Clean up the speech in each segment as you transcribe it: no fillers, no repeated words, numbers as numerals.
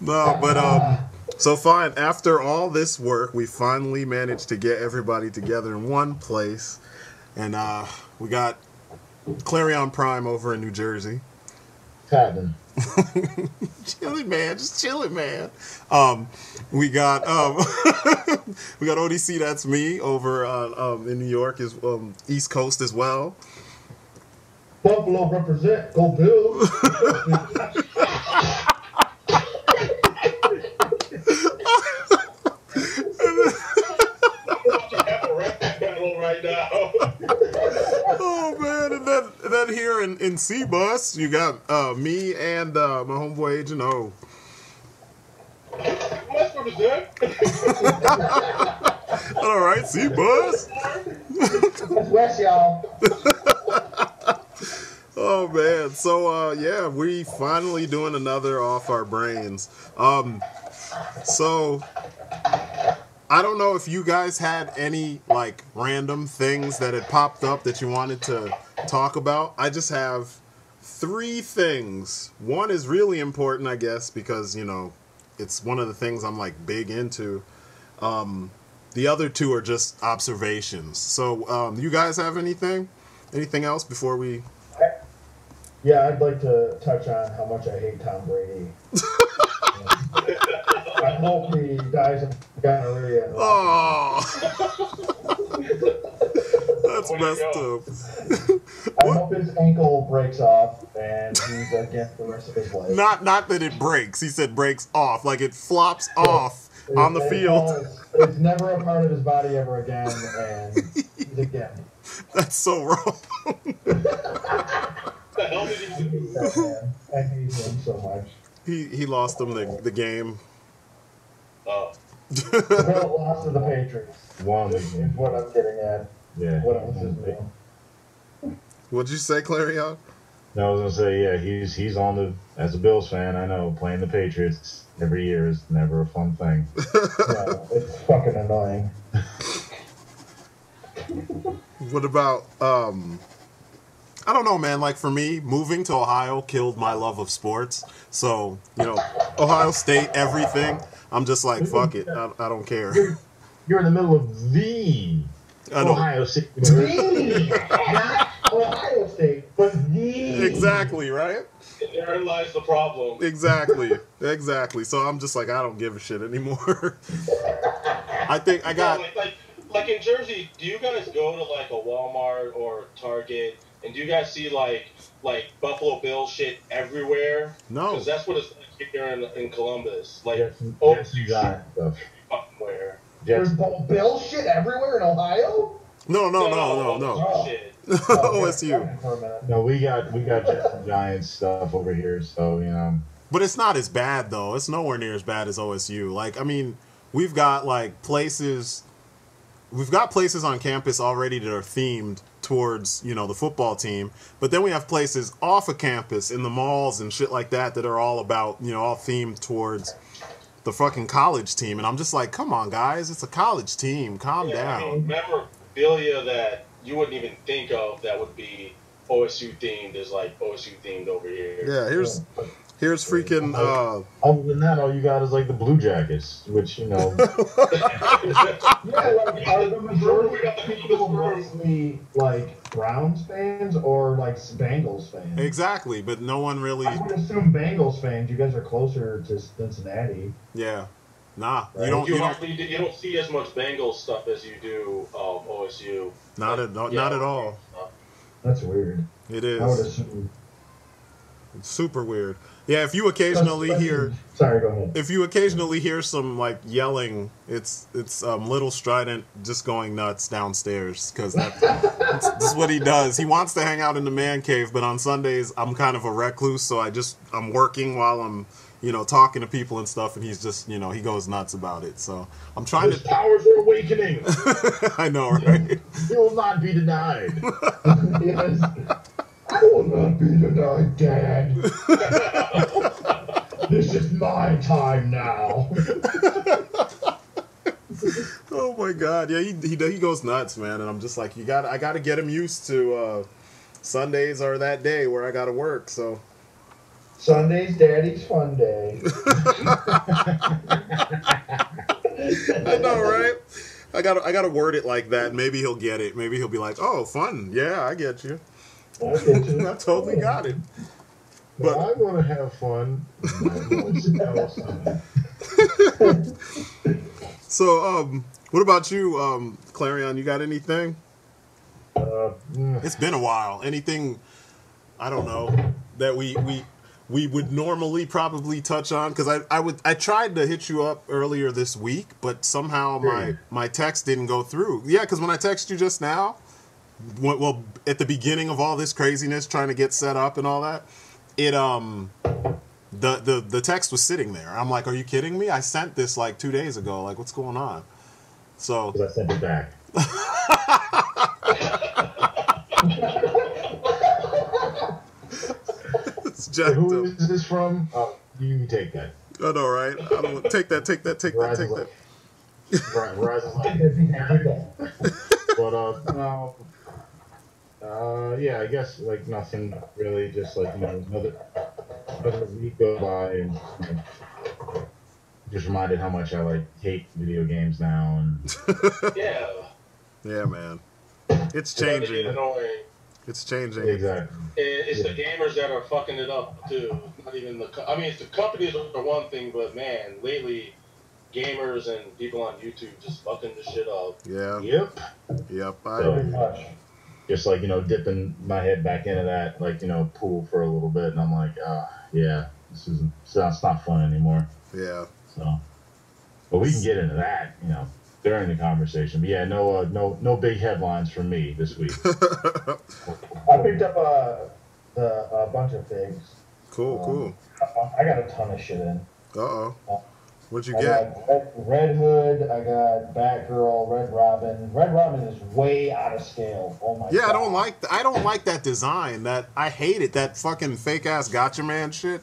No, but so fine. After all this work, we finally managed to get everybody together in one place, and we got Clarion Prime over in New Jersey. Happening. Chilling, man, just chilling, man. We got we got ODC. That's me over in New York, is East Coast as well. Buffalo represent. Go Bills. Right now. Oh man, and then here in C-Bus, you got me and my homeboy Agent O. What's represent? All right, C-Bus. West, y'all. Oh man, so yeah, we finally doing another Off Our Brains. So I don't know if you guys had any like random things that had popped up that you wanted to talk about. I just have 3 things. One is really important, I guess, because, you know, it's one of the things I'm like big into. The other 2 are just observations. So, you guys have anything? Anything else before we... Yeah, I'd like to touch on how much I hate Tom Brady. I hope he dies of gonorrhea. Oh, that's messed up. I hope his ankle breaks off and he's against the rest of his life. Not that it breaks. He said breaks off, like it flops off on the field. It's never a part of his body ever again, and he's again. That's so wrong. The hell did he do? I hate him so much. He lost them the game. Oh. Well, lost to the Patriots. Won the Is game. what I'm getting at. Yeah. What else is new? What'd you say, Clarion? No, I was gonna say, yeah, he's on the, as a Bills fan, I know, playing the Patriots every year is never a fun thing. Yeah, it's fucking annoying. What about I don't know, man. Like for me, moving to Ohio killed my love of sports. So, you know, Ohio State, everything. I'm just like, fuck it. I don't care. You're in the middle of the I know. Ohio State. Not Ohio State, but the. Exactly, right? Therein lies the problem. Exactly. Exactly. So I'm just like, I don't give a shit anymore. I think I got... Like in Jersey, do you guys go to like a Walmart or Target, and do you guys see like Buffalo Bills shit everywhere? No. Because that's what it's like here in Columbus. Like, Yes, you got stuff. where? There's Bill shit everywhere in Ohio? No. Oh. Shit. OSU. For a minute. No, we got Jets and Giants stuff over here, so, you know. But it's not as bad, though. It's nowhere near as bad as OSU. Like, I mean, we've got, like, places... We've got places on campus already that are themed towards, you know, the football team. But then we have places off of campus in the malls and shit like that that are all about, you know, all themed towards the fucking college team. And I'm just like, come on, guys. It's a college team. Calm down. I mean, memorabilia that you wouldn't even think of that would be OSU themed is like OSU themed over here. Yeah, here's freaking... Other than that, all you got is like the Blue Jackets, which, you know. Yeah, like, are the majority of people mostly like Browns fans or like Bengals fans? Exactly, but no one really... I would assume Bengals fans. You guys are closer to Cincinnati. Yeah. Nah, Right. you don't You don't see as much Bengals stuff as you do OSU. not at all. That's weird. It I would is. assume. It's super weird. Yeah, if you occasionally hear... Sorry, go ahead. If you occasionally hear some like yelling, it's little Strydent just going nuts downstairs because that's what he does. He wants to hang out in the man cave, but on Sundays I'm kind of a recluse, so I'm working while I'm, you know, talking to people and stuff, and he's just, you know, he goes nuts about it. So I'm trying His powers are awakening. I know, right? He will not be denied. Yes. I will not be denied, Dad. This is my time now. Oh my God, yeah, he goes nuts, man, and I'm just like, I gotta get him used to Sundays are that day where I gotta work. So Sunday's Daddy's fun day. I know, right? I gotta word it like that. Maybe he'll get it. Maybe he'll be like, "Oh, fun. Yeah, I get you. I get you. I totally got it." But But I want to have fun. so, what about you, Clarion? You got anything? It's been a while. Anything? I don't know that we would normally probably touch on, because I tried to hit you up earlier this week, but somehow my text didn't go through. Yeah, because when I texted you just now, well, at the beginning of all this craziness, trying to get set up and all that, it the text was sitting there. I'm like, are you kidding me? I sent this like 2 days ago. Like, what's going on? So I sent it back. it's jacked Who up. is this from? You can take that. I know, right? I don't take that. Verizon's But yeah, I guess like nothing really. Just like, you know, another week go by, and you know, just reminded how much I like hate video games now. And Yeah. Yeah, man. It's It's starting to get changing. annoying. It's changing. exactly. It's the gamers that are fucking it up too. Not even I mean, it's the companies are one thing, but man, lately, gamers and people on YouTube just fucking the shit up. Yeah. Yep. I So- agree. Much. Just like, you know, dipping my head back into that, like, you know, pool for a little bit, and I'm like, yeah, it's not fun anymore. Yeah. So, but we can get into that, you know, during the conversation. But yeah, no big headlines from me this week. I picked up a bunch of things. Cool. I got a ton of shit in. Uh-oh. What'd you I get? got Red Hood, I got Batgirl, Red Robin. Red Robin is way out of scale. Oh my god. Yeah, I don't like that design. I hate it. That fucking fake ass gotcha man shit.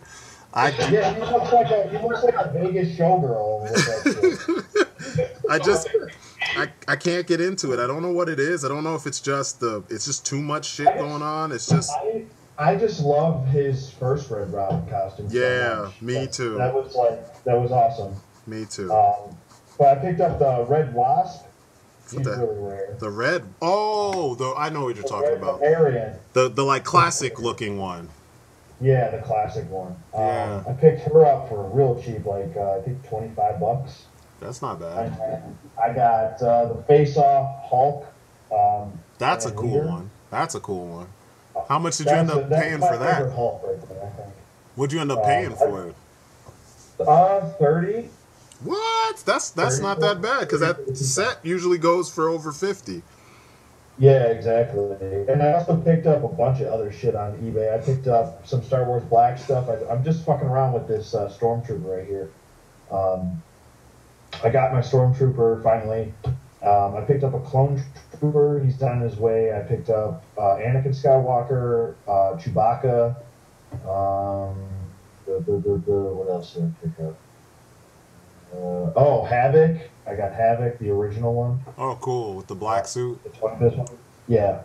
Yeah, he looks like a Vegas showgirl with that shit. I can't get into it. I don't know what it is. I don't know if it's just too much shit going on. It's just I just love his first Red Robin costume. Yeah, so much. me too. That was awesome. Me too. But I picked up the Red Wasp. She's the- really rare. The red. Oh, I know what you're talking Red about. Barbarian. The like classic looking one. Yeah, the classic one. Yeah. I picked her up for real cheap, like I think $25. That's not bad. I got the Face Off Hulk. That's a and cool Leader. one. That's a cool one. How much did you end up paying that's for my that? favorite Hulk right there, I think. What'd you end up paying for it? 30. What? That's not that bad, because that set usually goes for over 50. Yeah, exactly. And I also picked up a bunch of other shit on eBay. I picked up some Star Wars Black stuff. I'm just fucking around with this Stormtrooper right here. I got my Stormtrooper finally. I picked up a Clone Trooper. He's on his way. I picked up Anakin Skywalker, Chewbacca. What else did I pick up? Havoc. I got Havoc, the original one. Oh, cool. With the black suit. This one. Yeah.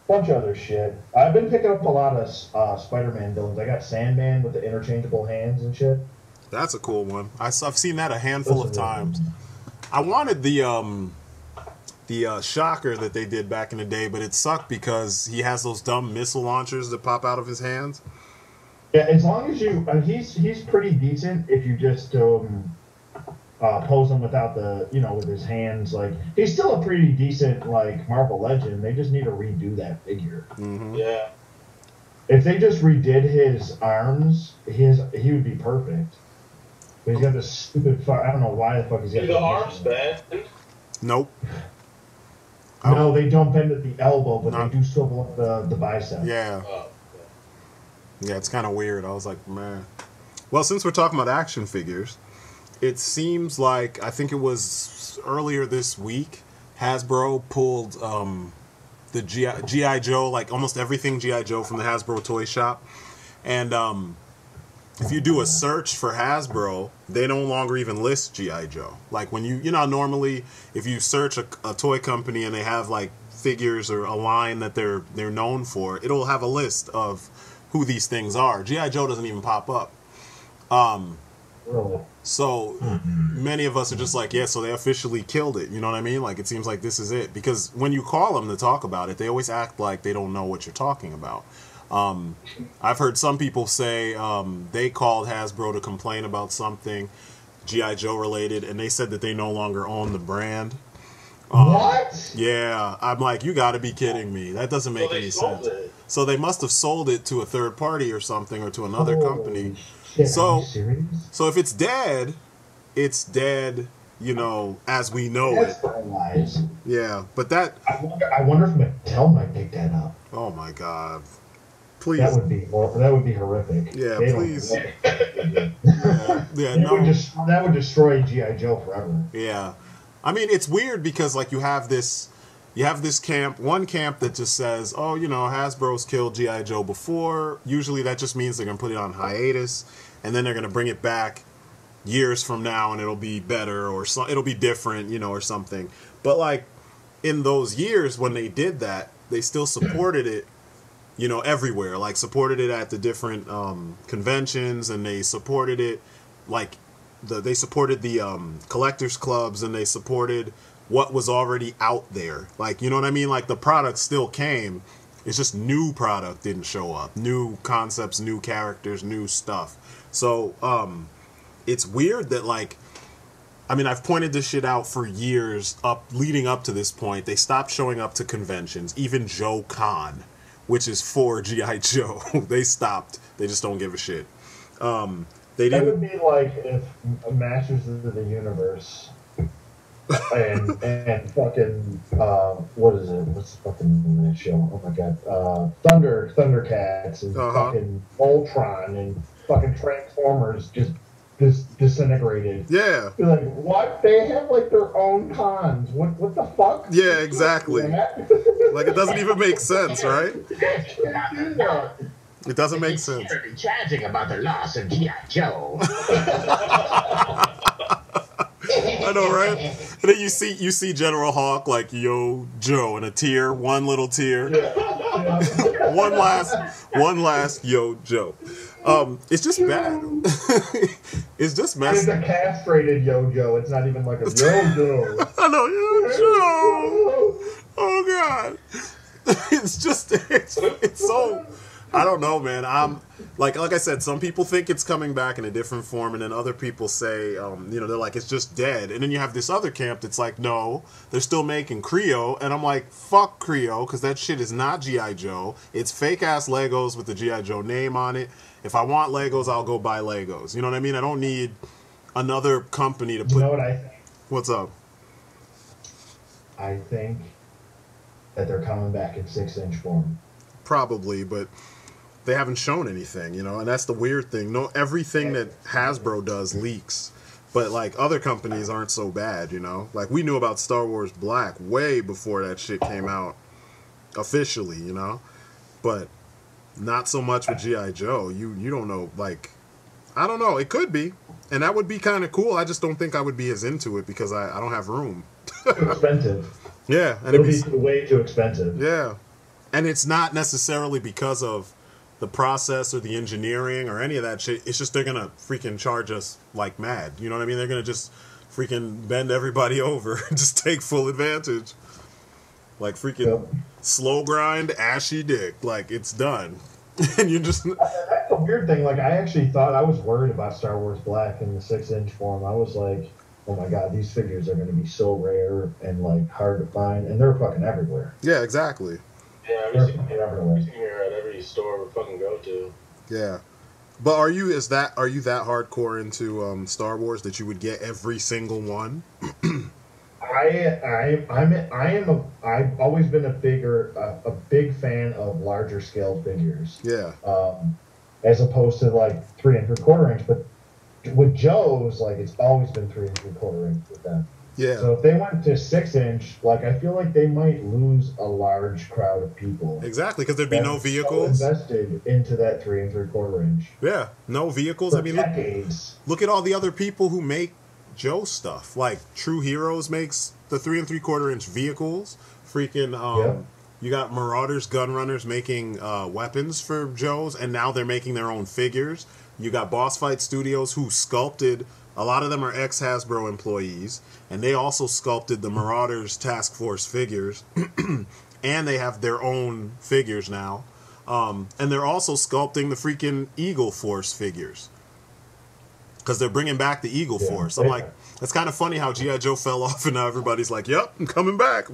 Bunch of other shit. I've been picking up a lot of Spider-Man villains. I got Sandman with the interchangeable hands and shit. That's a cool one. I've seen that a handful of times. I wanted the shocker that they did back in the day, but it sucked because he has those dumb missile launchers that pop out of his hands. Yeah, as long as you, he's pretty decent if you just pose him without with his hands. Like, he's still a pretty decent like Marvel Legend. They just need to redo that figure. Mm-hmm. Yeah. If they just redid his arms, he would be perfect. But he's got this stupid I don't know why the fuck he's got Do the arms bend? Nope. No, they don't bend at the elbow, but No. they do swivel up the bicep. Yeah. Oh. Yeah, it's kind of weird. I was like, man. Well, since we're talking about action figures, it seems like, I think it was earlier this week, Hasbro pulled the G.I. Joe, like almost everything G.I. Joe from the Hasbro toy shop. And if you do a search for Hasbro, they no longer even list G.I. Joe. Like when you know, normally if you search a toy company and they have like figures or a line that they're known for, it'll have a list of who these things are. G.I. Joe doesn't even pop up. So many of us are just like, yeah, so they officially killed it. You know what I mean? Like, it seems like this is it. Because when you call them to talk about it, they always act like they don't know what you're talking about. I've heard some people say they called Hasbro to complain about something G.I. Joe related, and they said that they no longer own the brand. What? Yeah, I'm like, you got to be kidding me. That doesn't make any sense. So they must have sold it to a third party or something, or to another company. Shit, So, are you serious? so if it's dead, you know, as we know That's it. lies. Yeah, but that. I wonder if Mattel might pick that up. Oh my God! Please. That would be horrific. Yeah, They please. That would destroy G.I. Joe forever. Yeah, I mean, it's weird because like you have this camp, one camp that just says, oh, you know, Hasbro's killed G.I. Joe before. Usually that just means they're gonna put it on hiatus, and then they're gonna bring it back years from now, and it'll be better, or it'll be different, you know, or something. But like in those years when they did that, they still supported it, you know, everywhere. Like supported it at the different conventions, and they supported it like they supported the collectors clubs, and they supported what was already out there. Like, you know what I mean? Like the product still came. It's just new product didn't show up. New concepts, new characters, new stuff. So it's weird that like, I mean, I've pointed this shit out for years leading up to this point. They stopped showing up to conventions, even Joe Con, which is for G.I. Joe. They stopped. They just don't give a shit. They didn't. That would be like if Masters of the Universe and fucking what is it? What's the fucking name of that show? Oh my god, Thundercats and fucking Voltron and fucking Transformers just disintegrated. Yeah. You're like, what? They have like their own cons. What the fuck? Yeah, exactly. Like it doesn't even make sense, right? It doesn't make sense. Tragic about the loss of G.I. Joe. I know, right? And then you see General Hawk like, yo, Joe, in a tear, one little tear. Yeah. one last yo, Joe. It's just bad. It's just messed up. It's a castrated Yo Joe. It's not even like a Yo Joe. I know, yo, Joe. Oh God. It's just it's so. I don't know, man. I'm like I said, some people think it's coming back in a different form, and then other people say, you know, they're like, it's just dead. And then you have this other camp that's like, no, they're still making Creo, and I'm like, fuck Creo, because that shit is not G.I. Joe. It's fake ass Legos with the G.I. Joe name on it. If I want Legos, I'll go buy Legos. You know what I mean? I don't need another company to put. You know what I think? What's up? I think that they're coming back in 6-inch form. Probably, but they haven't shown anything, you know, and that's the weird thing. No, everything that Hasbro does leaks, but like other companies aren't so bad, you know. Like we knew about Star Wars Black way before that shit came out officially, you know, but not so much with G.I. Joe. You don't know, like, I don't know. It could be, and that would be kind of cool. I just don't think I would be as into it because I don't have room. Too expensive. Yeah, and it'll be way too expensive. Yeah, and it's not necessarily because of the process or the engineering or any of that shit. It's just they're gonna freaking charge us like mad. You know what I mean? They're gonna just freaking bend everybody over and just take full advantage. Like freaking slow grind, ashy dick. Like it's done. And you just... That's a weird thing. Like I actually thought, I was worried about Star Wars Black in the 6-inch form. I was like, oh my god, these figures are going to be so rare and like hard to find, and they're fucking everywhere. Yeah, exactly. Yeah, we've seen here at every store we fucking go to. Yeah, but are you that hardcore into Star Wars that you would get every single one? I've always been a big fan of larger scale figures. Yeah. As opposed to like 3 3/4 inch, but with Joe's, like it's always been 3 3/4 inch with them. Yeah. So if they went to 6-inch, like I feel like they might lose a large crowd of people. Exactly, because there'd be no vehicles. So invested into that 3 3/4 inch. Yeah, no vehicles. For I mean, look at all the other people who make Joe stuff. Like True Heroes makes the 3 3/4 inch vehicles. Freaking You got Marauders Gun Runners making weapons for Joe's, and now they're making their own figures. You got Boss Fight Studios, who sculpted, a lot of them are ex-Hasbro employees, and they also sculpted the Marauders Task Force figures, and they have their own figures now. And they're also sculpting the freaking Eagle Force figures, because they're bringing back the Eagle Force. I'm like, it's kind of funny how G.I. Joe fell off, and now everybody's like, yep, I'm coming back.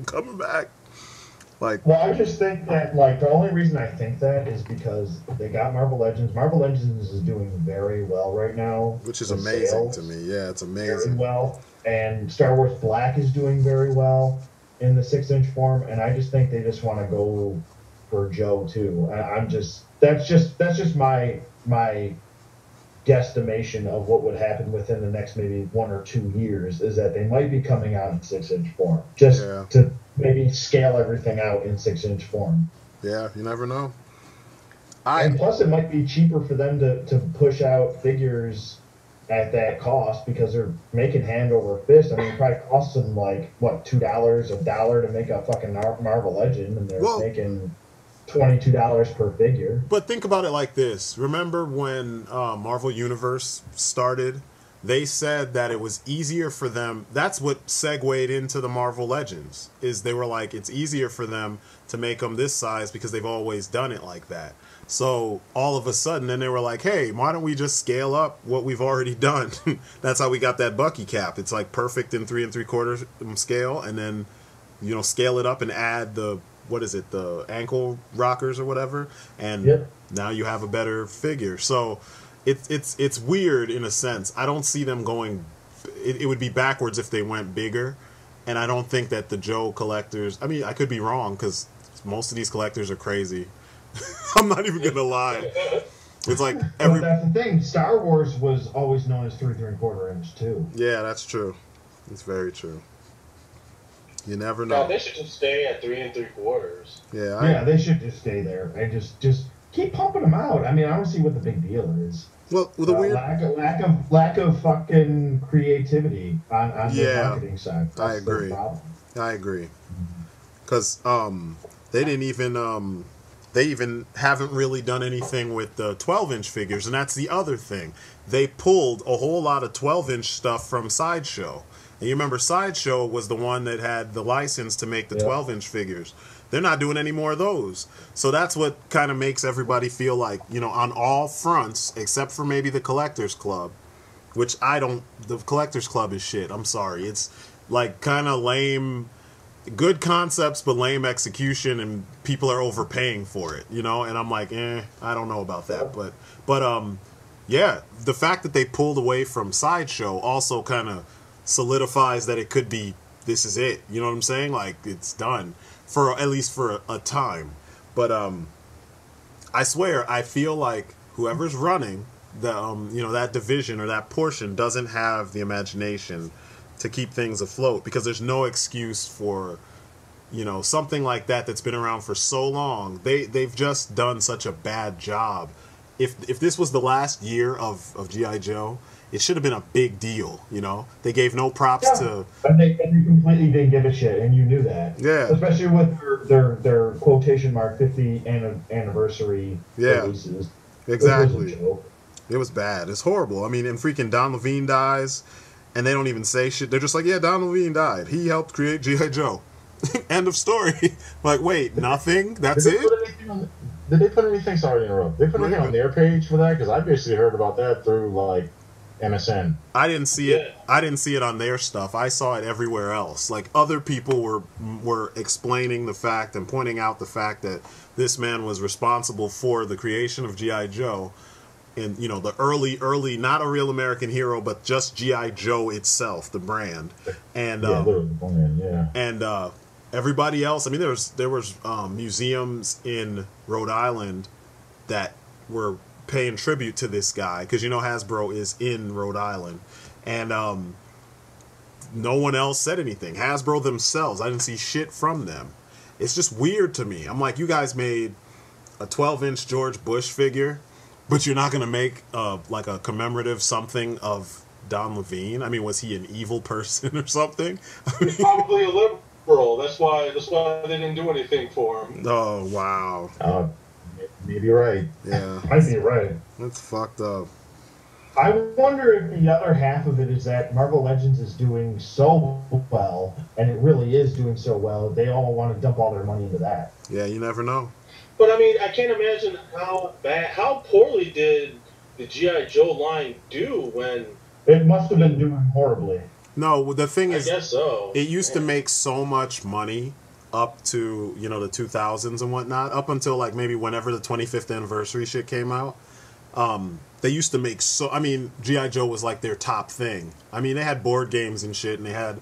Like, well, I just think that, like, the only reason I think that is because they got Marvel Legends. Marvel Legends is doing very well right now. Which is amazing to me. Yeah, it's amazing. Very well. And Star Wars Black is doing very well in the 6-inch form, and I just think they just want to go for Joe, too. That's just my guesstimation of what would happen within the next maybe 1 or 2 years, is that they might be coming out in 6-inch form. Just to maybe scale everything out in 6-inch form. Yeah, you never know. And plus, it might be cheaper for them to push out figures at that cost, because they're making hand over fist. I mean, it probably costs them, like, what, $2, $1 to make a fucking Marvel Legend, and they're making $22 per figure. But think about it like this. Remember when Marvel Universe started? They said that it was easier for them. That's what segued into the Marvel Legends, is they were like, it's easier for them to make them this size because they've always done it like that. So all of a sudden, then they were like, hey, why don't we just scale up what we've already done? That's how we got that Bucky cap. It's like perfect in 3 3/4 scale, and then, you know, scale it up and add the, what is it, the ankle rockers or whatever, and now you have a better figure. So it's weird in a sense. I don't see them going. It would be backwards if they went bigger, and I don't think that the Joe collectors. I mean, I could be wrong, because most of these collectors are crazy. I'm not even gonna lie. It's like But that's the thing. Star Wars was always known as 3 3/4 inch too. Yeah, that's true. It's very true. You never know. No, they should just stay at 3 3/4. Yeah, they should just stay there and just keep pumping them out. I mean, I don't see what the big deal is. Well, the weird lack of fucking creativity on the marketing side. That's I agree. the problem. I agree. Because they didn't even they even haven't really done anything with the 12-inch figures, and that's the other thing. They pulled a whole lot of 12-inch stuff from Sideshow. And you remember Sideshow was the one that had the license to make the 12-inch figures. They're not doing any more of those. So that's what kind of makes everybody feel like, you know, on all fronts, except for maybe the Collectors Club, which the Collectors Club is shit. I'm sorry. It's like kind of lame, good concepts, but lame execution, and people are overpaying for it, you know? And I'm like, I don't know about that. But yeah, the fact that they pulled away from Sideshow also kind of solidifies that it could be, this is it. You know what I'm saying? Like, it's done. For at least for a time. But I swear, I feel like whoever's running the you know, that division or that portion doesn't have the imagination to keep things afloat, because there's no excuse for, you know, something like that that's been around for so long. They've just done such a bad job. If this was the last year of G.I. Joe, it should have been a big deal, you know? They gave no props to... And they completely didn't give a shit, and you knew that. Yeah. Especially with their quotation mark 50 anniversary releases. Exactly. It was bad. It's horrible. I mean, and freaking Don Levine dies, and they don't even say shit. They're just like, yeah, Don Levine died. He helped create G.I. Joe. End of story. Like, wait, nothing? That's it? Did they put anything, sorry to interrupt, did they put anything on their page for that? Because I basically heard about that through, like, MSN. I didn't see it. I didn't see it on their stuff. I saw it everywhere else. Like, other people were explaining the fact and pointing out the fact that this man was responsible for the creation of G.I. Joe, and, you know, the early, not a real American hero, but just G.I. Joe itself, the brand, and and everybody else. I mean, there was museums in Rhode Island that were paying tribute to this guy, because, you know, Hasbro is in Rhode Island, and no one else said anything. Hasbro themselves, I didn't see shit from them. It's just weird to me. I'm like, you guys made a 12-inch George Bush figure, but you're not going to make like a commemorative something of Don Levine? I mean, was he an evil person or something? He's probably a liberal. Bro, that's why they didn't do anything for him. Oh wow. Maybe right. Yeah. Might be right. That's fucked up. I wonder if the other half of it is that Marvel Legends is doing so well, and it really is doing so well, they all want to dump all their money into that. Yeah, you never know. But I mean, I can't imagine how poorly did the G.I. Joe line do when... It must have been doing horribly. No, the thing is, I guess so. It used to make so much money up to, you know, the 2000s and whatnot, up until like maybe whenever the 25th anniversary shit came out. They used to make so... I mean, G.I. Joe was like their top thing. I mean, they had board games and shit, and they had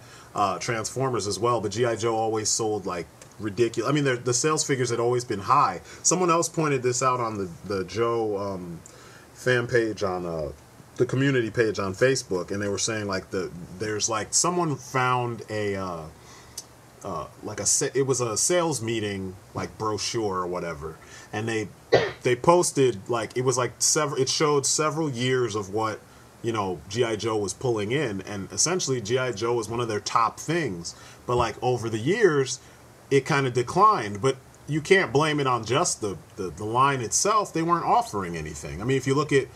Transformers as well, but G.I. Joe always sold like ridiculous. I mean, the sales figures had always been high. Someone else pointed this out on the Joe fan page on the community page on Facebook, and they were saying like there's like someone found a it was a sales meeting like brochure or whatever, and they posted like it was like it showed several years of what, you know, G.I. Joe was pulling in, and essentially G.I. Joe was one of their top things, but like over the years it kind of declined. But you can't blame it on just the line itself. They weren't offering anything. I mean, if you look at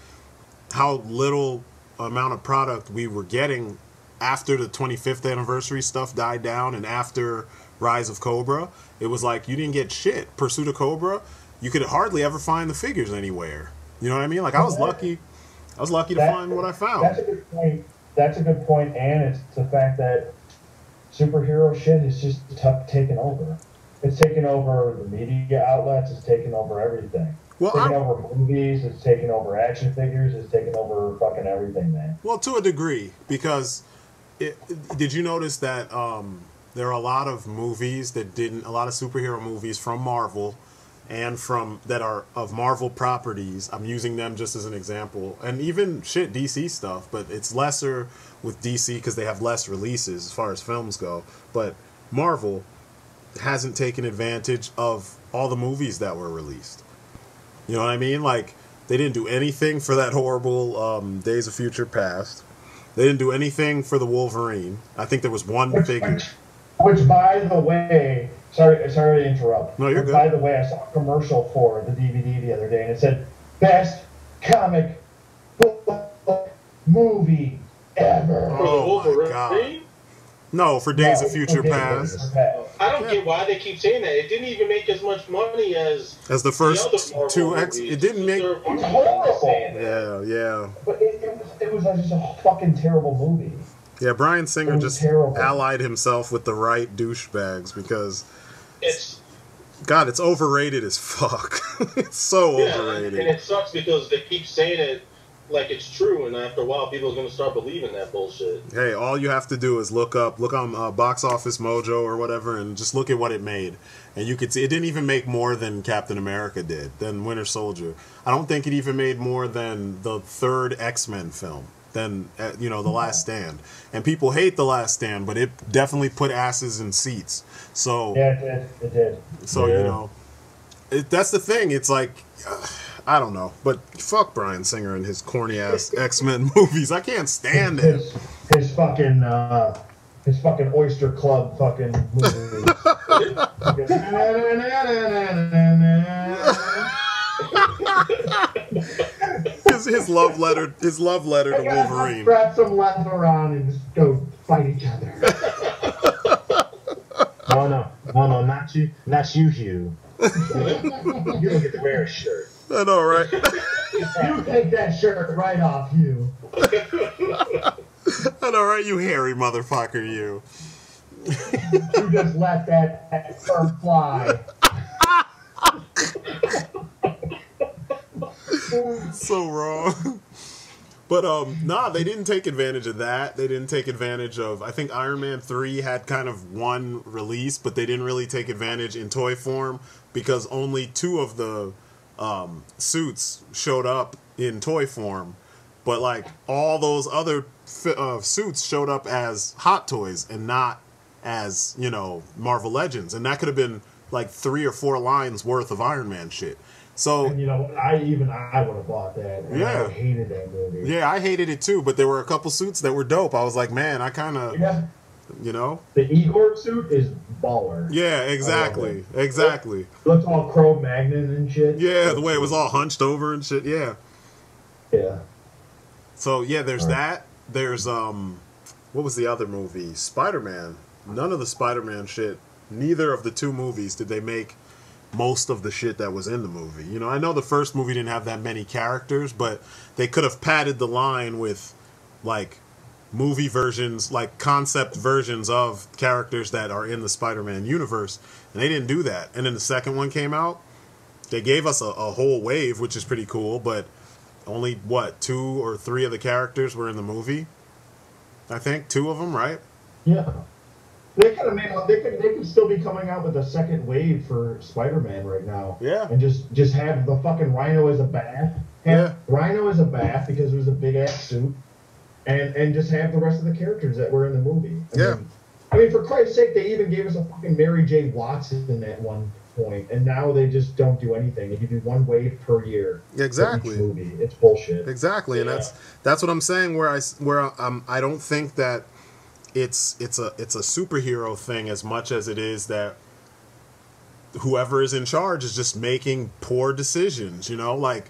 how little amount of product we were getting after the 25th anniversary stuff died down and after Rise of Cobra, it was like you didn't get shit. Pursuit of Cobra, you could hardly ever find the figures anywhere. You know what I mean? Like I was lucky to find what I found. That's a good point. That's a good point, and it's the fact that superhero shit is just taken over. It's taken over the media outlets. It's taken over everything. Well, it's taken over movies. It's taken over action figures. It's taken over fucking everything, man. Well, to a degree, because did you notice that there are a lot of movies that a lot of superhero movies from Marvel and that are of Marvel properties. I'm using them just as an example, and even shit DC stuff, but it's lesser with DC because they have less releases as far as films go. But Marvel hasn't taken advantage of all the movies that were released. You know what I mean? Like, they didn't do anything for that horrible Days of Future Past. They didn't do anything for the Wolverine. I think there was one figure. Which, by the way, sorry to interrupt. No, you're good. By the way, I saw a commercial for the DVD the other day, and it said, "Best comic book movie ever." Oh my god! No, for Days of Future Past. I don't get why they keep saying that. It didn't even make as much money as the first two X. It didn't make. It's horrible. Yeah. But it was just a fucking terrible movie. Yeah, Bryan Singer just allied himself with the right douchebags because it's overrated as fuck. It's so overrated. And it sucks because they keep saying it like it's true, and after a while, people are going to start believing that bullshit. Hey, all you have to do is look on Box Office Mojo or whatever, and just look at what it made, and you could see it didn't even make more than Captain America did, than Winter Soldier. I don't think it even made more than the third X-Men film, than The Last Stand. And people hate The Last Stand, but it definitely put asses in seats. So yeah, it did. So that's the thing. It's like. I don't know, but fuck Bryan Singer and his corny ass X-Men movies. I can't stand it. His fucking Oyster Club fucking movies. his love letter to Wolverine. Wrap some leather around and just go fight each other. No, not you, Hugh. You don't get to wear a shirt. I know, right? You take that shirt right off, you. I know, right? You hairy motherfucker, you. You just let that fur fly. So wrong. But they didn't take advantage of that. They didn't take advantage of. I think Iron Man 3 had kind of one release, but they didn't really take advantage in toy form because only 2 of the suits showed up in toy form, but like all those other suits showed up as Hot Toys and not as Marvel Legends, and that could have been like 3 or 4 lines worth of Iron Man shit. So and I would have bought that. And yeah, I hated that movie. Yeah, I hated it too, but there were a couple suits that were dope. I was like, man, I kind of You know? The Igor suit is baller. Yeah, exactly. Exactly. Looks all Cro-Magnon and shit. Yeah, the way it was all hunched over and shit. Yeah. Yeah. So yeah, there's that. There's what was the other movie? Spider-Man. None of the Spider-Man shit. Neither of the two movies did they make most of the shit that was in the movie. You know, I know the first movie didn't have that many characters, but they could have padded the line with like movie versions, like concept versions of characters that are in the Spider-Man universe, and they didn't do that. And then the second one came out, they gave us a whole wave, which is pretty cool, but only, what, 2 or 3 of the characters were in the movie? I think 2 of them, right? Yeah. They could have made. They could still be coming out with a second wave for Spider-Man right now. Yeah. And just have the fucking Rhino as a bath. Rhino as a bath because it was a big ass suit, and just have the rest of the characters that were in the movie. I mean, for Christ's sake, they even gave us a fucking Mary J. Watson in that one point, and now they just don't do anything. They give you one wave per year. Exactly. For each movie. It's bullshit. Exactly, and that's what I'm saying. I don't think that it's a superhero thing as much as it is that whoever is in charge is just making poor decisions. You know, like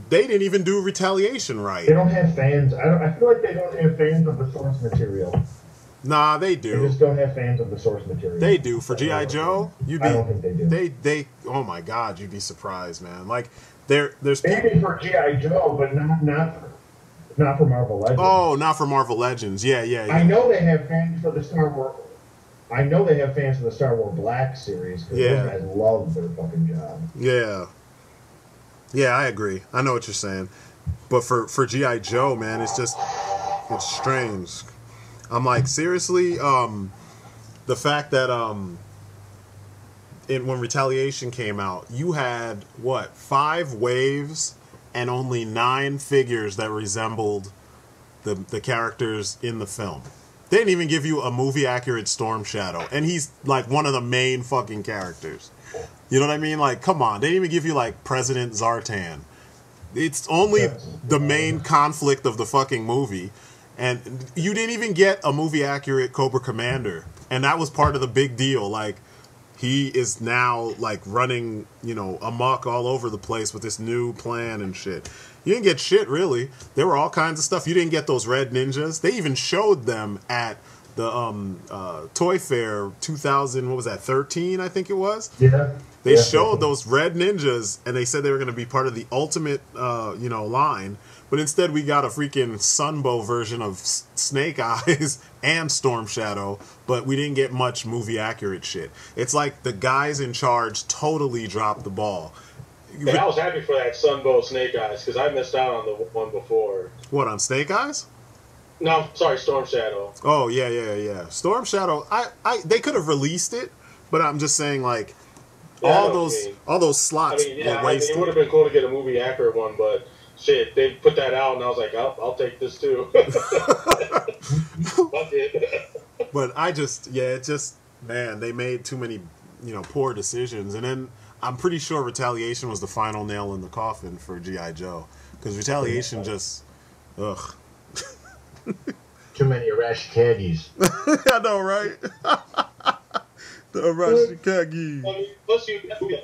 they didn't even do Retaliation right. They don't have fans. I feel like they don't have fans of the source material. Nah, they do. They just don't have fans of the source material. They do. For G.I. Joe, I don't think they do. They oh my God, you'd be surprised, man. Like there's maybe for G.I. Joe, but not for Marvel Legends. Oh, not for Marvel Legends. Yeah. I know they have fans for the Star Wars. I know they have fans for the Star Wars Black series because those guys love their fucking job. Yeah. Yeah, I agree. I know what you're saying, but for G.I. Joe, man, it's strange. I'm like, seriously, the fact that when Retaliation came out, you had what, 5 waves and only 9 figures that resembled the characters in the film. They didn't even give you a movie accurate Storm Shadow, and he's like one of the main fucking characters. You know what I mean? Like, come on, they didn't even give you like President Zartan. It's only the main conflict of the fucking movie. And you didn't even get a movie-accurate Cobra Commander. And that was part of the big deal. Like, he is now, like, running, amok all over the place with this new plan and shit. You didn't get shit, really. There were all kinds of stuff. You didn't get those red ninjas. They even showed them at the Toy Fair 2013, I think it was. Yeah. They showed those red ninjas, and they said they were going to be part of the ultimate, line. But instead, we got a freaking Sunbow version of Snake Eyes and Storm Shadow, but we didn't get much movie-accurate shit. It's like the guys in charge totally dropped the ball. Yeah, I was happy for that Sunbow Snake Eyes, because I missed out on the one before. What, on Snake Eyes? No, sorry, Storm Shadow. Oh, yeah. Storm Shadow, they could have released it, but I'm just saying, like, all those slots were wasted. It would have been cool to get a movie-accurate one, but... shit, they put that out, and I was like, I'll take this too. Fuck it. But man, they made too many, poor decisions. And then I'm pretty sure Retaliation was the final nail in the coffin for G.I. Joe. Because Retaliation ugh. Too many Ryasuke. I know, right? The Ryasuke. I mean, plus you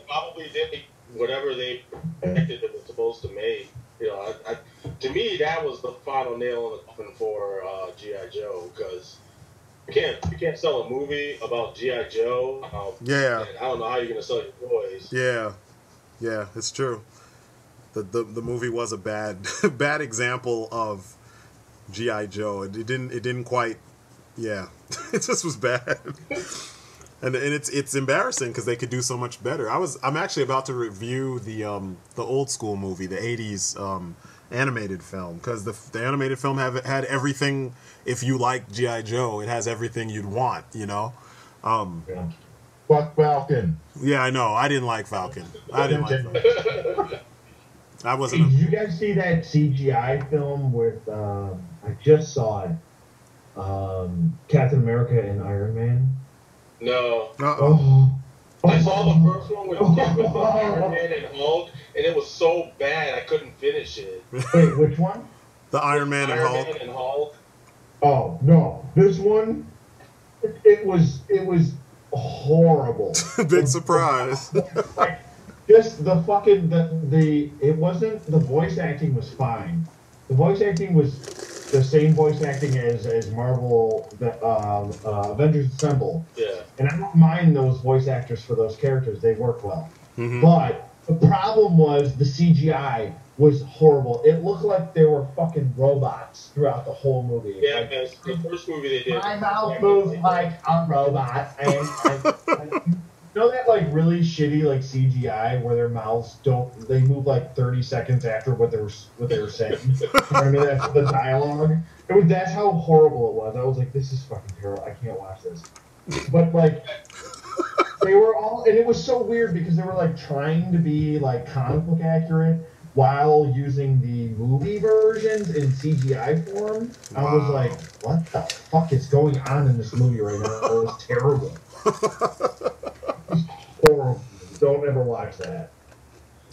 probably did whatever they expected it was supposed to make. To me, that was the final nail in the coffin for G.I. Joe, because you can't sell a movie about G.I. Joe. Yeah. I don't know how you're gonna sell your toys. Yeah, it's true. The movie was a bad example of G.I. Joe. It didn't quite. Yeah, it just was bad. And it's embarrassing because they could do so much better. I'm actually about to review the old school movie, the 80s animated film, because the animated film had everything. If you like G.I. Joe, it has everything you'd want, Fuck Falcon. Yeah, I know. I didn't like Falcon. I wasn't. Did you guys see that CGI film with? I just saw it. Captain America and Iron Man. No. Uh-oh. I saw the first one with Iron Man and Hulk, and it was so bad I couldn't finish it. Wait, which one? The Iron Man and Hulk. Oh, no. This one, It was horrible. Big surprise. Like, just the fucking it wasn't, the voice acting was fine. The voice acting was the same voice acting as Marvel, Avengers Assemble. Yeah. And I don't mind those voice actors for those characters; they work well. Mm-hmm. But the problem was the CGI was horrible. It looked like they were fucking robots throughout the whole movie. Yeah, like, man, the first movie they did. my mouth moves like a robot, and you know that like really shitty like CGI where their mouths they move like 30 seconds after what they were saying. You know what I mean? That's the dialogue. That's how horrible it was. I was like, this is fucking terrible. I can't watch this. But like, they were all, and it was so weird because they were like trying to be like comic book accurate while using the movie versions in CGI form. Wow. I was like, what the fuck is going on in this movie right now? It was terrible. Horrible. Don't ever watch that.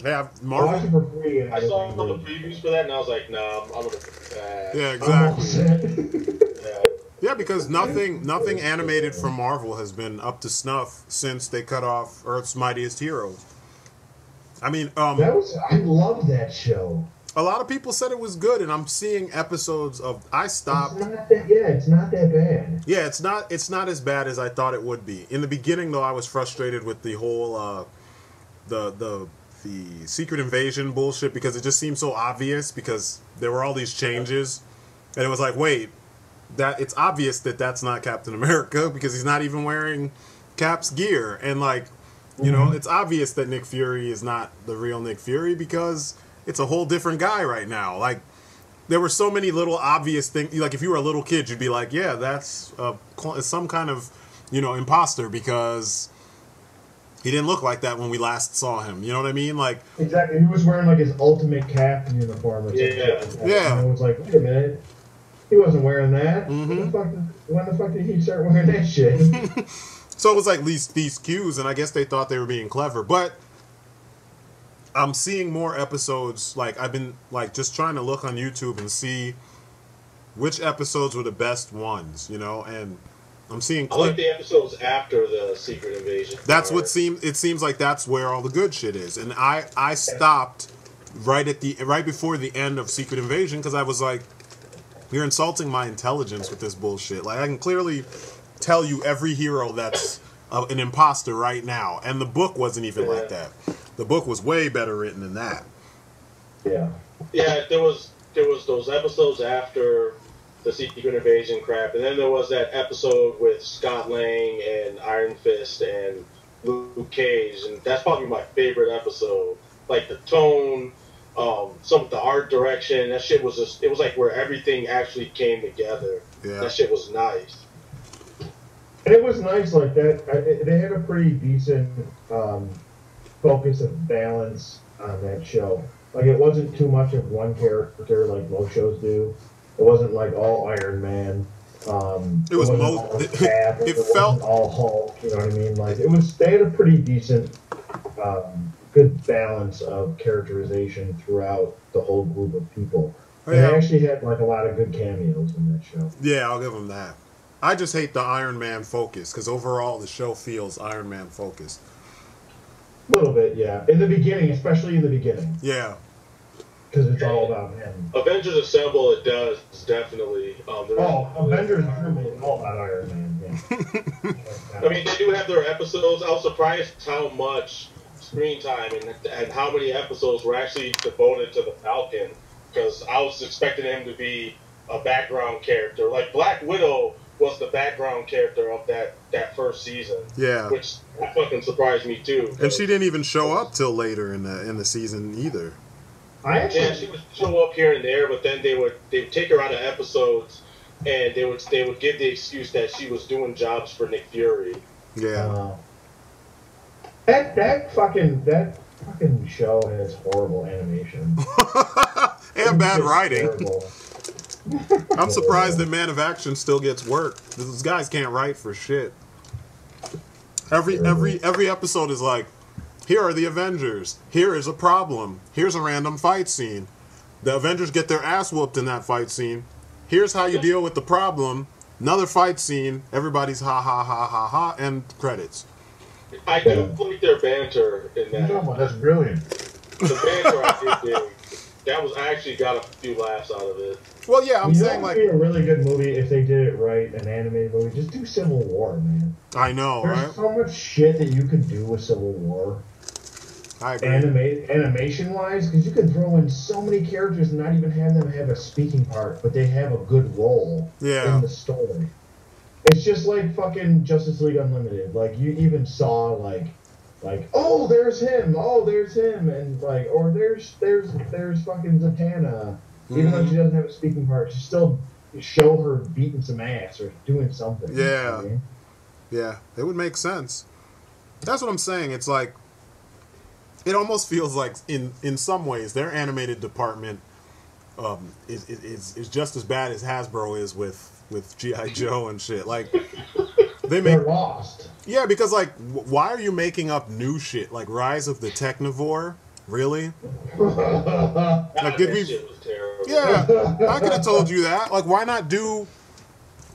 Yeah, Marvel. Watch it for free. I saw the previews for that, and I was like, nah, I'm gonna. Yeah, exactly. Yeah, because nothing animated from Marvel has been up to snuff since they cut off Earth's Mightiest Heroes. I mean, I loved that show. A lot of people said it was good, and I'm seeing episodes of. I stopped. It's not that bad. Yeah, it's not as bad as I thought it would be. In the beginning, though, I was frustrated with the whole the Secret Invasion bullshit because it just seemed so obvious because there were all these changes, and it was like, wait, that it's obvious that that's not Captain America because he's not even wearing Cap's gear, and like, you know, it's obvious that Nick Fury is not the real Nick Fury because it's a whole different guy right now. Like, there were so many little obvious things. Like, if you were a little kid, you'd be like, yeah, that's some kind of, you know, imposter because he didn't look like that when we last saw him. You know what I mean? Like, exactly. He was wearing like his ultimate cap uniform or something. Yeah. And it was like, wait a minute. He wasn't wearing that. When the fuck did he start wearing that shit? So it was like these cues, and I guess they thought they were being clever. But I'm seeing more episodes. Like, I've been like just trying to look on YouTube and see which episodes were the best ones, you know. And I'm seeing. I like the episodes after the Secret Invasion. That's what seems. It seems like that's where all the good shit is. And I stopped right before the end of Secret Invasion because I was like, you're insulting my intelligence with this bullshit. Like, I can clearly tell you every hero that's an imposter right now. And the book wasn't even like that. The book was way better written than that. Yeah. Yeah, there was those episodes after the Secret Invasion crap, and then there was that episode with Scott Lang and Iron Fist and Luke Cage, and that's probably my favorite episode. Like, the tone, some of the art direction, that shit was just, it was like where everything actually came together. Yeah. That shit was nice. And it was nice like that. They had a pretty decent focus and balance on that show. Like, it wasn't too much of one character like most shows do. It wasn't like all Iron Man. It was it felt all Hulk. You know what I mean? Like, they had a pretty decent, good balance of characterization throughout the whole group of people. And they actually had like a lot of good cameos in that show. Yeah, I'll give them that. I just hate the Iron Man focus because overall the show feels Iron Man focused. A little bit, yeah. In the beginning, especially in the beginning. Yeah. Because it's all about him. Avengers Assemble, it does, definitely. Avengers Assemble is all about Iron Man, yeah. I mean, they do have their episodes. I was surprised how much screen time and how many episodes were actually devoted to the Falcon, because I was expecting him to be a background character. Like, Black Widow was the background character of that first season. Yeah. Which fucking surprised me, too. And she didn't even show up till later in the season, either. Yeah, she would show up here and there, but then they would take her out of episodes, and they would give the excuse that she was doing jobs for Nick Fury. Yeah. That fucking show has horrible animation and bad writing. I'm surprised that Man of Action still gets work. Those guys can't write for shit. Every episode is like, here are the Avengers. Here is a problem. Here's a random fight scene. The Avengers get their ass whooped in that fight scene. Here's how you deal with the problem. Another fight scene. Everybody's ha ha ha ha ha, and credits. I do like their banter in that. No, that's brilliant. The banter I did dig. That was, I actually got a few laughs out of it. Well, yeah, I'm saying like be a really good movie if they did it right, an animated movie. Just do Civil War, man. I know, There's right? so much shit that you could do with Civil War. I agree. Animation-wise, because you could throw in so many characters and not even have them have a speaking part, but they have a good role in the story. It's just like fucking Justice League Unlimited. Like, you even saw, like, oh, there's him, and, like, or there's fucking Zatanna. Even though she doesn't have a speaking part, she still show her beating some ass or doing something. Yeah. You know what I mean? Yeah, it would make sense. That's what I'm saying. It's like, it almost feels like, in some ways, their animated department is just as bad as Hasbro is with G.I. Joe and shit. Like, they're lost. Yeah, because, like, why are you making up new shit? Like, Rise of the Technivore? Really? Like, did we... Shit was terrible. Yeah, I could have told you that. Like, why not do,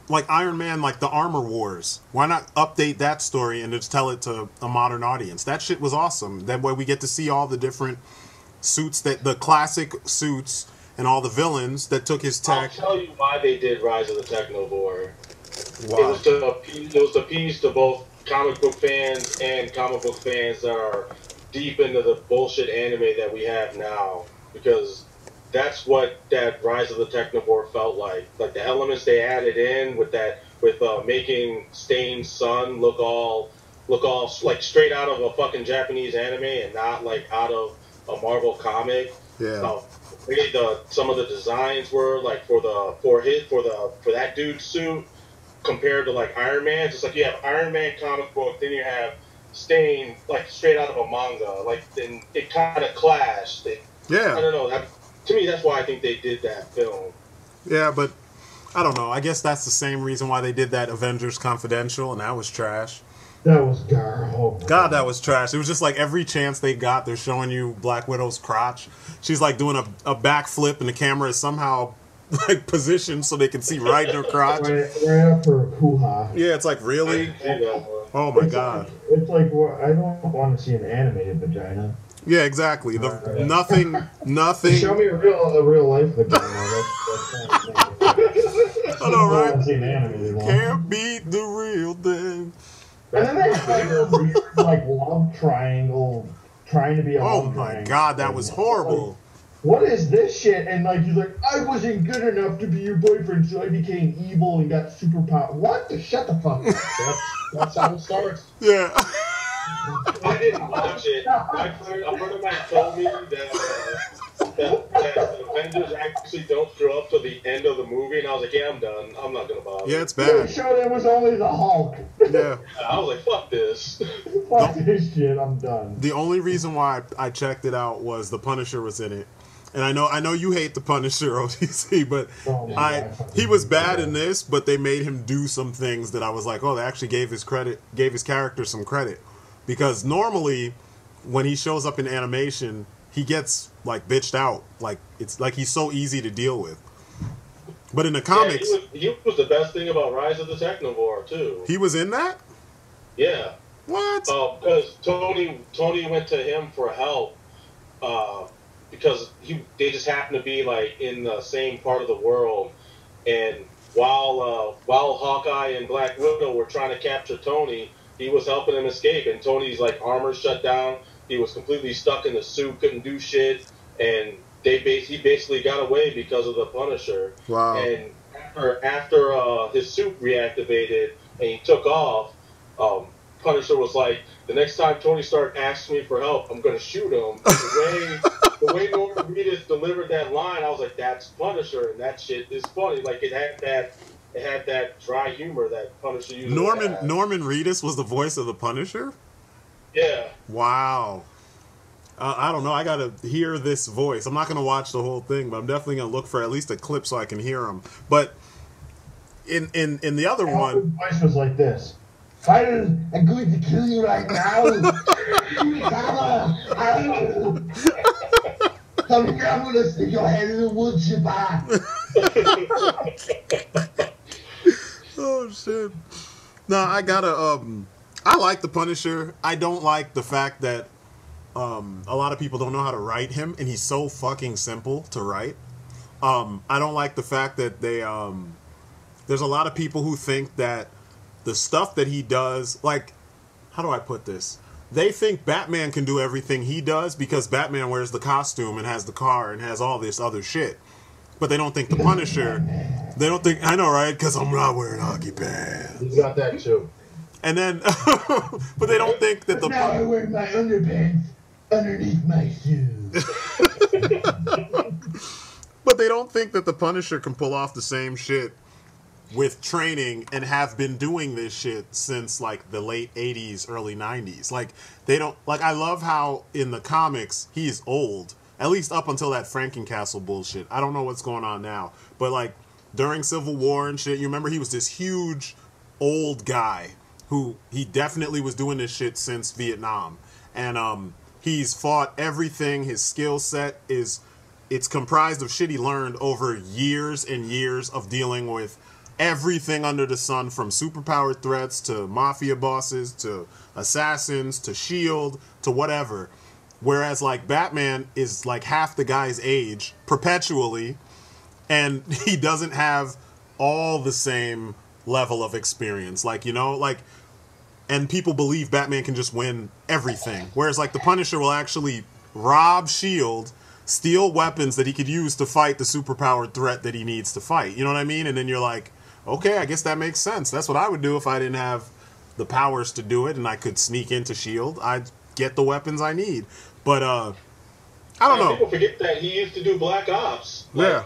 like, Iron Man, like, the Armor Wars? Why not update that story and just tell it to a modern audience? That shit was awesome. That way we get to see all the different suits, the classic suits and all the villains that took his tech. I'll tell you why they did Rise of the Technovore. Wow. It was to appease to both comic book fans and comic book fans that are deep into the bullshit anime that we have now, because that's what that Rise of the Technovore felt like. Like, the elements they added in with making Stain's son look all like straight out of a fucking Japanese anime and not like out of a Marvel comic. Yeah. Some of the designs were like for that dude's suit compared to like Iron Man. Just like you have Iron Man comic book, then you have Stain like straight out of a manga. Like, then it kind of clashed. I don't know. To me, that's why I think they did that film. Yeah, but I don't know. I guess that's the same reason why they did that Avengers Confidential, and that was trash. That was garbage. God, that was trash. It was just like every chance they got, they're showing you Black Widow's crotch. She's like doing a backflip, and the camera is somehow like positioned so they can see right in her crotch. Right up her hoo-ha. Yeah, it's like, really? Oh my God. It's like, well, I don't want to see an animated vagina. Yeah, exactly. Nothing. Show me a real life vagina. I know, right? See an animated one. Can't beat the real thing. And then they have like a weird, like, love triangle, trying to be a love triangle. Oh my God, that was horrible. Like, what is this shit? And like, he's like, I wasn't good enough to be your boyfriend, so I became evil and got superpower. What? Shut the fuck up. That's how it starts. Yeah. I didn't watch it. A friend of mine told me that the Avengers actually don't show up till the end of the movie, and I was like, yeah, I'm done. I'm not gonna bother. Yeah, it's bad. They showed it was only the Hulk. Yeah. I was like, fuck this. Fuck this shit, I'm done. The only reason why I checked it out was the Punisher was in it. And I know you hate the Punisher, OTC, but he was bad in this, but they made him do some things that I was like, oh, they actually gave his character some credit. Because normally, when he shows up in animation, he gets, like, bitched out. Like, it's like he's so easy to deal with. But in the comics... Yeah, he was the best thing about Rise of the Technovore, too. He was in that? Yeah. What? Because Tony went to him for help, because they just happened to be, like, in the same part of the world. And while Hawkeye and Black Widow were trying to capture Tony, he was helping him escape, and Tony's like armor shut down. He was completely stuck in the suit, couldn't do shit, and he basically got away because of the Punisher. Wow. And after his suit reactivated and he took off, Punisher was like, the next time Tony Stark asks me for help, I'm going to shoot him. The way Norman Reedus delivered that line, I was like, that's Punisher, and that shit is funny. Like, it had that dry humor that Punisher usually has. Norman Reedus was the voice of the Punisher? Yeah. Wow. I don't know. I got to hear this voice. I'm not going to watch the whole thing, but I'm definitely going to look for at least a clip so I can hear him. But in the other one... His voice was like this. I'm going to kill you right now. Come here, I'm going to stick your head in the wood chipper. shit. No, I gotta. I like the Punisher. I don't like the fact that a lot of people don't know how to write him, and he's so fucking simple to write. I don't like the fact that they. There's a lot of people who think that the stuff that he does, like, how do I put this? They think Batman can do everything he does because Batman wears the costume and has the car and has all this other shit. But they don't think the Punisher. They don't think, I know, right? Because I'm not wearing hockey pants. You got that too. And then, but they don't think that the. Now I wear my underpants underneath my shoes. But they don't think that the Punisher can pull off the same shit with training and have been doing this shit since like the late 80s, early 90s. Like, they don't, like, I love how in the comics he's old, at least up until that Frankencastle bullshit. I don't know what's going on now, but like during Civil War and shit, you remember he was this huge old guy who he definitely was doing this shit since Vietnam. And he's fought everything. His skill set is, it's comprised of shit he learned over years and years of dealing with everything under the sun, from superpowered threats to mafia bosses to assassins to S.H.I.E.L.D. to whatever. Whereas like Batman is like half the guy's age perpetually, and he doesn't have all the same level of experience. Like, you know, like, and people believe Batman can just win everything. Whereas like the Punisher will actually rob S.H.I.E.L.D., steal weapons that he could use to fight the superpowered threat that he needs to fight. You know what I mean? And then you're like, okay, I guess that makes sense. That's what I would do if I didn't have the powers to do it and I could sneak into S.H.I.E.L.D. I'd get the weapons I need. But, I don't know. People forget that he used to do Black Ops. Like, Yeah.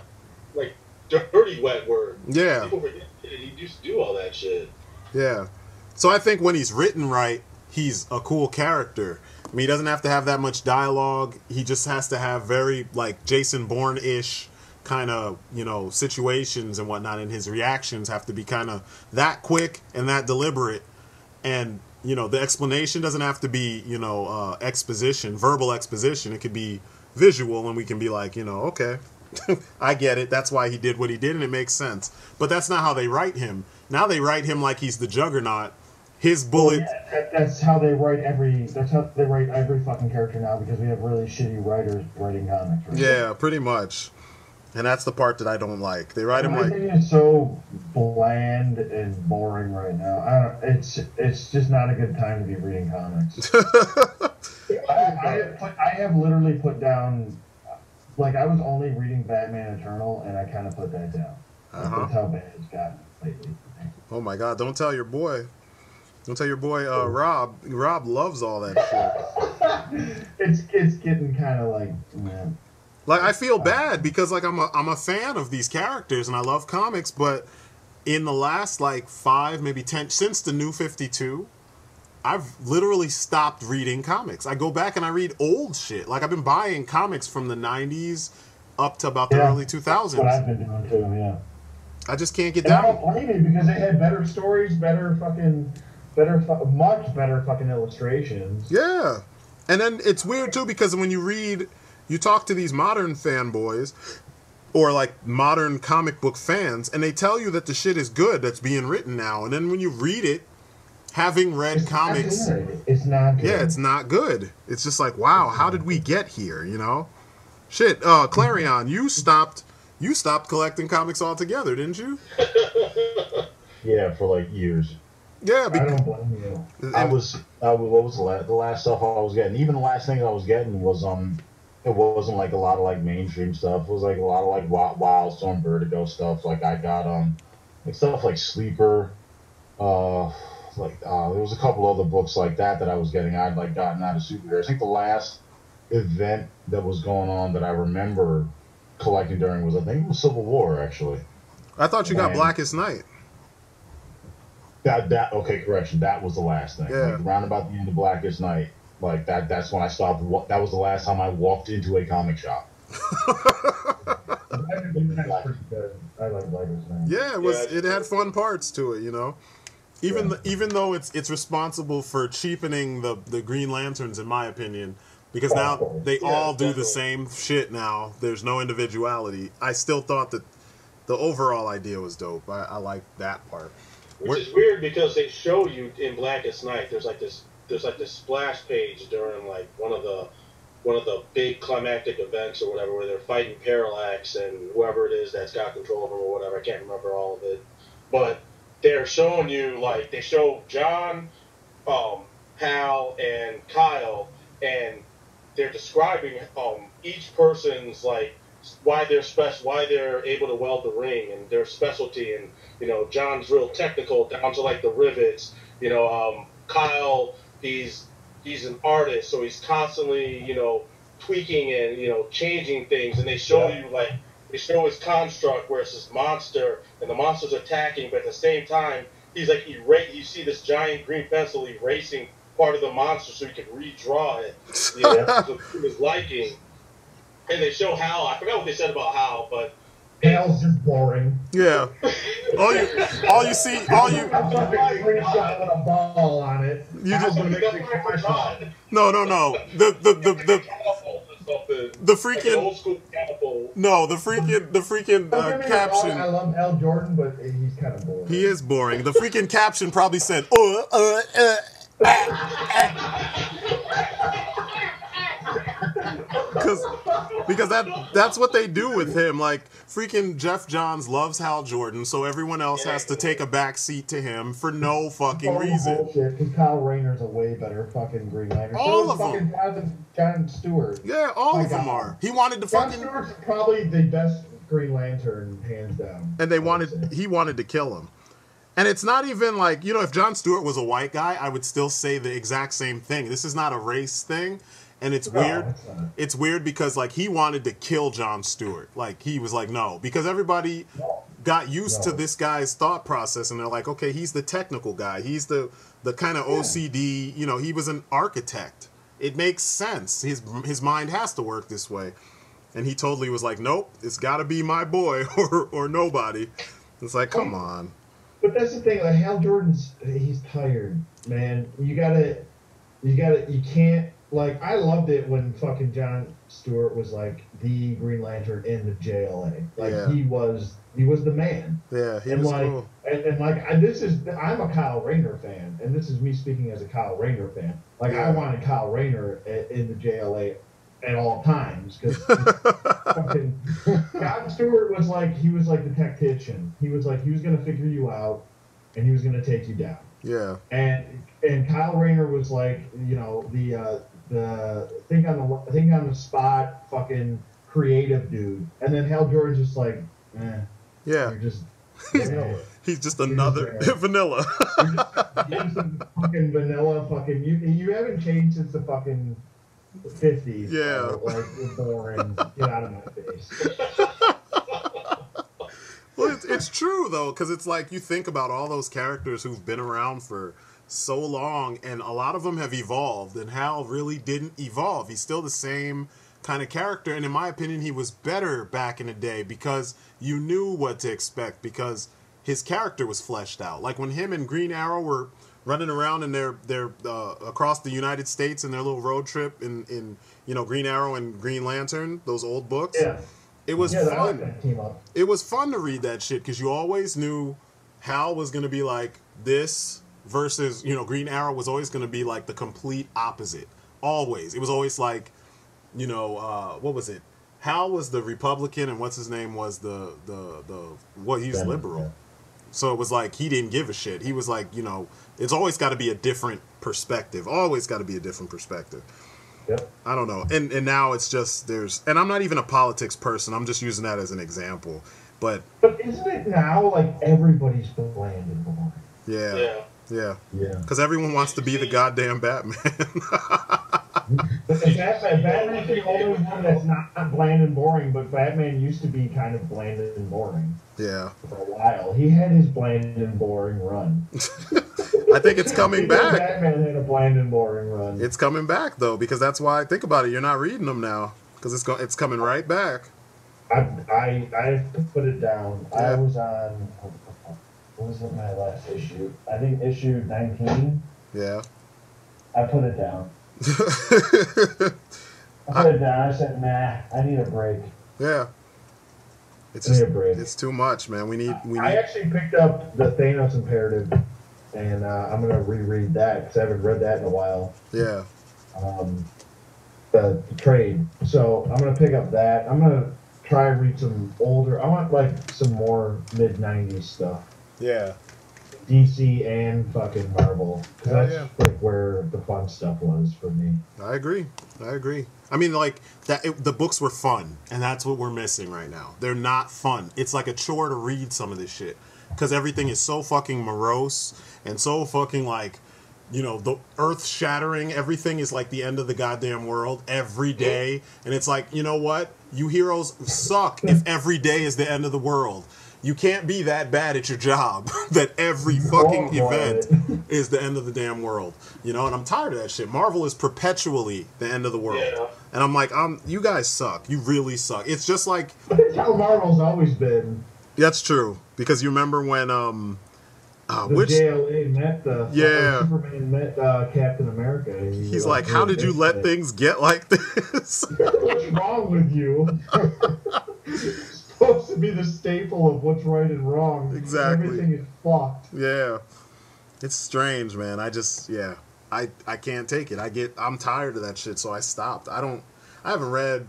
Like, dirty wet word. Yeah. People forget that he used to do all that shit. Yeah. So I think when he's written right, he's a cool character. I mean, he doesn't have to have that much dialogue. He just has to have very, like, Jason Bourne-ish kind of, you know, situations and whatnot, and his reactions have to be kind of that quick and that deliberate. And, you know, the explanation doesn't have to be, you know, exposition, verbal exposition. It could be visual, and we can be like, you know, okay, I get it. That's why he did what he did, and it makes sense. But that's not how they write him. Now they write him like he's the Juggernaut. His bullet. Well, yeah, that's how they write every. That's how they write every fucking character now, because we have really shitty writers writing comics. Right? Yeah, pretty much. And that's the part that I don't like. They write him like. Everything is so bland and boring right now. It's just not a good time to be reading comics. I have literally put down, like, I was only reading Batman Eternal, and I kind of put that down. That's how bad it's gotten lately. Oh my God! Don't tell your boy. Don't tell your boy Rob. Rob loves all that shit. It's getting kind of like, man. Like, I feel bad because like I'm a fan of these characters and I love comics, but in the last like 5, maybe 10, since the New 52, I've literally stopped reading comics. I go back and I read old shit. Like, I've been buying comics from the 90s up to about the early 2000s. That's what I've been doing too, yeah. I just can't get and down. I don't blame you, because they had better stories, much better fucking illustrations. Yeah. And then it's weird too, because when you talk to these modern fanboys or like modern comic book fans, and they tell you that the shit is good that's being written now, and then when you read it, having read comics, it's not good. Yeah, it's not good. It's just like, wow, how did we get here, you know? Shit, Clarion, you stopped collecting comics altogether, didn't you? Yeah, for like years. Yeah, I don't blame you. What was the last stuff I was getting? Even the last thing I was getting was it wasn't like a lot of like mainstream stuff. It was like a lot of like Wildstorm, Vertigo stuff. Like I got like stuff like Sleeper. There was a couple other books like that I was getting. I'd like gotten out of superheroes. I think the last event that was going on that I remember collecting during was, I think it was Civil War, actually. I thought you got Blackest Night. Okay, correction. That was the last thing. Yeah. Like, around about the end of Blackest Night, like that's when I stopped. That was the last time I walked into a comic shop. I like Blackest Night. Yeah, it was. It had fun parts to it, you know. Even though it's responsible for cheapening the Green Lanterns, in my opinion, because now they all do the same shit now. There's no individuality. I still thought that the overall idea was dope. I like that part. Which is weird because they show you in Blackest Night. There's like this splash page during like one of the big climactic events or whatever, where they're fighting Parallax and whoever it is that's got control of him or whatever. I can't remember all of it, but they're showing you, like, they show John, Hal, and Kyle, and they're describing each person's, like, why they're able to weld the ring and their specialty. And, you know, John's real technical down to, like, the rivets. You know, Kyle, he's an artist, so he's constantly, you know, tweaking and, you know, changing things. And they show you, like, they show his construct where it's this monster, and the monster's attacking, but at the same time, he's like, you see this giant green pencil erasing part of the monster so he can redraw it, you know, to his liking. And they show Hal. I forgot what they said about Hal, but Hal's just boring. Yeah. all you see. I'm fucking screenshot with a ball on it. You just No. The freaking old school catapult. no, the freaking caption. I love Hal Jordan, but he's kind of boring. He is boring. The freaking caption probably said, because that's what they do with him. Like, freaking Jeff Johns loves Hal Jordan, so everyone else has to take a back seat to him for no fucking reason. Bullshit, because Kyle Rayner's a way better fucking Green Lantern. All of them. John Stewart. Yeah, all of them are. He wanted to John fucking, Stewart's probably the best Green Lantern, hands down. and he wanted to kill him. And it's not even like, you know, if John Stewart was a white guy, I would still say the exact same thing. This is not a race thing. And it's weird. It's weird because, like, he wanted to kill John Stewart. Like, he was like, no. Because everybody got used to this guy's thought process, and they're like, okay, he's the technical guy. He's the kind of OCD, you know, he was an architect. It makes sense. His mind has to work this way. And he totally was like, nope, it's got to be my boy or nobody. It's like, come on. But that's the thing. Like, Hal Jordan's, he's tired, man. You can't. Like, I loved it when fucking John Stewart was, like, the Green Lantern in the JLA. Like, he was the man. Yeah, he was like, cool. And like, I'm a Kyle Rayner fan, and this is me speaking as a Kyle Rayner fan. Like, I wanted Kyle Rayner in the JLA at all times, because fucking John Stewart was like the tactician. He was going to figure you out, and he was going to take you down. Yeah. And Kyle Rayner was like, you know, the think on the spot fucking creative dude, and then Hal Jordan's just like, yeah, you're just vanilla. He's just another vanilla. You're just a fucking vanilla fucking. You haven't changed since the fucking 50s. Yeah, like, you're boring. Get out of my face. Well, it's true though, because it's like you think about all those characters who've been around for so long, and a lot of them have evolved, and Hal really didn't evolve. He's still the same kind of character, and in my opinion, he was better back in the day because you knew what to expect, because his character was fleshed out. Like when him and Green Arrow were running around in their across the United States in their little road trip in you know, Green Arrow and Green Lantern, those old books. Yeah. It was fun. That team up. It was fun to read that shit because you always knew Hal was going to be like this versus, you know, Green Arrow was always going to be like the complete opposite. Always. It was always like, you know, what was it? Hal was the Republican, and what's his name was the he's liberal. Yeah. So it was like he didn't give a shit. He was like, you know, it's always got to be a different perspective. Always got to be a different perspective. Yep. I don't know. And now it's just and I'm not even a politics person. I'm just using that as an example. But isn't it now like everybody's bland and boring? Yeah. Because everyone wants to be the goddamn Batman. Batman's the only one that's not bland and boring, but Batman used to be kind of bland and boring. Yeah. For a while. He had his bland and boring run. I think it's coming back. Batman had a bland and boring run. It's coming back, though, because that's why, think about it, you're not reading them now, because it's coming right back. I put it down. Yeah. I was on, what was my last issue? I think issue 19. Yeah. I put it down. I said, nah, I need a break. Yeah. It's too much, man. We need. I actually picked up the Thanos Imperative, and I'm gonna reread that because I haven't read that in a while. Yeah. The trade. So I'm gonna pick up that. I'm gonna try and read some older. I want like some more mid '90s stuff. Yeah. DC and fucking Marvel, because that's like where the fun stuff was for me. I agree. I mean, like the books were fun, and that's what we're missing right now. They're not fun. It's like a chore to read some of this shit because everything is so fucking morose and so fucking like, you know, the earth shattering. Everything is like the end of the goddamn world every day, and it's like, you know what? You heroes suck if every day is the end of the world. You can't be that bad at your job that every fucking event is the end of the damn world. You know, and I'm tired of that shit. Marvel is perpetually the end of the world. Yeah. And I'm like, you guys suck. You really suck. It's just like... That's how Marvel's always been. That's true. Because you remember when... the JLA met Superman met Captain America. He's like, how did you let things get like this? What's wrong with you? Supposed to be the staple of what's right and wrong. Exactly. Everything is fucked. Yeah. It's strange, man. I can't take it. I'm tired of that shit, so I stopped. I haven't read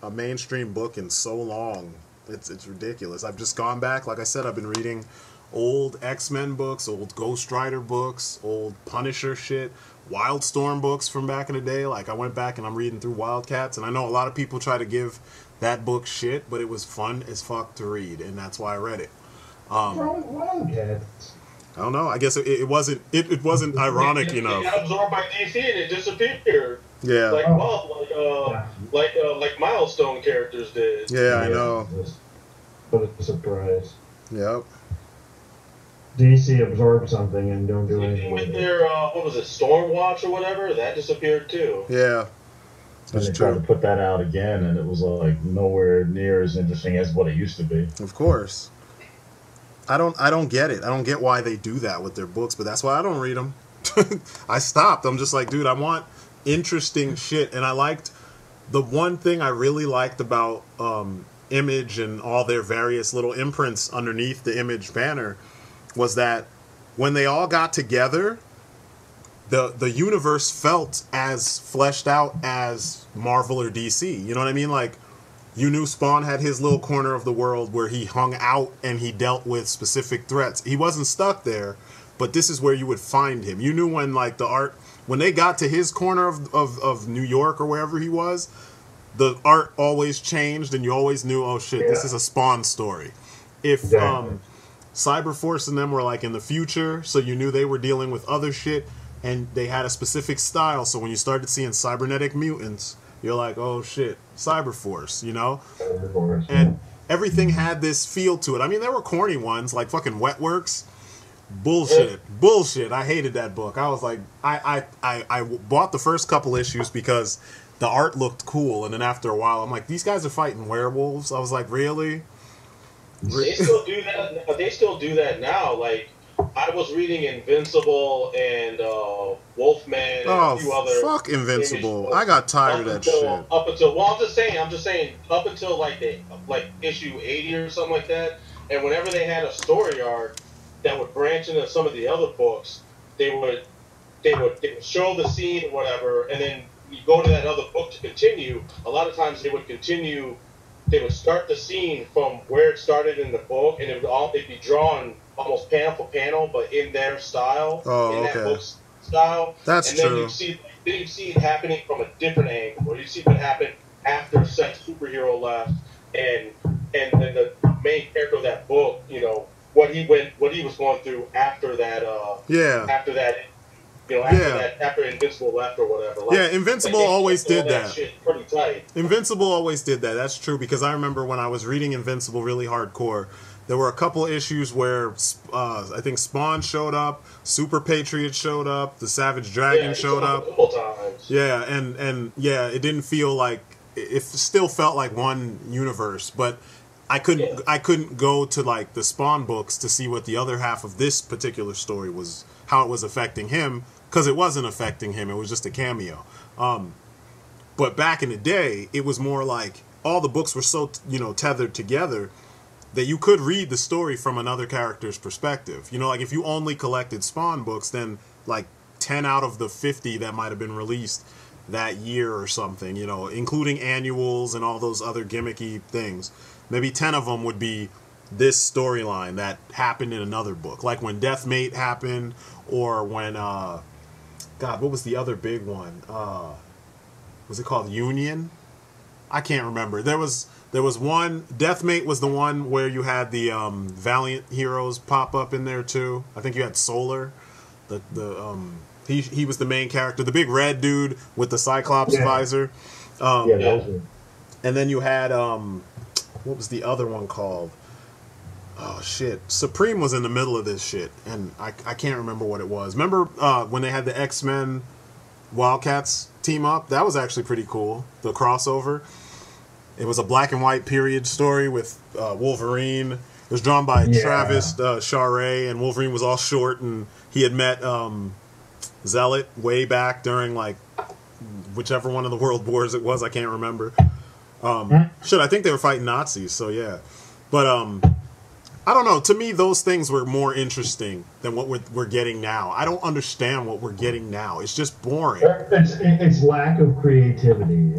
a mainstream book in so long. It's ridiculous. I've just gone back. Like I said, I've been reading old X-Men books, old Ghost Rider books, old Punisher shit, Wildstorm books from back in the day. Like, I went back and I'm reading through Wildcats, and I know a lot of people try to give that book shit, but it was fun as fuck to read, and that's why I read it. Wildcats? I don't know. I guess it wasn't ironic, you know. It got absorbed by DC and it disappeared. Yeah. Like Milestone characters did. Yeah, I know. What a surprise. Yep. DC absorbed something and don't do anything with their what was it, Stormwatch or whatever? That disappeared too. Yeah. And they tried to put that out again, and it was like nowhere near as interesting as what it used to be. Of course. I don't get it. I don't get why they do that with their books, but that's why I don't read them. I stopped. I'm just like, dude, I want interesting shit. And I liked the one thing I really liked about Image and all their various little imprints underneath the Image banner was that when they all got together, the universe felt as fleshed out as Marvel or DC. You know what I mean? Like, you knew Spawn had his little corner of the world where he hung out and he dealt with specific threats. He wasn't stuck there, but this is where you would find him. You knew when, like, when they got to his corner of New York or wherever he was, the art always changed and you always knew, oh shit, this is a Spawn story. If Cyberforce and them were like in the future, so you knew they were dealing with other shit, and they had a specific style, so when you started seeing cybernetic mutants, you're like, oh shit, Cyberforce, you know? Cyberforce, and everything had this feel to it. I mean, there were corny ones, like fucking Wetworks. Bullshit. I hated that book. I was like, I bought the first couple issues because the art looked cool, and then after a while, I'm like, these guys are fighting werewolves. I was like, really? They still do that. They still do that now. Like, I was reading Invincible and Wolfman and a few other. Fuck Invincible! I got tired of that shit. Up until, well, I'm just saying, up until like issue 80 or something like that. And whenever they had a story arc that would branch into some of the other books, they would show the scene or whatever, and then you go to that other book to continue. A lot of times they would continue. They would start the scene from where it started in the book, and it'd be drawn almost panel for panel, but in their style, that book's style. That's and then true. You see it happening from a different angle, or you see what happened after said superhero left, and then the main character of that book, you know, what he was going through after that. After Invincible left or whatever. Like, Invincible always did that. Shit pretty tight. Invincible always did that. That's true, because I remember when I was reading Invincible really hardcore, there were a couple issues where I think Spawn showed up, Super Patriot showed up, the Savage Dragon showed up. A couple times. Yeah, and it didn't feel like, it still felt like one universe, but I couldn't go to like the Spawn books to see what the other half of this particular story was, how it was affecting him, because it wasn't affecting him. It was just a cameo. But back in the day, it was more like all the books were so tethered together that you could read the story from another character's perspective. You know, like if you only collected Spawn books, then like 10 out of the 50 that might have been released that year or something, you know, including annuals and all those other gimmicky things, maybe 10 of them would be this storyline that happened in another book, like when Deathmate happened, or when God, what was the other big one? Was it called Union? I can't remember. There was one. Deathmate was the one where you had the Valiant heroes pop up in there too. I think you had Solar. He was the main character, the big red dude with the Cyclops visor. And then you had what was the other one called? Oh shit! Supreme was in the middle of this shit, and I can't remember what it was. Remember when they had the X-Men Wildcats team up? That was actually pretty cool. The crossover. It was a black and white period story with Wolverine. It was drawn by Travis Charest, and Wolverine was all short, and he had met Zealot way back during like whichever one of the world wars it was. I can't remember. Shit, I think they were fighting Nazis. So yeah, but I don't know. To me, those things were more interesting than what we're getting now. I don't understand what we're getting now. It's just boring. It's lack of creativity.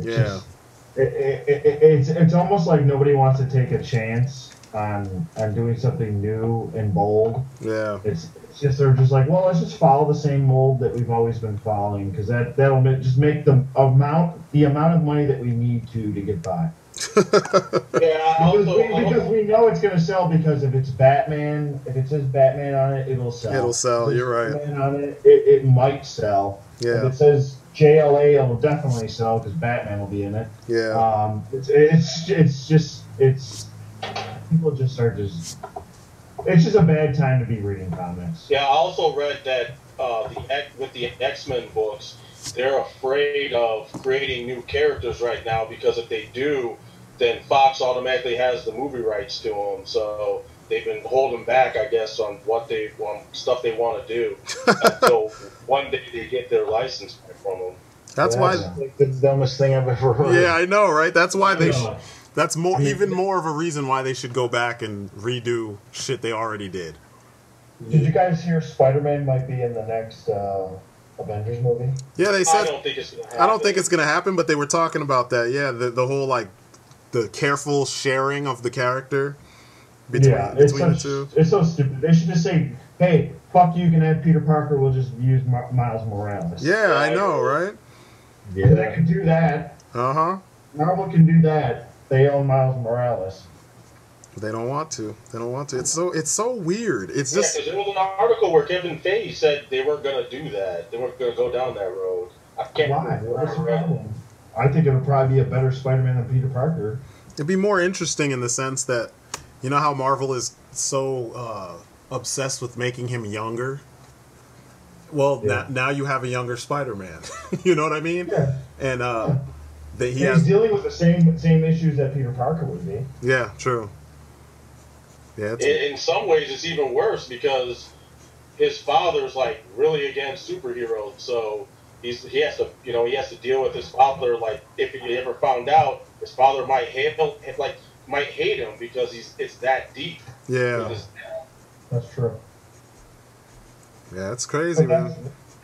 It's almost like nobody wants to take a chance on doing something new and bold. Yeah. It's just they're just like, well, let's just follow the same mold that we've always been following, because that'll just make the amount of money that we need to get by. Because we know it's going to sell, because if it's Batman, if it says Batman on it, it'll sell. It'll sell. You're right. Batman on it, it might sell. Yeah. If it says JLA, it'll definitely sell because Batman will be in it. Yeah. It's just people just are just. It's just a bad time to be reading comics. Yeah, I also read that with the X-Men books, they're afraid of creating new characters right now, because if they do, then Fox automatically has the movie rights to them. So they've been holding back, I guess, on stuff they want to do until one day they get their license from them. That's why. Like the dumbest thing I've ever heard. Yeah, I know, right? That's why they. That's even more of a reason why they should go back and redo shit they already did. Did you guys hear Spider-Man might be in the next Avengers movie? Yeah, they said. I don't think it's gonna happen. I don't think it's gonna happen, but they were talking about that. Yeah, the whole like the careful sharing of the character between the two. It's so stupid. They should just say, "Hey, fuck you, can have Peter Parker. We'll just use Miles Morales." Yeah, I know, right? Yeah, they can do that. Marvel can do that. They own Miles Morales. They don't want to. They don't want to. It's so weird. It's just. Because there was an article where Kevin Feige said they weren't going to do that. They weren't going to go down that road. I can't. Why? What's the problem? I think it would probably be a better Spider-Man than Peter Parker. It'd be more interesting in the sense that, you know how Marvel is so obsessed with making him younger. Well, now you have a younger Spider-Man. You know what I mean? Yeah. And he's dealing with the same issues that Peter Parker would be. Yeah, true. Yeah. In some ways, it's even worse because his father's like really against superheroes, so he has to deal with his father. Like if he ever found out, his father might hate him because it's that deep. Yeah. That's true. Yeah, it's crazy, man.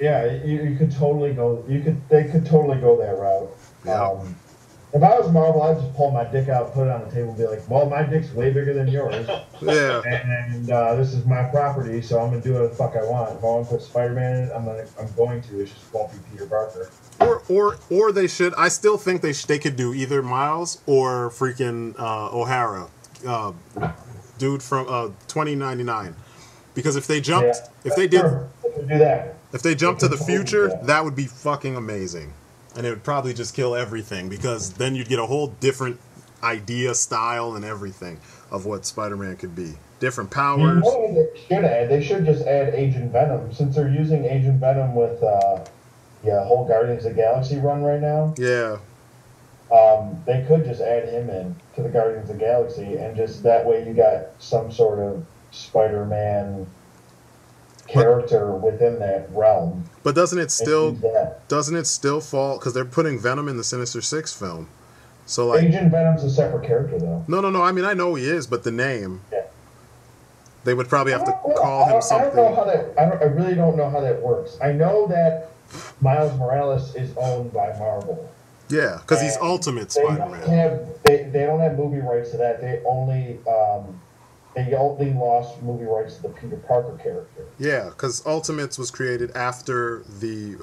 Yeah, you could totally go. They could totally go that route. Yeah. If I was Marvel, I'd just pull my dick out, put it on the table, and be like, "Well, my dick's way bigger than yours. Yeah. And this is my property, so I'm gonna do what the fuck I want. If I want to put Spider-Man in it, I'm going to. It just won't be Peter Parker." Or they should. I still think they could do either Miles or freaking O'Hara, dude from 2099. Because if they jumped, if they did that, if they jumped to the future, that would be fucking amazing. And it would probably just kill everything, because then you'd get a whole different idea, style, and everything of what Spider-Man could be. Different powers. You know what they should just add Agent Venom, since they're using Agent Venom with whole Guardians of the Galaxy run right now. Yeah. They could just add him in to the Guardians of the Galaxy, and just that way you got some sort of Spider-Man character within that realm. But doesn't it still fall, because they're putting Venom in the Sinister Six film, So like, Agent Venom's a separate character, though. no. I mean, I know he is, but the name. Yeah. They would probably have to call him something. I don't know how that. I really don't know how that works. I know that Miles Morales is owned by Marvel. Yeah, because he's Ultimate Spider-Man. They don't have movie rights to that. They only lost movie rights to the Peter Parker character. Yeah, because Ultimates was created after the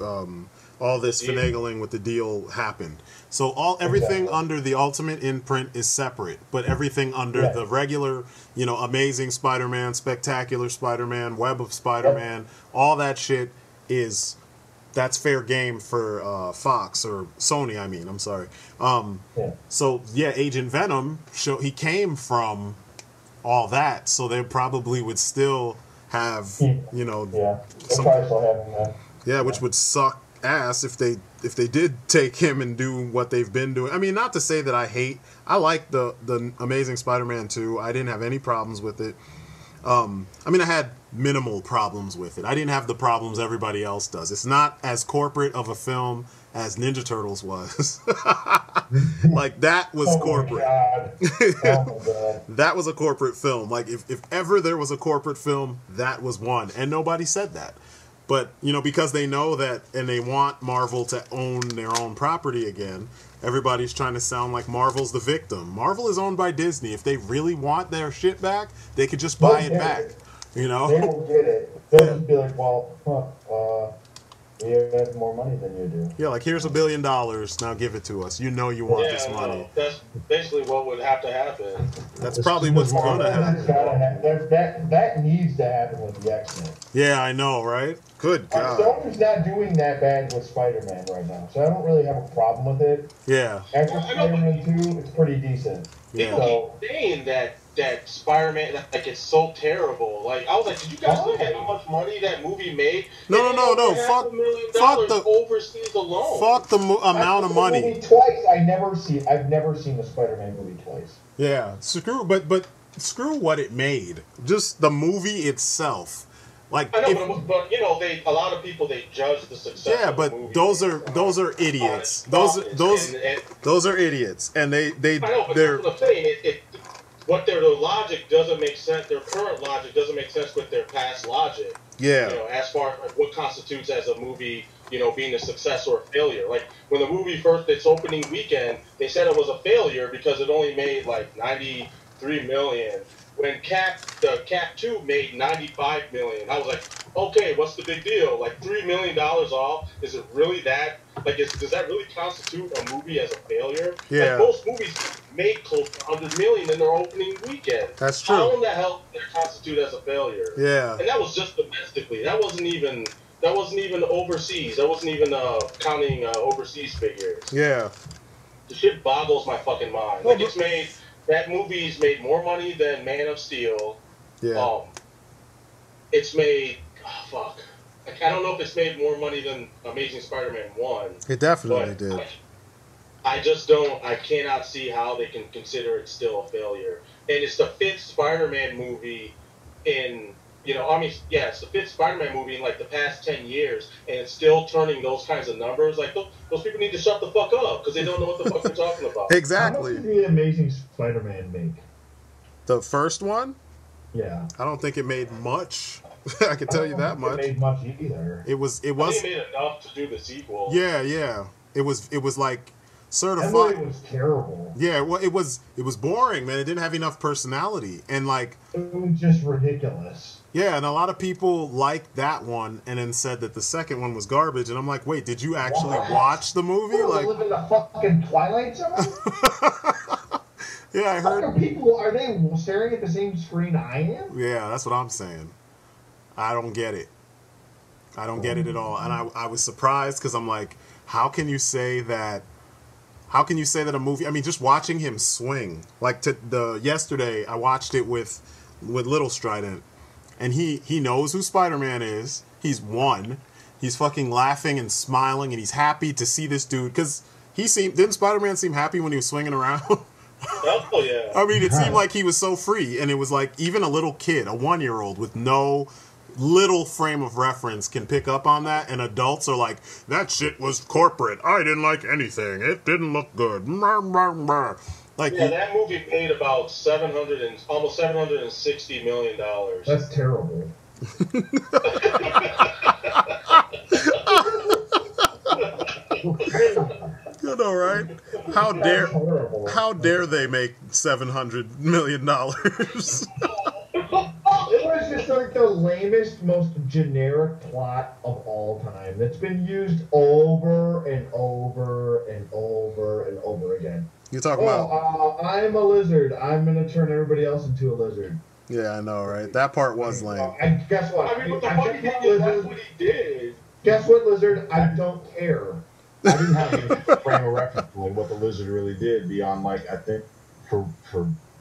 all this finagling with the deal happened. So everything under the Ultimate imprint is separate, but everything under the regular, Amazing Spider-Man, Spectacular Spider-Man, Web of Spider-Man, all that shit that's fair game for Fox or Sony. I mean, I'm sorry. So yeah, Agent Venom he came from all that, so they probably would still have some, which would suck ass if they did take him and do what they've been doing. I mean, not to say that I like the Amazing Spider-Man 2. I didn't have any problems with it. I mean, I had minimal problems with it. I didn't have the problems everybody else does. It's not as corporate of a film as Ninja Turtles was. Like, that was corporate. That was a corporate film. Like, if ever there was a corporate film, that was one. And nobody said that. But, because they know that and they want Marvel to own their own property again, everybody's trying to sound like Marvel's the victim. Marvel is owned by Disney. If they really want their shit back, they could just buy it back. They will get it. They'll just be like, well, we have more money than you do. Yeah, like, here's $1 billion. Now give it to us. You want this money. No, that's basically what would have to happen. That's probably what's going to happen. That needs to happen with the X-Men. Yeah, I know, right? Good God. Sony's not doing that bad with Spider-Man right now, so I don't really have a problem with it. Yeah. After Spider-Man 2, it's pretty decent. People keep saying that Spider-Man, like, it's so terrible. Like, I was like, did you guys look at how much money that movie made? No. Fuck the overseas alone. Fuck the amount of money. Movie twice. I've never seen the Spider-Man movie twice. Yeah, but screw what it made. Just the movie itself. Like, I know, but a lot of people, they judge the success. Yeah, of but the movie those are idiots. Those are idiots, and I know, but that's what I'm saying. Their logic doesn't make sense. Their current logic doesn't make sense with their past logic. Yeah. As far as what constitutes as a movie, being a success or a failure. Like, when the movie its opening weekend, they said it was a failure because it only made like 93 million. When Cap 2 made 95 million, I was like, okay, what's the big deal? Like, $3 million off? Is it really that? Like, does that really constitute a movie as a failure? Yeah. Like, most movies made close to 100 million in their opening weekend. That's true. How in the hell did that constitute as a failure? Yeah. And that was just domestically. That wasn't even overseas. That wasn't even counting overseas figures. Yeah. The shit boggles my fucking mind. Like, that movie's made more money than Man of Steel. Yeah. It's made... Oh, fuck. Like, I don't know if it's made more money than Amazing Spider-Man 1. It definitely did. I just don't... I cannot see how they can consider it still a failure. And it's the 5th Spider-Man movie in... it's the 5th Spider-Man movie in, like, the past 10 years, and it's still turning those kinds of numbers. Like, those people need to shut the fuck up, because they don't know what the fuck they're talking about. Exactly. How much did the Amazing Spider-Man make? The first one? Yeah. I don't think it made much. I can tell you that much. It made much either. It was. I think it made enough to do the sequel. Yeah. It was like certified. That movie was terrible. Yeah, well, it was boring, man. It didn't have enough personality, and like, it was just ridiculous. Yeah, and a lot of people liked that one, and then said that the second one was garbage. And I'm like, wait, did you actually watch the movie? Like, live in the fucking Twilight Zone? Yeah, I heard. Are they staring at the same screen I am? Yeah, that's what I'm saying. I don't get it. I don't get it at all. And I was surprised because I'm like, how can you say that? How can you say that a movie? I mean, just watching him swing. Like yesterday, I watched it with Little Strydent, and he knows who Spider-Man is. He's won. He's fucking laughing and smiling, and he's happy to see this dude because didn't Spider-Man seem happy when he was swinging around? Oh yeah. I mean, it seemed like he was so free, and it was like even a little kid, a 1-year-old with no little frame of reference can pick up on that, and adults are like, that shit was corporate. I didn't like anything. It didn't look good. Like, yeah, that movie made about almost $760 million. That's terrible. You know, right? How dare they make $700 million? It was just like the lamest, most generic plot of all time that's been used over and over and over and over again. You talking about? I'm a lizard. I'm gonna turn everybody else into a lizard. Yeah, I know, right? That part was lame. Guess what? I mean, but the funny thing is, that's what he did. Guess what, lizard? I don't care. I didn't have any frame of reference for like what the lizard really did beyond like I think for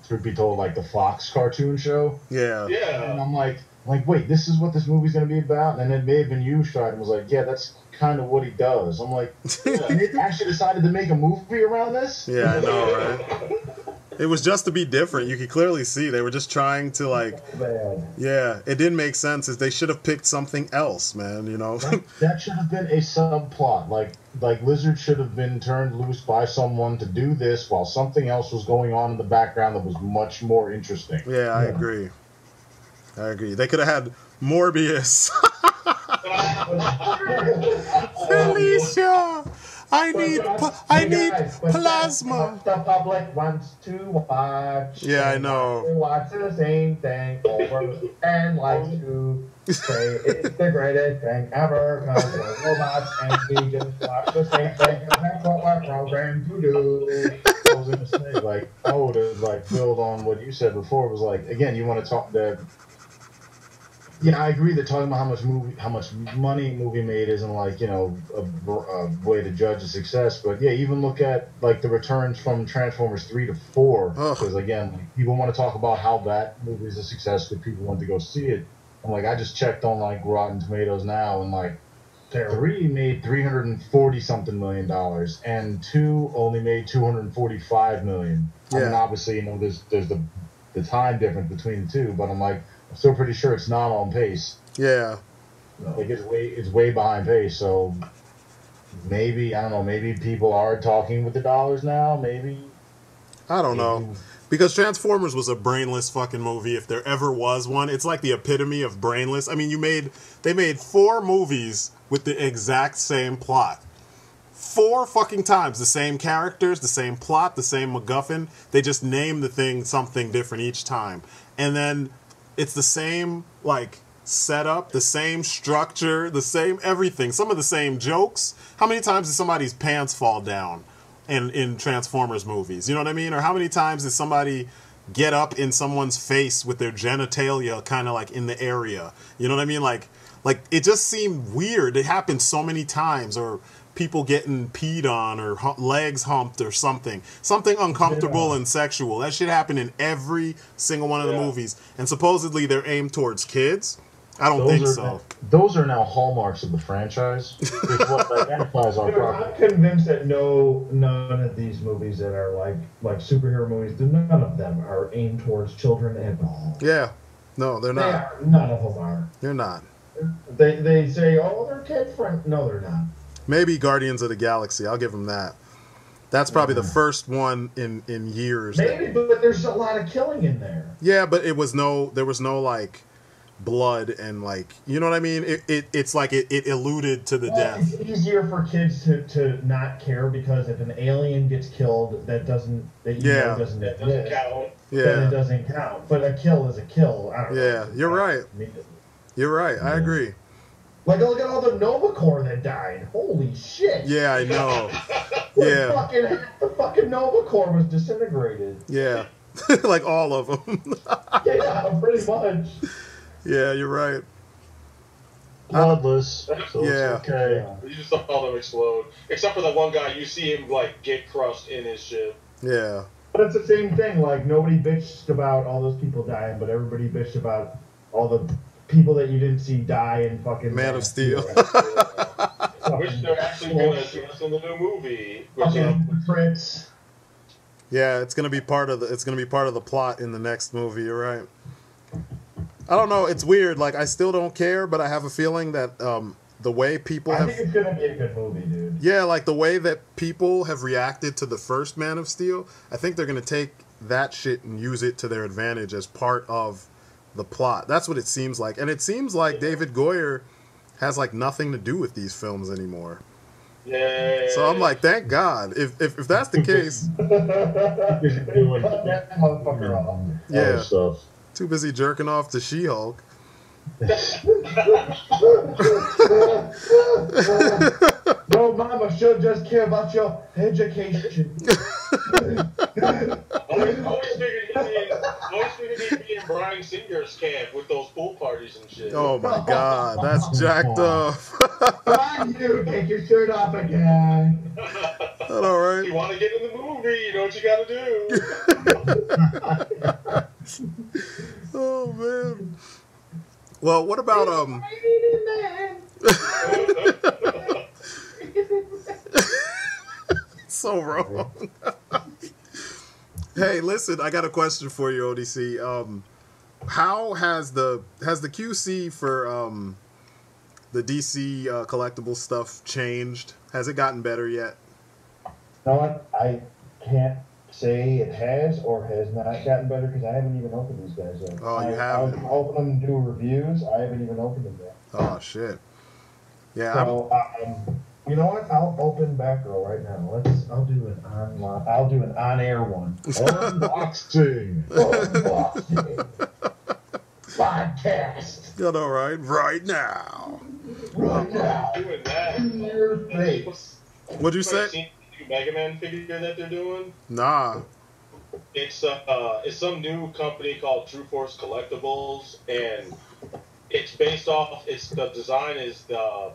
truth be told like the Fox cartoon show. Yeah. Yeah. And I'm like wait, this is what this movie's gonna be about? And then it may have been you, Strydent, was like, yeah, that's kind of what he does. I'm like, they actually decided to make a movie around this? Yeah, I know, right? It was just to be different. You could clearly see they were just trying to like, yeah, it didn't make sense. They should have picked something else, man. You know, that should have been a subplot. Like Lizard should have been turned loose by someone to do this while something else was going on in the background that was much more interesting. Yeah, I agree. They could have had Morbius. Felicia, I need plasma. The public wants to watch. Yeah, I know. Watch the same thing over and like to say it's the greatest thing ever because we're robots and we just watch the same thing and that's what we're programmed to do. I was gonna say to like build on what you said before was like again you want to talk that. Yeah, I agree that talking about how much money a movie made isn't like, you know, a way to judge a success. But yeah, even look at like the returns from Transformers 3 to 4. Because again, like, people want to talk about how that movie is a success because people want to go see it. I'm like, I just checked on like Rotten Tomatoes now and like 3 made $340 something million and 2 only made $245 million. Yeah. I mean, obviously, you know, there's the time difference between the two, but I'm like, I'm still pretty sure it's not on pace. Yeah. Like it's way behind pace. So maybe I don't know. Maybe people are talking with the dollars now. Maybe I don't know. Because Transformers was a brainless fucking movie. If there ever was one, it's like the epitome of brainless. I mean, they made 4 movies with the exact same plot. 4 fucking times, the same characters, the same plot, the same MacGuffin. They just name the thing something different each time, and then it's the same, like, setup, the same structure, the same everything. Some of the same jokes. How many times did somebody's pants fall down in Transformers movies? You know what I mean? Or how many times did somebody get up in someone's face with their genitalia kind of, like, in the area? You know what I mean? Like, it just seemed weird. It happened so many times. Or people getting peed on or legs humped or something uncomfortable and sexual. That shit happened in every single one of the movies, and supposedly they're aimed towards kids. I don't think so. Those are now hallmarks of the franchise. It's what identifies our property. I'm convinced that none of these movies that are like superhero movies, none of them are aimed towards children at all. Yeah, no, they're not. None of them are. They're not. They say, oh, they're kid friendly. No, they're not. Maybe Guardians of the Galaxy. I'll give them that. That's probably the first one in years. Maybe, but there's a lot of killing in there. Yeah, but there was no like blood and like, you know what I mean? It's like it alluded to the death. It's easier for kids to not care because if an alien gets killed that doesn't count. Yeah, then it doesn't count. But a kill is a kill. I don't know. Yeah, you're right. You're right. I agree. Like, look at all the Nova Corps that died. Holy shit. Yeah, I know. The fucking Nova Corps was disintegrated. Yeah. Like all of them. Yeah, pretty much. Yeah, you're right. Bloodless. So yeah. It's okay. You just saw them explode. Except for that one guy, you see him, like, get crushed in his ship. Yeah. But it's the same thing. Like, nobody bitched about all those people dying, but everybody bitched about all the people that you didn't see die in fucking Man of Steel. Which they're actually going to address in the new movie. Prince. Yeah, it's gonna be part of the plot in the next movie. You're right. I don't know. It's weird. Like, I still don't care, but I have a feeling that the way people I have... think it's gonna be a good movie, dude. Yeah, like the way that people have reacted to the first Man of Steel, I think they're going to take that shit and use it to their advantage as part of the plot. That's what it seems like. And it seems like David Goyer has like nothing to do with these films anymore. Yeah. So I'm like, thank God. If that's the case... Cut that motherfucker off. Yeah. Stuff. Too busy jerking off to She-Hulk. No, mama should just care about your education. Always figured he'd be in Bryan Singer's camp with those pool parties and shit. Oh my God, that's jacked up. Come you, take your shirt off again. All right. You want to get in the movie, you know what you got to do. Oh man. Well, what about so wrong. Hey, listen, I got a question for you, ODC. How has the QC for the DC collectible stuff changed? Has it gotten better yet? You know what? I can't say it has or has not gotten better because I haven't even opened these guys yet. Oh, you haven't? I'll open them and do reviews. I haven't even opened them yet. Oh shit. Yeah. So, you know what? I'll open Batgirl right now. I'll do an on-air one. Unboxing. Podcast. You know, right now. Right now. Doing that. In your face. What'd you say? Seen the new Mega Man figure that they're doing? Nah. It's some new company called True Force Collectibles, and it's based off. The design is the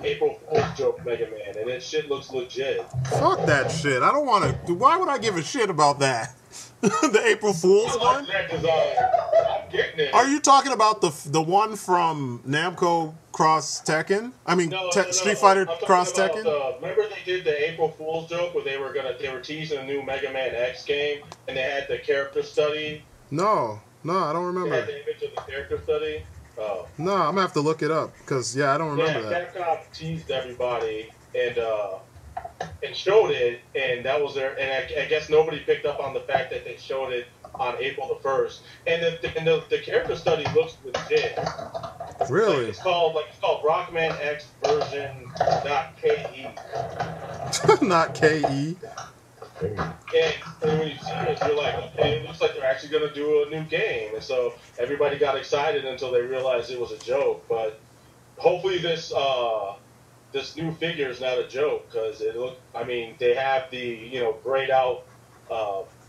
April Fool's joke Mega Man, and that shit looks legit. Fuck that shit. I don't want to. Why would I give a shit about that? The April Fool's I one? like that design. I'm getting it. Are you talking about the one from Namco Cross Tekken? I mean, No, Street Fighter I'm talking Cross about Tekken? remember they did the April Fool's joke where they were teasing a new Mega Man X game, and they had the character study. No, I don't They remember. had the image of the character study. Oh. No, I'm gonna have to look it up because I don't remember that. Capcom teased everybody and showed it, and that was their. And I guess nobody picked up on the fact that they showed it on April the 1st. And the character study looks legit. Really? It's called Rockman X version .ke. Not KE. And when you see it, you're like, okay, it looks like they're actually going to do a new game. And so everybody got excited until they realized it was a joke. But hopefully this new figure is not a joke, because they have the grayed out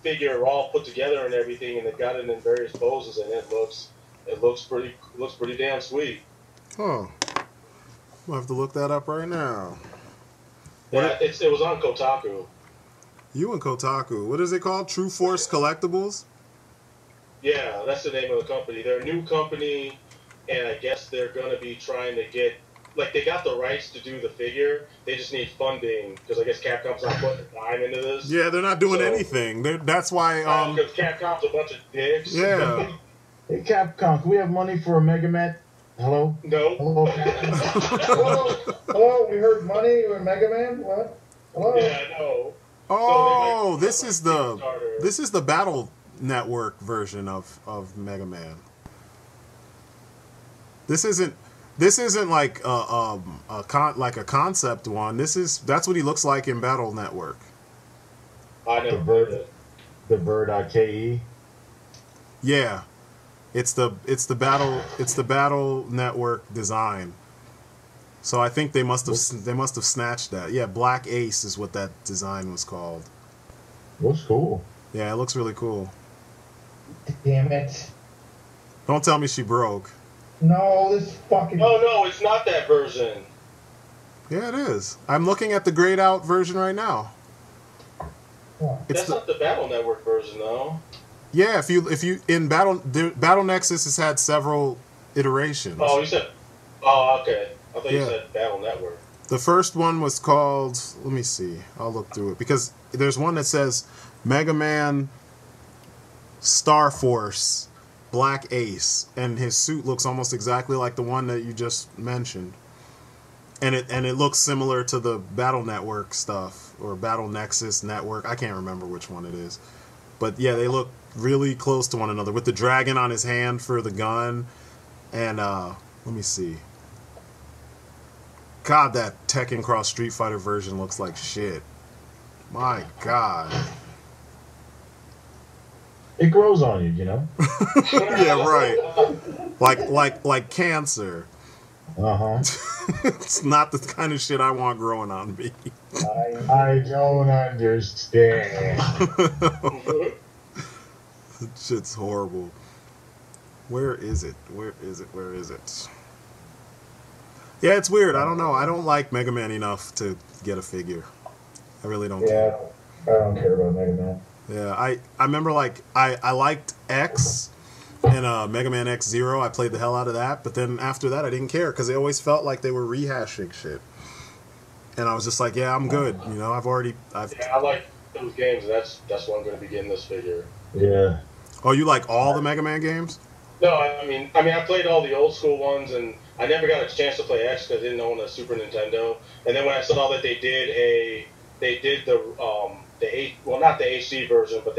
figure all put together and everything, and they've got it in various poses, and it looks pretty damn sweet. Huh. We'll have to look that up right now. Yeah, it was on Kotaku. You and Kotaku. What is it called? True Force Collectibles? Yeah, that's the name of the company. They're a new company, and I guess they're going to be trying to get... Like, they got the rights to do the figure. They just need funding, because I guess Capcom's not putting a dime into this. Yeah, they're not doing anything. That's why... Because Capcom's a bunch of dicks. Yeah. Hey, Capcom, can we have money for a Mega Man? Hello? No. Hello? Hello, we heard money with Mega Man? What? Hello? Yeah, I know. Oh, this is the Battle Network version of Mega Man. This isn't like a concept one. That's what he looks like in Battle Network. I never heard it. The Bird.ke? Yeah. It's the Battle Network design. So I think they must have snatched that. Yeah, Black Ace is what that design was called. Looks cool. Yeah, it looks really cool. Damn it. Don't tell me she broke. No, this fucking... No, it's not that version. Yeah, it is. I'm looking at the grayed out version right now. That's not the Battle Network version, though. Yeah, if you in Battle Nexus has had several iterations. Oh, you said... Oh, okay. I thought you Yeah. said Battle Network. The first one was called... Let me see. I'll look through it. Because there's one that says Mega Man Star Force. Black Ace, and his suit looks almost exactly like the one that you just mentioned. And it looks similar to the Battle Network stuff, or Battle Nexus Network. I can't remember which one it is. But yeah, they look really close to one another, with the dragon on his hand for the gun. And let me see. God, that Tekken Cross Street Fighter version looks like shit. My God. It grows on you, you know? Yeah, right. Like cancer. Uh-huh. It's not the kind of shit I want growing on me. I don't understand. Shit's horrible. Where is it? Where is it? Where is it? Yeah, it's weird. I don't know. I don't like Mega Man enough to get a figure. I really don't care. Yeah, I don't care about Mega Man. Yeah, I remember, like, I liked X and Mega Man X-Zero. I played the hell out of that, but then after that I didn't care because they always felt like they were rehashing shit. And I was just like, yeah, I'm good. You know, Yeah, I like those games. That's why I'm going to be getting this figure. Yeah. Oh, you like all the Mega Man games? No, I mean, I played all the old school ones, and I never got a chance to play X because I didn't own a Super Nintendo. And then when I saw that they did not the HD version, but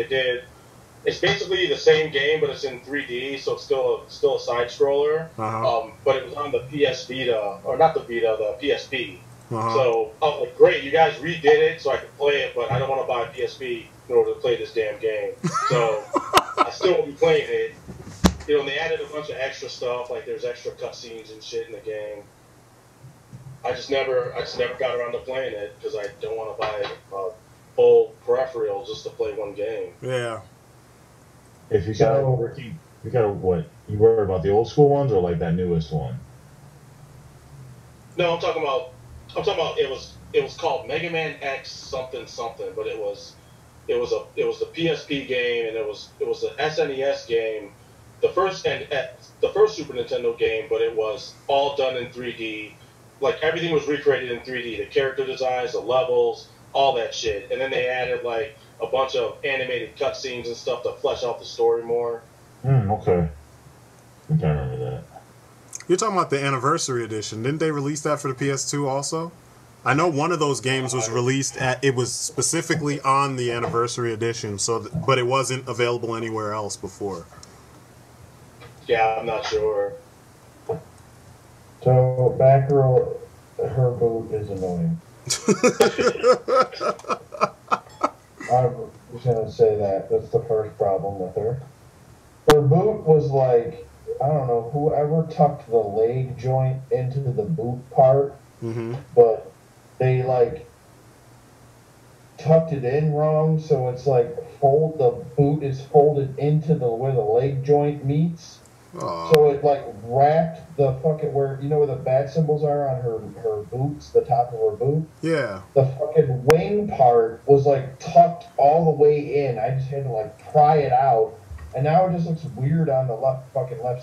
it's basically the same game, but it's in 3D, so it's still a side scroller. Uh-huh. But it was on the PS Vita, or not the Vita, the PSP. Uh-huh. So I was like, great, you guys redid it so I could play it, but I don't want to buy a PSP in order to play this damn game. So I still won't be playing it. You know, and they added a bunch of extra stuff, like there's extra cutscenes and shit in the game. I just never got around to playing it because I don't want to buy a full peripheral just to play one game. Yeah. If you got what? You worry about the old school ones or like that newest one? No, I'm talking about it was called Mega Man X something, but it was the PSP game, and it was the SNES game, the first Super Nintendo game, but it was all done in 3D. Like everything was recreated in 3D, the character designs, the levels, all that shit. And then they added like a bunch of animated cutscenes and stuff to flesh out the story more. Okay. I can't remember that. You're talking about the Anniversary Edition. Didn't they release that for the PS2 also? I know one of those games was released it was specifically on the Anniversary Edition, but it wasn't available anywhere else before. Yeah, I'm not sure. So, Batgirl, her boot is annoying. I was going to say that. That's the first problem with her. Her boot was like, I don't know, whoever tucked the leg joint into the boot part, but they, like, tucked it in wrong, so it's like the boot is folded into where the leg joint meets. Aww. So it like wrapped the fucking where the bat symbols are on her boots, the top of her boot. Yeah. The fucking wing part was like tucked all the way in. I just had to like pry it out, and now it just looks weird on the left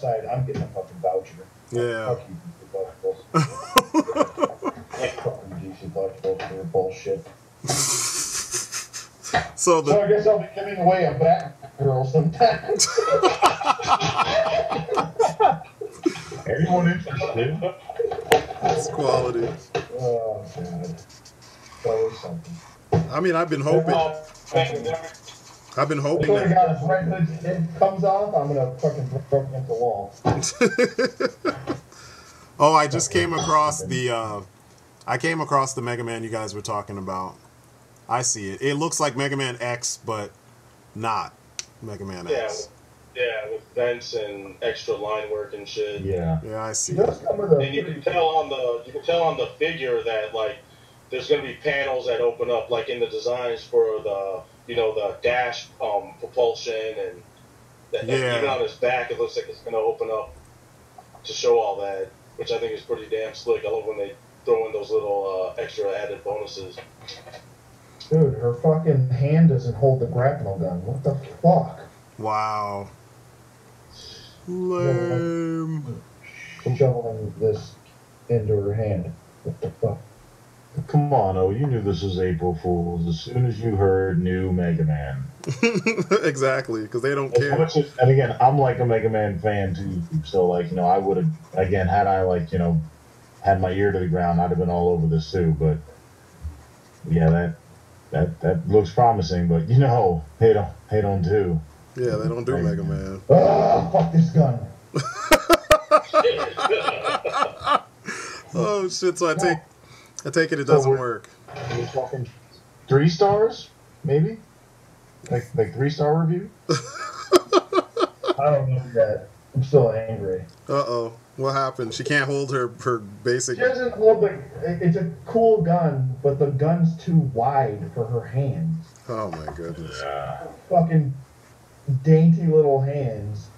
side. I'm getting a fucking voucher. Yeah. Fuck you, collectibles. Fucking DC collectibles for your bullshit. So I guess I'll be giving away a Batgirl sometime. Anyone interested? That's quality. Oh god, that was something. I mean, I've been hoping. I swear to God, if right when it comes off, I'm gonna fucking throw it against the wall. Oh, I just came across the Mega Man you guys were talking about. I see it. It looks like Mega Man X, but not Mega Man X. Yeah, with vents and extra line work and shit. Yeah. Yeah, I see. And you can tell on the figure that like there's gonna be panels that open up like in the designs for the the dash propulsion and even on his back it looks like it's gonna open up to show all that, which I think is pretty damn slick. I love when they throw in those little extra added bonuses. Dude, her fucking hand doesn't hold the grapnel gun. What the fuck? Wow. Lame. Shoveling this into her hand. What the fuck? Come on, oh, you knew this was April Fool's as soon as you heard new Mega Man. Exactly, because they don't As care. much as, and again, I'm like a Mega Man fan too, so like, I would have, again, had I like, had my ear to the ground, I'd have been all over this too, but yeah, that looks promising, but they don't do. Yeah, they don't do Mega Man. Oh, fuck this gun. Oh shit! So I take it doesn't work. We're talking 3 stars, maybe, like 3-star review. I don't know that. I'm still angry. Uh-oh. What happened? She can't hold her basic... She doesn't hold the... It's a cool gun, but the gun's too wide for her hands. Oh, my goodness. Fucking dainty little hands.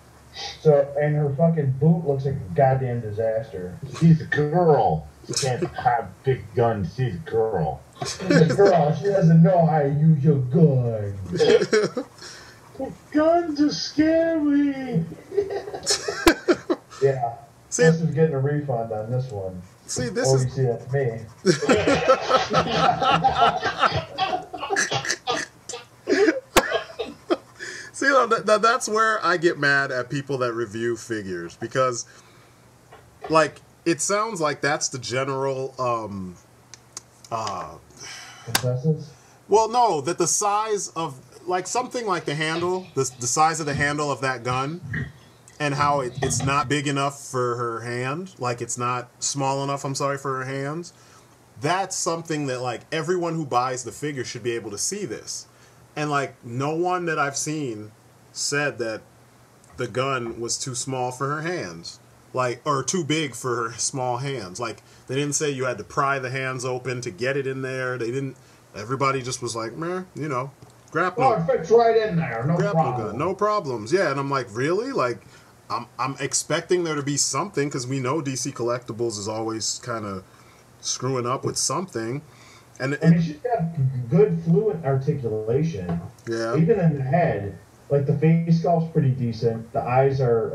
So, and her fucking boot looks like a goddamn disaster. She's a girl. She can't have big guns. She's a girl. She's a girl. She doesn't know how to use your gun. Guns are scary. Yeah. See, this is getting a refund on this one. See, this is... You see, that's me. See, that's where I get mad at people that review figures, because, like, it sounds like that's the general, Consensus? well, no, that the size of, like, something like the handle, the size of the handle of that gun, and how it's not big enough for her hand, like, it's not small enough, I'm sorry, for her hands, that's something that, like, everyone who buys the figure should be able to see this. And, like, no one that I've seen said that the gun was too small for her hands. Like, or too big for her small hands. Like, they didn't say you had to pry the hands open to get it in there. They didn't... Everybody just was like, meh, grapple. Oh, it fits right in there. No grapple problem. gun, no problems. Yeah, and I'm like, really? Like, I'm expecting there to be something, because we know DC Collectibles is always kind of screwing up with something. And I mean, she's got good fluent articulation. Yeah. Even in the head, like the face sculpt's pretty decent. The eyes are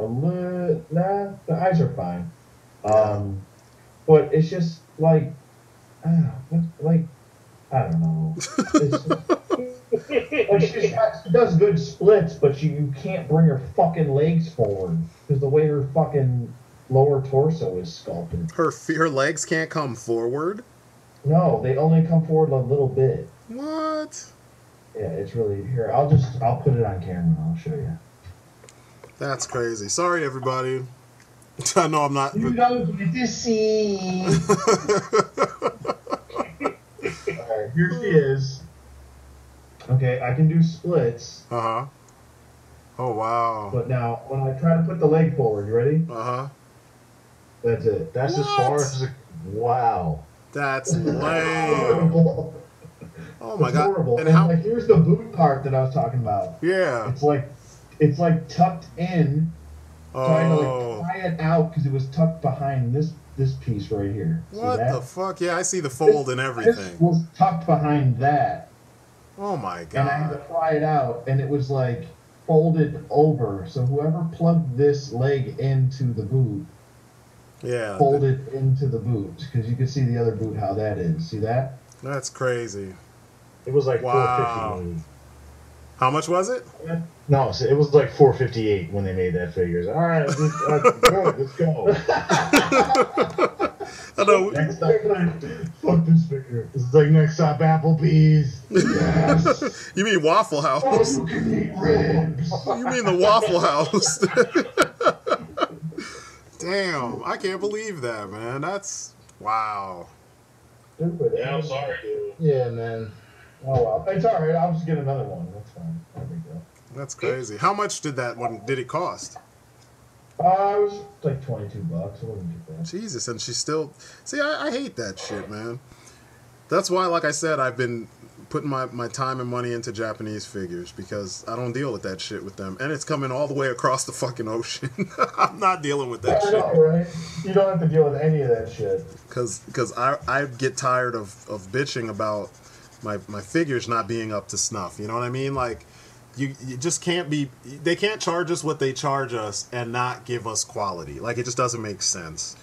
the eyes are fine. But it's just like, I don't know. It's, like she does good splits, but you can't bring her fucking legs forward because the way her fucking lower torso is sculpted. Her legs can't come forward? No, they only come forward a little bit. What? Yeah, it's really... Here, I'll put it on camera and I'll show you. That's crazy. Sorry, everybody. I know I'm not... You don't get to see. Alright, here she is. Okay, I can do splits. Uh-huh. Oh, wow. But now, when I try to put the leg forward, you ready? Uh-huh. That's it. That's What? as far as... Wow. That's lame. Horrible. Oh, my It's God. horrible. And And how... like, here's the boot part that I was talking about. Yeah. It's like tucked in. Trying to Oh. like pry it out because it was tucked behind this piece right here. See What that? the fuck? Yeah, I see the fold and This everything. was tucked behind that, Oh, my and I had to God. pry it out, and it was like folded over. So whoever plugged this leg into the boot, Yeah. folded into the boot, because you can see the other boot how that is. See that? That's crazy. It was like Wow. $4.58. How much was it? No, so it was like $4.58 when they made that figure. It's like, all right, let's go. I know. Next up, fuck this figure. It's like next stop, Applebee's. Yes. You mean Waffle Oh, House? you can eat ribs. You mean the Waffle House? Damn, I can't believe that, man. That's... Wow. Stupid. Yeah, I'm sorry, dude. Yeah, man. Oh well, it's all right. I'll just get another one. That's fine. There we go. That's crazy. How much did it cost? It was like $22. It wasn't too bad. Jesus, and she's still... See, I hate that shit, man. That's why, like I said, I've been putting my time and money into Japanese figures, because I don't deal with that shit with them. And it's coming all the way across the fucking ocean. I'm not dealing with that I shit. know, right? You don't have to deal with any of that shit. Because I get tired of bitching about my figures not being up to snuff. You know what I mean? Like, you just can't be... They can't charge us what they charge us and not give us quality. Like, it just doesn't make sense.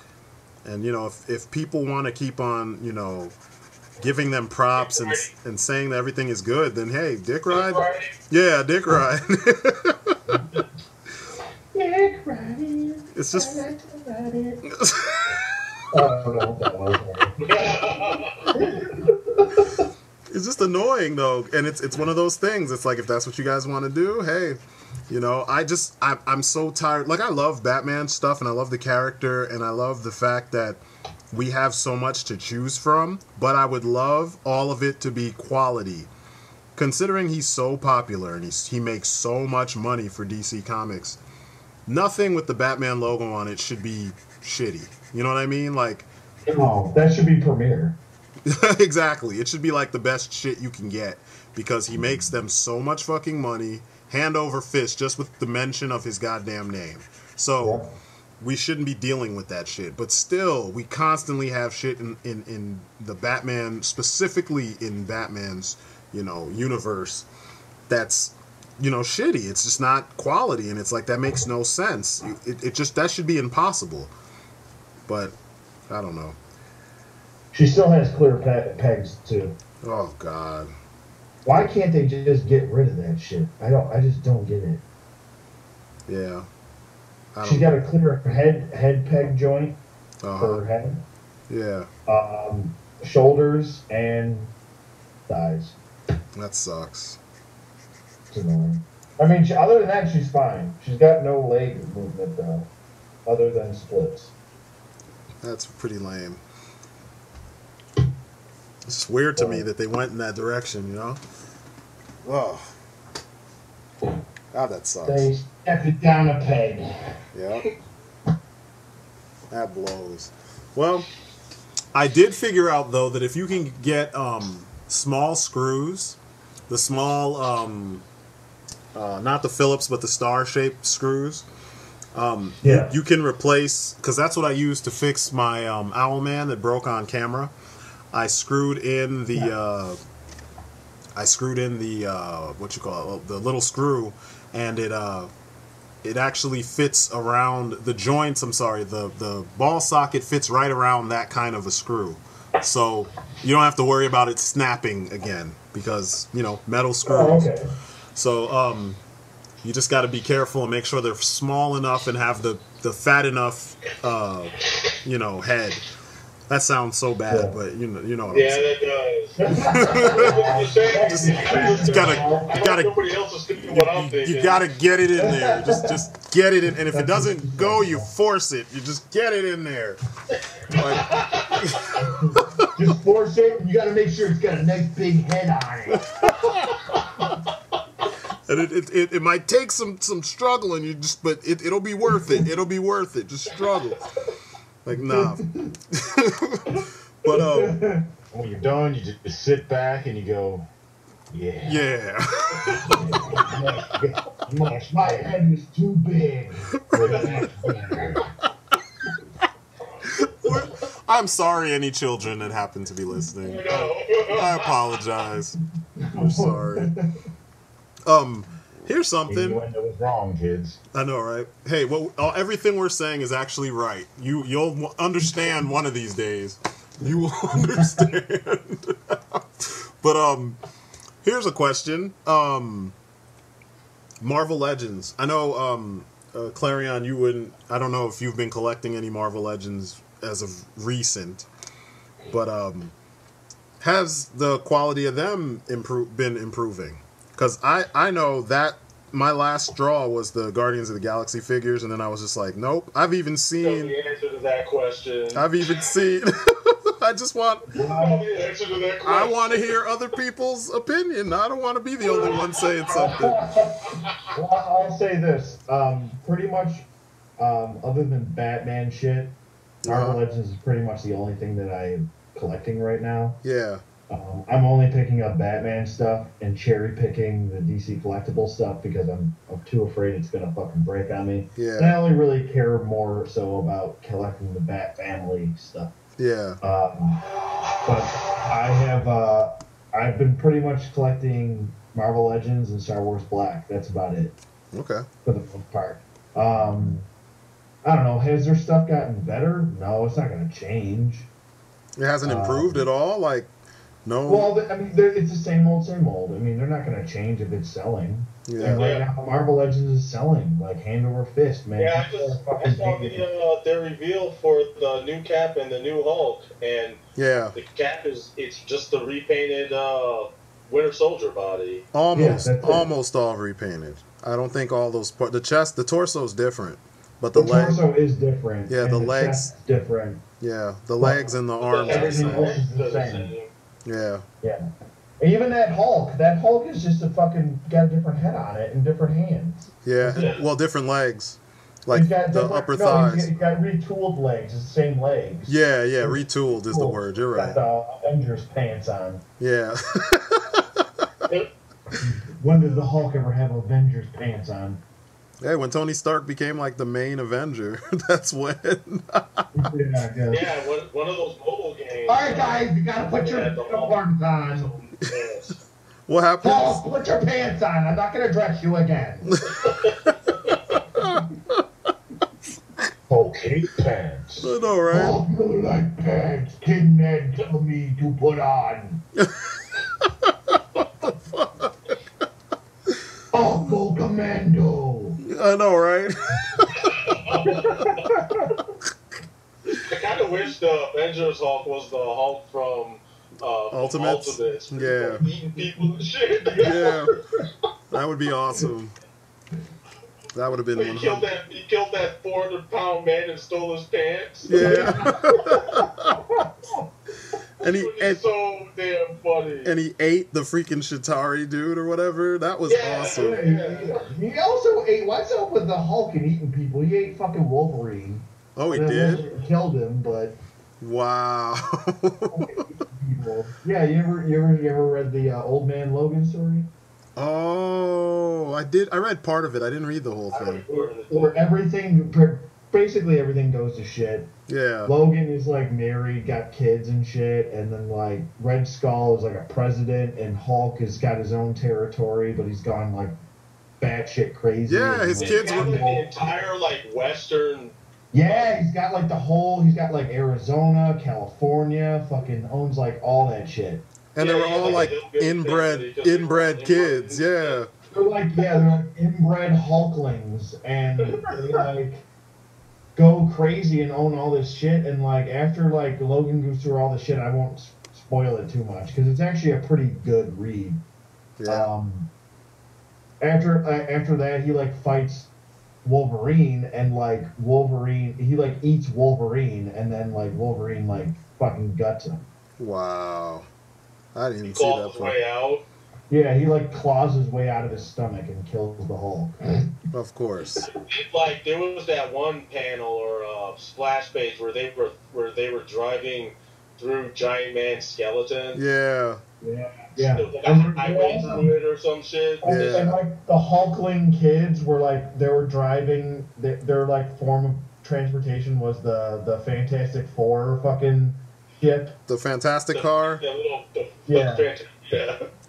And, if people want to keep on, giving them props and saying that everything is good, then hey, dick ride. Yeah, dick ride. Dick riding. It's just. It's just annoying though, and it's one of those things. It's like, if that's what you guys want to do, hey, you know, I'm so tired. Like, I love Batman stuff, and I love the character, and I love the fact that we have so much to choose from, but I would love all of it to be quality. Considering he's so popular and he makes so much money for DC Comics, nothing with the Batman logo on it should be shitty. You know what I mean? Like, no, that should be Premiere. Exactly. It should be like the best shit you can get, because he makes them so much fucking money, hand over fist, just with the mention of his goddamn name. So we shouldn't be dealing with that shit. But still, we constantly have shit in the Batman, specifically in Batman's, you know, universe, that's, you know, shitty. It's just not quality, and it's like, that makes no sense. It just, that should be impossible. But I don't know. She still has clear pegs too. Oh God. Why can't they just get rid of that shit? I just don't get it. Yeah. She's got a clear head peg joint for her head. Yeah. Shoulders and thighs. That sucks. It's annoying. I mean, other than that, she's fine. She's got no leg movement though, other than splits. That's pretty lame. It's just weird to me that they went in that direction, you know? Oh. God, that sucks. They stepped it down a peg. Yep. That blows. Well, I did figure out, though, that if you can get small screws, the small, not the Phillips, but the star-shaped screws, you can replace, because that's what I used to fix my Owlman that broke on camera. I screwed in the what you call it, the little screw, and it actually fits around the joints. I'm sorry, the ball socket fits right around that kind of a screw, so you don't have to worry about it snapping again, because, you know, metal screws. Oh, okay. So you just got to be careful and make sure they're small enough and have the fat enough you know, head. That sounds so bad, but you know what I'm saying. You gotta get it in there. Just get it in, and if it doesn't go, you force it. You just get it in there. Like, just force it, and you gotta make sure it's got a nice big head on it. And it might take some struggling. But it'll be worth it. It'll be worth it. Just struggle. Like, nah. But when you're done, you just sit back and you go, yeah. Yeah. My head is too big. I'm sorry, any children that happen to be listening. I apologize. I'm sorry. Here's something. You know what's wrong, kids. I know, right? Hey, everything we're saying is actually right. You'll understand one of these days. You will understand. But here's a question. Marvel Legends. I know, Clarion, you wouldn't. I don't know if you've been collecting any Marvel Legends as of recent, but has the quality of them been improving? Because I know that my last straw was the Guardians of the Galaxy figures, and then I was just like, nope. I've even seen the answer to that question. I've even seen. I just want. The answer to that question. I want to hear other people's opinion. I don't want to be the only one saying something. Well, I'll say this. Pretty much, other than Batman shit, Marvel Legends is pretty much the only thing that I'm collecting right now. Yeah. I'm only picking up Batman stuff and cherry picking the DC collectible stuff because I'm too afraid it's gonna fucking break on me. Yeah. And I only really care more so about collecting the Bat family stuff. Yeah. But I've been pretty much collecting Marvel Legends and Star Wars Black. That's about it. Okay. For the most part. I don't know. Has their stuff gotten better? No, it's not gonna change. It hasn't improved at all. Like, No. Well, I mean, it's the same old, same old. I mean, they're not going to change if it's selling. Yeah. And right now, Marvel Legends is selling like hand over fist, man. Yeah, I saw the reveal for the new Cap and the new Hulk, and Yeah. the Cap it's just the repainted Winter Soldier body. Almost all repainted. I don't think all those parts. The chest, the torso is different, but the leg. torso is different. Yeah, and the the legs chest is different. Yeah, the legs and the arms. Everything else is the same. Yeah. Yeah. Even that Hulk is just got a different head on it and different hands. Yeah. Well, different legs, like the upper thighs. He's got retooled legs. It's the same legs. Yeah, retooled is the word. You're right. Got the Avengers pants on. Yeah. When did the Hulk ever have Avengers pants on? Hey, when Tony Stark became like the main Avenger, that's when. Yeah, one of those mobile games. All right, guys, you gotta put your uniforms on. What happened? Paul, put your pants on. I'm not gonna dress you again. Okay, pants. I know, right? Oh, you like pants. Tin Men tell me to put on. Awful Commando. I know, right? I kind of wish the Avengers Hulk was the Hulk from Ultimates? Yeah. Eating people and shit. Yeah. That would be awesome. That would have been He killed that 400-pound man and stole his pants. Yeah. And he so damn funny. And he ate the freaking Shatari dude or whatever. That was awesome. Yeah. He also ate. What's up with the Hulk and eating people? He ate fucking Wolverine. Oh, he did? Wolverine killed him, but. Wow. Yeah, you ever read the Old Man Logan story? Oh, I did. I read part of it. I didn't read the whole thing. Where basically everything goes to shit. Yeah. Logan is like married, got kids and shit, and then like Red Skull is like a president, and Hulk has got his own territory, but he's gone like batshit crazy. Yeah, his kids were the entire like Western. Yeah, he's got like he's got like Arizona, California, fucking owns like all that shit. And they were all like inbred kids, yeah. They're like inbred Hulklings, and they like go crazy and own all this shit. And like after like Logan goes through all the shit, I won't spoil it too much because it's actually a pretty good read. Yeah. After that, he like fights Wolverine, and like Wolverine, he like eats Wolverine, and then like Wolverine like fucking guts him. Wow. I didn't even see that part. Way out. Yeah, he like claws his way out of his stomach and kills the Hulk. Of course. Like there was that one panel or splash page where they were driving through Giant Man's skeleton. Yeah. Yeah. It was like a highway through it or some shit. Yeah. And like the Hulkling kids were like they were driving. Their like form of transportation was the Fantastic Four fucking ship. The Fantastic Car. Yeah.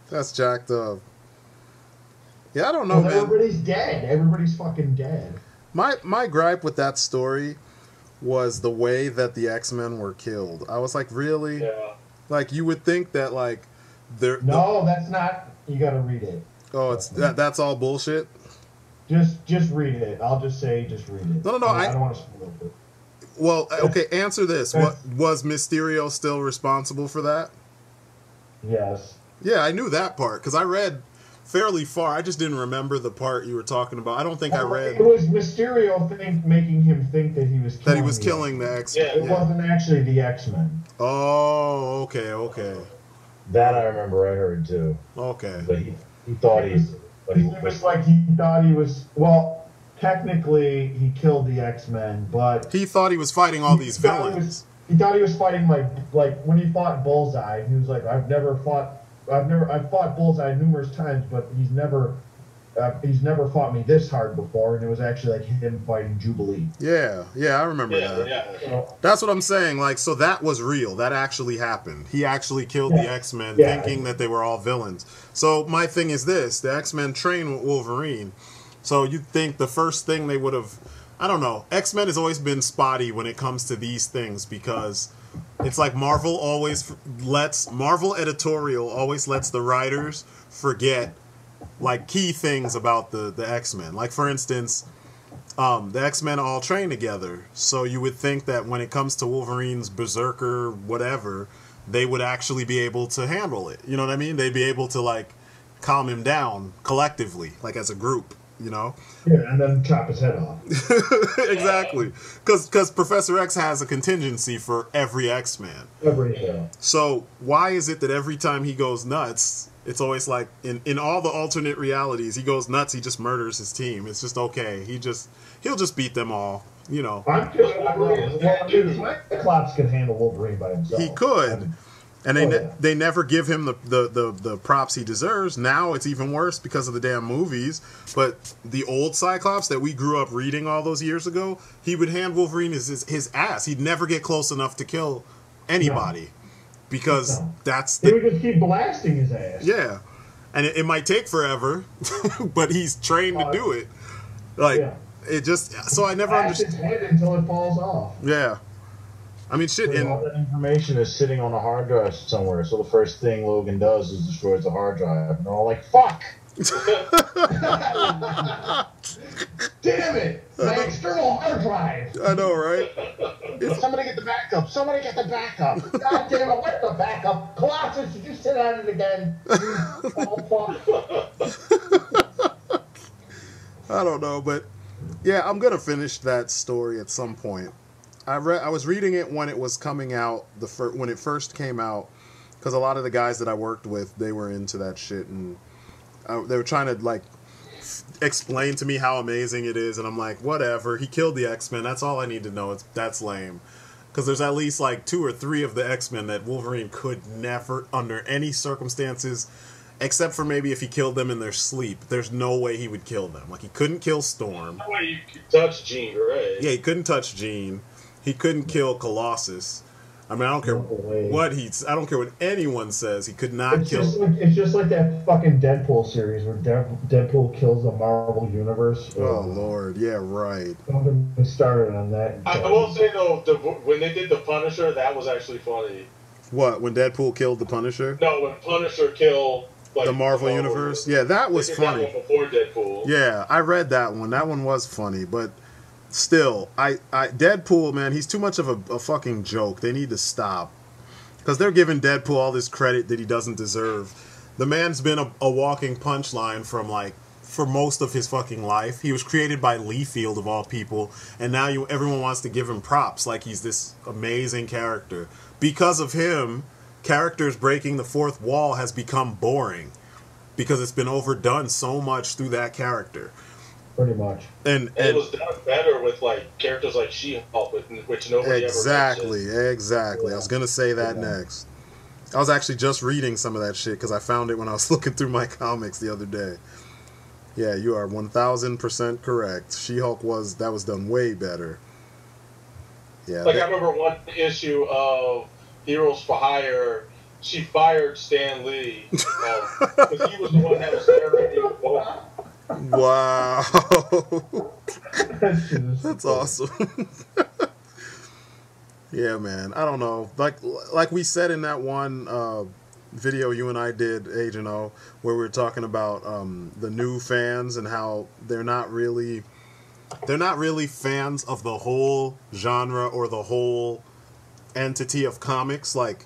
That's jacked up. Yeah, I don't know, man. Everybody's dead. Everybody's fucking dead. My gripe with that story was the way that the X-Men were killed. I was like, really? Yeah. Like, you would think that, like, they're... No, that's not... You gotta read it. Oh, it's that's all bullshit? Just read it. I'll just say just read it. No, I don't want to spoil it. Well, okay, answer this. What was Mysterio still responsible for that? Yes. Yeah, I knew that part, because I read fairly far. I just didn't remember the part you were talking about. I don't think I read... It was Mysterio making him think that he was killing the X-Men. Yeah, it wasn't actually the X-Men. Oh, okay. That I remember I heard too. Okay. But he thought he was like he thought he was... Well, technically he killed the X-Men, but... He thought he was fighting all these villains. He thought he was fighting like when he fought Bullseye, he was like, I've fought Bullseye numerous times, but he's never fought me this hard before, and it was actually like him fighting Jubilee. Yeah, I remember that. Yeah. That's what I'm saying. Like, so that was real. That actually happened. He actually killed the X-Men, thinking that they were all villains. So my thing is this: the X-Men train with Wolverine. So you'd think the first thing they would have, I don't know. X-Men has always been spotty when it comes to these things because It's like Marvel editorial always lets the writers forget like key things about the X-Men. Like for instance, the X-Men all train together, so you would think that when it comes to Wolverine's berserker whatever, they would actually be able to handle it. You know what I mean? They'd be able to like calm him down collectively, like as a group. You know? Yeah, and then chop his head off. Exactly, because Professor X has a contingency for every X-Man. So why is it that every time he goes nuts, it's always like in all the alternate realities, he goes nuts, he just murders his team. It's just okay. He'll just beat them all. You know. Cyclops can handle Wolverine by himself. He could. And they never give him the props he deserves. Now it's even worse because of the damn movies. But the old Cyclops that we grew up reading all those years ago, he would hand Wolverine his ass. He'd never get close enough to kill anybody. Because that's... He would just keep blasting his ass. Yeah. And it might take forever, but he's trained to do it. Like, it just... So I never understood... his head until it falls off. Yeah. I mean, shit. All that information is sitting on a hard drive somewhere. So the first thing Logan does is destroys the hard drive, and they're all like, "Fuck! Damn it! My external hard drive!" I know, right? Somebody get the backup! Somebody get the backup! God damn it! Where's the backup? Colossus, did you sit on it again? I don't know, but yeah, I'm gonna finish that story at some point. I was reading it when it was coming out, when it first came out, because a lot of the guys that I worked with, they were into that shit, and they were trying to like explain to me how amazing it is, and I'm like, whatever. He killed the X-Men. That's all I need to know. That's lame, because there's at least like 2 or 3 of the X-Men that Wolverine could never, under any circumstances, except for maybe if he killed them in their sleep. There's no way he would kill them. Like he couldn't kill Storm. No way you could touch Jean Grey. Yeah, he couldn't touch Jean. He couldn't kill Colossus. I mean, I don't care I don't care what anyone says. He could not kill. It's just like that fucking Deadpool series where Deadpool kills the Marvel Universe. Oh Lord, yeah, right. Don't get me started on that. I will say though, when they did the Punisher, that was actually funny. What? When Deadpool killed the Punisher? No, when Punisher killed like, the Marvel Universe. Yeah, that was funny. That one before Deadpool. Yeah, I read that one. That one was funny, but. Still, Deadpool, man, he's too much of a fucking joke. They need to stop. Because they're giving Deadpool all this credit that he doesn't deserve. The man's been a walking punchline for most of his fucking life. He was created by Liefeld, of all people, and now everyone wants to give him props like he's this amazing character. Because of him, characters breaking the fourth wall has become boring. Because it's been overdone so much through that character. Pretty much. And it was done better with like characters like She-Hulk, which nobody ever mentioned. Exactly. I was gonna say that next. I was actually just reading some of that shit because I found it when I was looking through my comics the other day. Yeah, you are 1000% correct. She-Hulk was done way better. Yeah. Like I remember one issue of Heroes for Hire. She fired Stan Lee because he was the one that was narrating the book. Wow. That's awesome. Yeah, man. I don't know. Like we said in that one video you and I did, Agent O, where we were talking about the new fans and how they're not really fans of the whole genre or the whole entity of comics. Like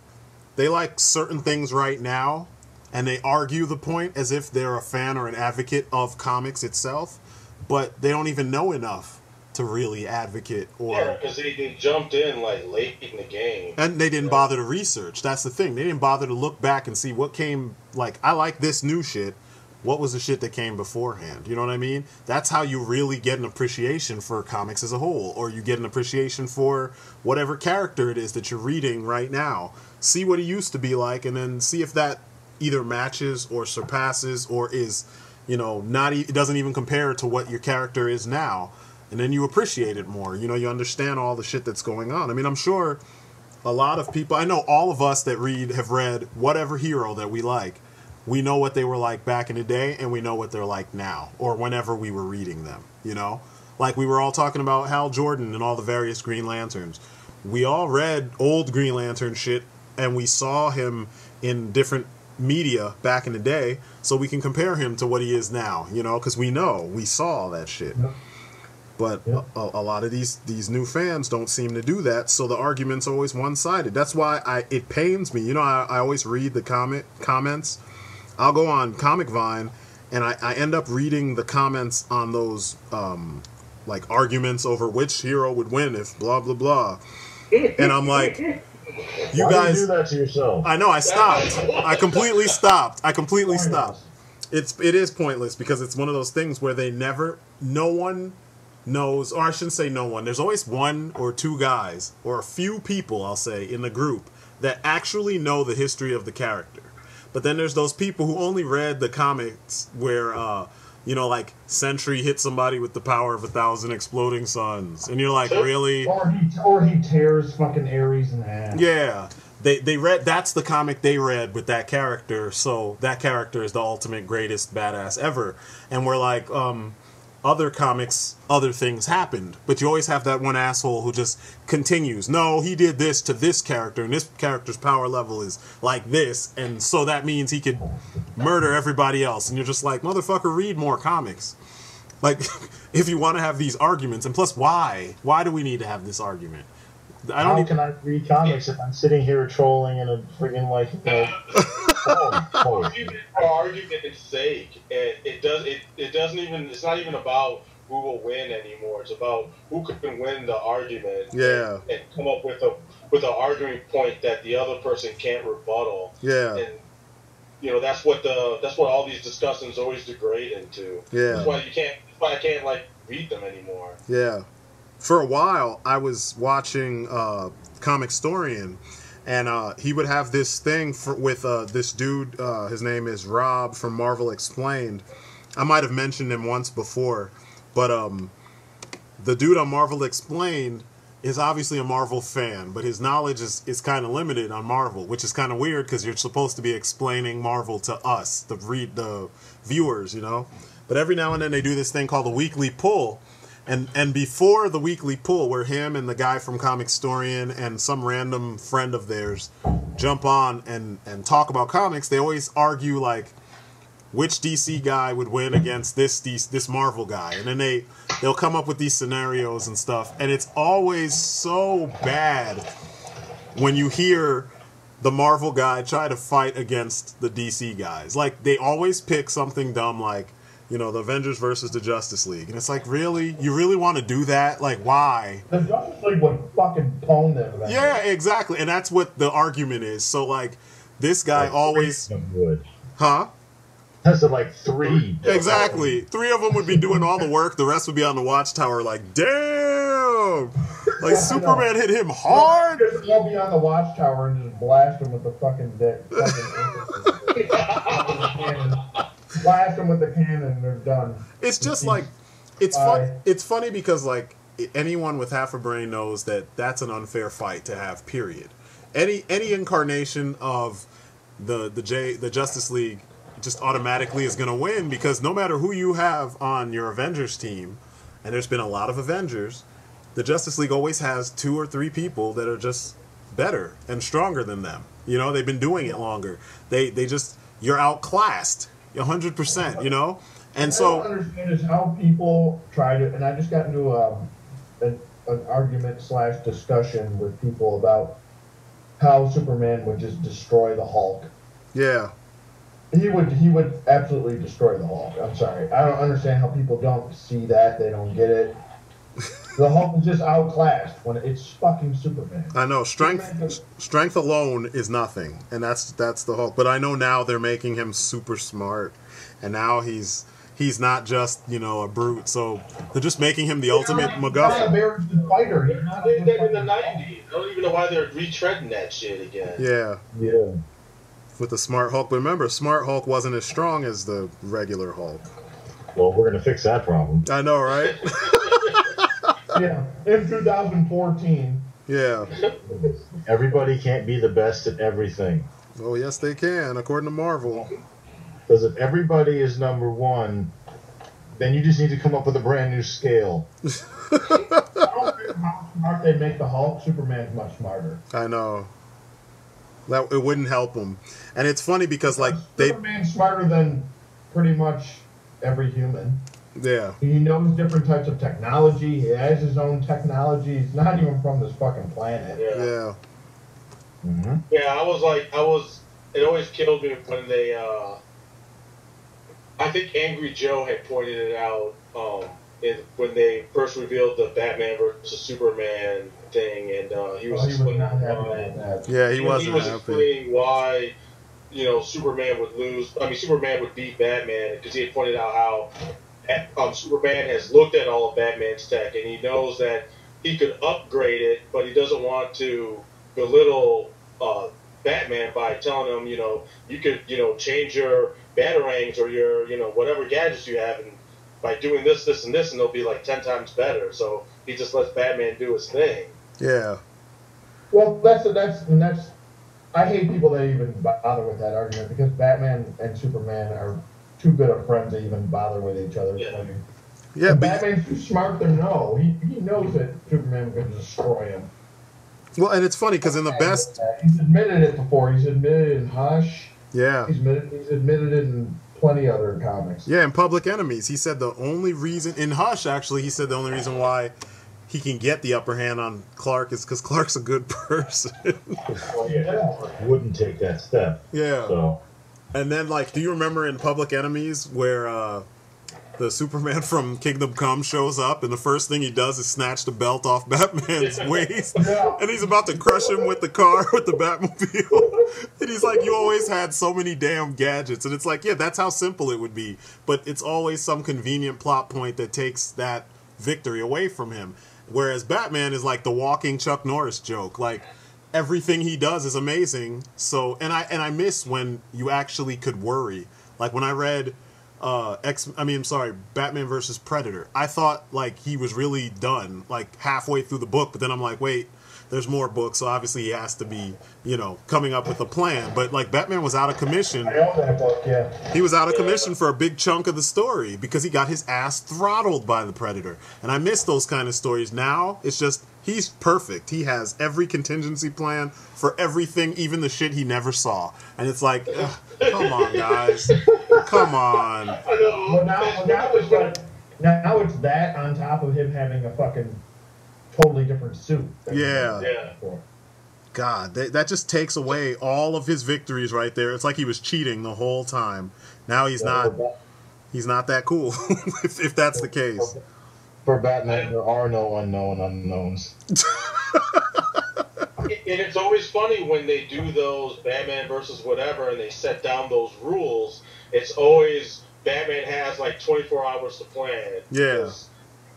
they like certain things right now, and they argue the point as if they're a fan or an advocate of comics itself, but they don't even know enough to really advocate. Yeah, because they jumped in like late in the game. And they didn't bother to research. That's the thing. They didn't bother to look back and see what came, like, I like this new shit. What was the shit that came beforehand? You know what I mean? That's how you really get an appreciation for comics as a whole, or you get an appreciation for whatever character it is that you're reading right now. See what he used to be like, and then see if that either matches or surpasses or is, you know, it doesn't even compare to what your character is now. And then you appreciate it more. You know, you understand all the shit that's going on. I mean, I'm sure a lot of people, I know all of us that have read whatever hero that we like. We know what they were like back in the day, and we know what they're like now, or whenever we were reading them, you know? Like we were all talking about Hal Jordan and all the various Green Lanterns. we all read old Green Lantern shit, and we saw him in different media back in the day, so we can compare him to what he is now, you know, because we saw all that shit. Yep. But yep. A lot of these new fans don't seem to do that, so the argument's always one-sided. That's why it pains me. You know, I always read the comments. I'll go on Comic Vine, and I end up reading the comments on those like arguments over which hero would win if blah blah blah, and I'm like, you Why guys do you do that to yourself? I know, I stopped. I completely stopped. It is pointless because it's one of those things where no one knows, or I shouldn't say no one. There's always one or two guys or a few people, I'll say, in the group that actually know the history of the character. But then there's those people who only read the comics where, you know, like Sentry hit somebody with the power of 1,000 exploding suns, and you're like, really? Or he tears fucking Ares in half. Yeah, they read, that's the comic they read with that character, so that character is the ultimate greatest badass ever. And we're like, other comics, other things happened, but you always have that one asshole who just continues. No, he did this to this character, and this character's power level is like this, and so that means he could murder everybody else. And you're just like, motherfucker, read more comics. Like, if you want to have these arguments, and plus, why? Why do we need to have this argument? How can I read comics if I'm sitting here trolling in a friggin' like, you know, for argument's sake, and it doesn't even, it's not even about who will win anymore. It's about who can win the argument. Yeah. And come up with an arguing point that the other person can't rebuttal. Yeah. And you know, that's what all these discussions always degrade into. Yeah. That's why I can't like read them anymore. Yeah. For a while, I was watching Comic Storian, and he would have this thing with this dude. His name is Rob from Marvel Explained. I might have mentioned him once before, but the dude on Marvel Explained is obviously a Marvel fan, but his knowledge is kind of limited on Marvel, which is kind of weird because you're supposed to be explaining Marvel to us, the viewers, you know. But every now and then they do this thing called the Weekly Pull. And before the Weekly Pull, where him and the guy from Comic Storian and some random friend of theirs jump on and talk about comics, they always argue, like, which DC guy would win against this Marvel guy. And then they'll come up with these scenarios and stuff. And it's always so bad when you hear the Marvel guy try to fight against the DC guys. Like, they always pick something dumb like, you know, the Avengers versus the Justice League. And it's like, really? You really want to do that? Like, why? The Justice League would fucking pwn them. Yeah, exactly. And that's what the argument is. So, like, this guy like always... would. Huh? That's like 3. Exactly. 3 of them would be doing all the work. The rest would be on the watchtower like, damn! Like, Superman hit him hard! They'll be on the watchtower and just blast him with the fucking dick. Blast them with the cannon and they're done. It's just like, it's fun. It's funny because, like, anyone with half a brain knows that that's an unfair fight to have, period. Any incarnation of the Justice League just automatically is going to win, because no matter who you have on your Avengers team, and there's been a lot of Avengers, the Justice League always has 2 or 3 people that are just better and stronger than them. You know, they've been doing it longer. They just, you're outclassed 100%, you know? And so what I don't understand is how people try to, and I just got into an argument / discussion with people about how Superman would just destroy the Hulk. Yeah. He would absolutely destroy the Hulk. I'm sorry. I don't understand how people don't see that. They don't get it. The Hulk is just outclassed when it's fucking Superman. I know. Strength alone is nothing, and that's the Hulk. But I know now they're making him super smart, and now he's not just, you know, a brute. So they're just making him the ultimate MacGuffin. He's not a very good fighter. They did that in the 90s. I don't even know why they're retreading that shit again. Yeah. Yeah. With the Smart Hulk. But remember, Smart Hulk wasn't as strong as the regular Hulk. Well, we're going to fix that problem. I know, right? Yeah, in 2014. Yeah. Everybody can't be the best at everything. Oh, yes, they can, according to Marvel. Because if everybody is number 1, then you just need to come up with a brand new scale. I don't care how smart smart they make the Hulk, Superman's much smarter. I know. That it wouldn't help him. And it's funny because like Superman's smarter than pretty much every human. Yeah. He knows different types of technology. He has his own technology. He's not even from this fucking planet. Yeah. Mm-hmm. Yeah, it always killed me when they, I think Angry Joe had pointed it out, when they first revealed the Batman versus Superman thing, and he was explaining why. Yeah, he wasn't He was happy. explaining why, Superman would lose. I mean, Superman would beat Batman because he had pointed out how Superman has looked at all of Batman's tech, and he knows that he could upgrade it, but he doesn't want to belittle Batman by telling him, you could, change your batarangs or your, whatever gadgets you have, and by doing this, this, and this, and they'll be like 10 times better. So he just lets Batman do his thing. Yeah. Well, that's. I hate people that even bother with that argument because Batman and Superman are too good of friends to even bother with each other. Yeah, but Batman's too smart to know. He knows that Superman can destroy him. Well, and it's funny because in the best, he's admitted it before. He's admitted it in Hush. Yeah. He's admitted it in plenty other comics. Yeah, in Public Enemies, he said the only reason in Hush actually he said the only reason why he can get the upper hand on Clark is because Clark's a good person. Well, yeah, wouldn't take that step. Yeah. So. And then, like, do you remember in Public Enemies where the Superman from Kingdom Come shows up, and the first thing he does is snatch the belt off Batman's waist, and he's about to crush him with the car, with the Batmobile, and he's like, you always had so many damn gadgets, and it's like, yeah, that's how simple it would be, but it's always some convenient plot point that takes that victory away from him, whereas Batman is like the walking Chuck Norris joke, like, everything he does is amazing. So, and I miss when you actually could worry. Like when I read Batman versus Predator. I thought like he was really done like halfway through the book, but then I'm like, wait, there's more books, so obviously he has to be, coming up with a plan. But like Batman was out of commission. I own that book, yeah. He was out of commission for a big chunk of the story because he got his ass throttled by the Predator. And I miss those kind of stories. Now it's just he's perfect. He has every contingency plan for everything, even the shit he never saw. And it's like, ugh, come on, guys. Come on. Well, now it's that on top of him having a fucking totally different suit. Yeah. God, that just takes away all of his victories right there. It's like he was cheating the whole time. Now he's not that cool, if that's the case. For Batman, there are no unknown unknowns. And it's always funny when they do those Batman versus whatever and they set down those rules. It's always Batman has like 24 hours to plan. Yeah.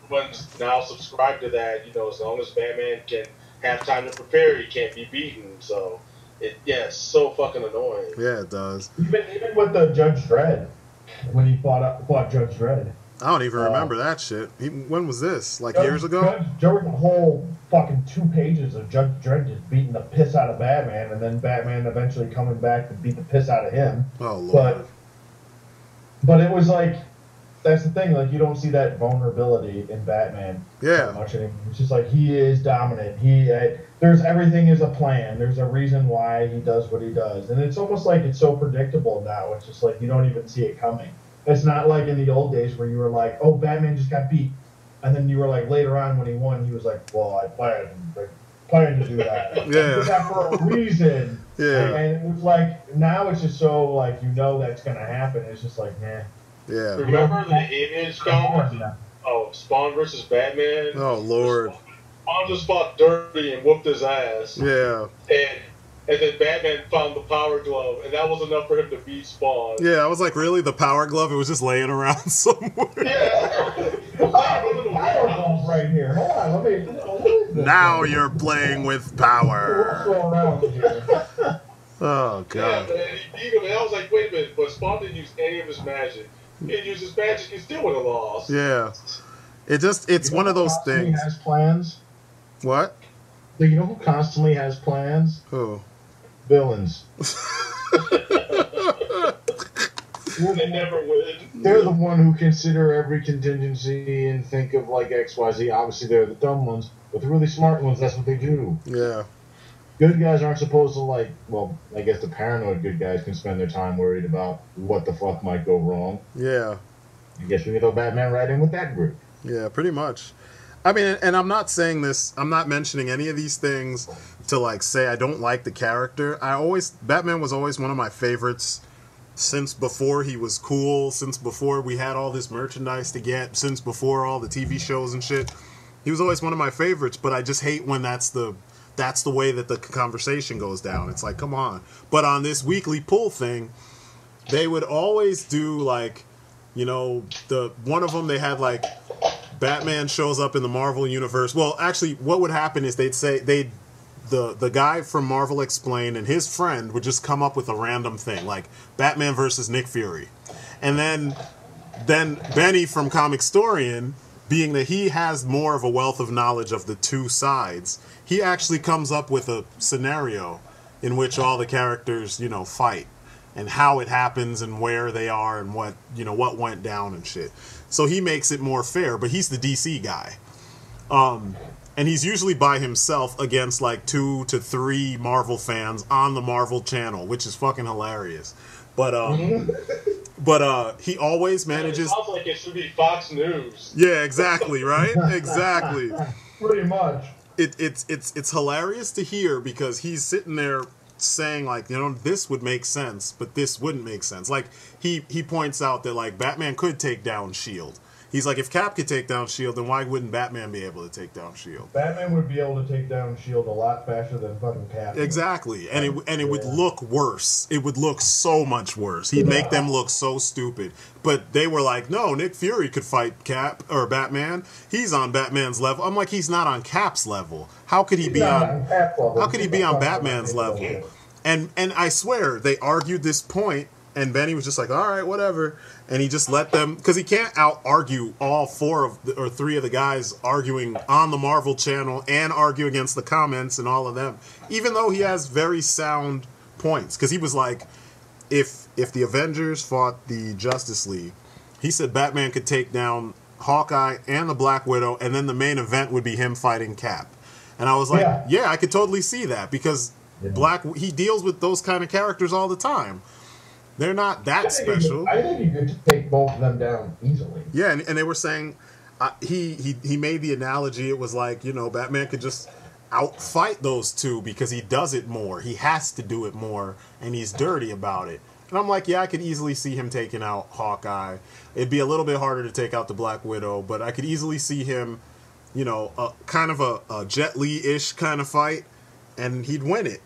Everyone's now subscribed to that. As long as Batman can have time to prepare, he can't be beaten. So, it's so fucking annoying. Yeah, it does. Even with the Judge Dredd, when he fought Judge Dredd. I don't even remember that shit. When was this? Like years ago? There was a whole fucking 2 pages of Judge Dredd just beating the piss out of Batman, and then Batman eventually coming back to beat the piss out of him. Oh, Lord. But it was like, that's the thing, like, you don't see that vulnerability in Batman Yeah. much anymore. It's just like, he is dominant. Everything is a plan. There's a reason why he does what he does. And it's almost like it's so predictable now. It's just like, you don't even see it coming. It's not like in the old days where you were like, oh, Batman just got beat. And then you were like, later on when he won, he was like, well, I planned to do that. Yeah. I did that for a reason. Yeah. And it was like, now it's just so, like, that's going to happen. It's just like, nah. Yeah. Remember the Image comic of Spawn versus Batman? Oh, Lord. Spawn just fought dirty and whooped his ass. Yeah. And then Batman found the Power Glove, and that was enough for him to beat Spawn. Yeah, I was like, really? The Power Glove? It was just laying around somewhere. Yeah. Power Glove right here. Hold on, let me. Now you're playing with power. What's going on here? Oh, God. Yeah, man, he beat him, and I was like, wait a minute, but Spawn didn't use any of his magic. He didn't use his magic, he still would have lost. Yeah. It's one of those things. Has plans? What? You know who constantly has plans? Who? Villains. They never win. They're the one who consider every contingency and think of like XYZ. Obviously, they're the dumb ones, but the really smart ones, that's what they do. Yeah. Good guys aren't supposed to like, well, I guess the paranoid good guys can spend their time worried about what the fuck might go wrong. Yeah. I guess we can throw Batman right in with that group. Yeah, pretty much. I mean, and I'm not saying this, I'm not mentioning any of these things to like say I don't like the character. Batman was always one of my favorites since before he was cool, since before we had all this merchandise to get, since before all the TV shows and shit. He was always one of my favorites, but I just hate when that's the way that the conversation goes down. It's like, come on. But on this weekly pull thing, they would always do like, you know, one of them they had like Batman shows up in the Marvel universe. Well, actually, what would happen is the guy from Marvel Explained and his friend would just come up with a random thing, like Batman versus Nick Fury. And then Benny from Comicstorian, being that he has more of a wealth of knowledge of the two sides, he actually comes up with a scenario in which all the characters, you know, fight and how it happens and where they are and what, you know, what went down and shit. So he makes it more fair, but he's the DC guy. And he's usually by himself against like 2 to 3 Marvel fans on the Marvel channel, which is fucking hilarious. But he always manages. It sounds like it should be Fox News. Yeah, exactly, right? Exactly. Pretty much. It's hilarious to hear because he's sitting there saying like, you know, this would make sense, but this wouldn't make sense. Like he points out that like Batman could take down S.H.I.E.L.D. He's like, if Cap could take down S.H.I.E.L.D., then why wouldn't Batman be able to take down S.H.I.E.L.D.? Batman would be able to take down S.H.I.E.L.D. a lot faster than fucking Cap. Exactly. And it would look worse. It would look so much worse. He'd make them look so stupid. But they were like, no, Nick Fury could fight Cap or Batman. He's on Batman's level. I'm like, he's not on Cap's level. How could he be on Batman's level? And I swear, they argued this point, and Benny was just like, all right, whatever. And he just let them, because he can't out-argue all 3 of the guys arguing on the Marvel channel and argue against the comments and all of them, even though he has very sound points. Because he was like, if the Avengers fought the Justice League, he said Batman could take down Hawkeye and the Black Widow, and then the main event would be him fighting Cap. And I was like, yeah I could totally see that, because he deals with those kind of characters all the time. They're not that special. I think you could take both of them down easily. Yeah, and they were saying he made the analogy. It was like, you know, Batman could just outfight those two because he does it more. He has to do it more, and he's dirty about it. And I'm like, yeah, I could easily see him taking out Hawkeye. It'd be a little bit harder to take out the Black Widow, but I could easily see him, you know, kind of a Jet Li-ish kind of fight, and he'd win it.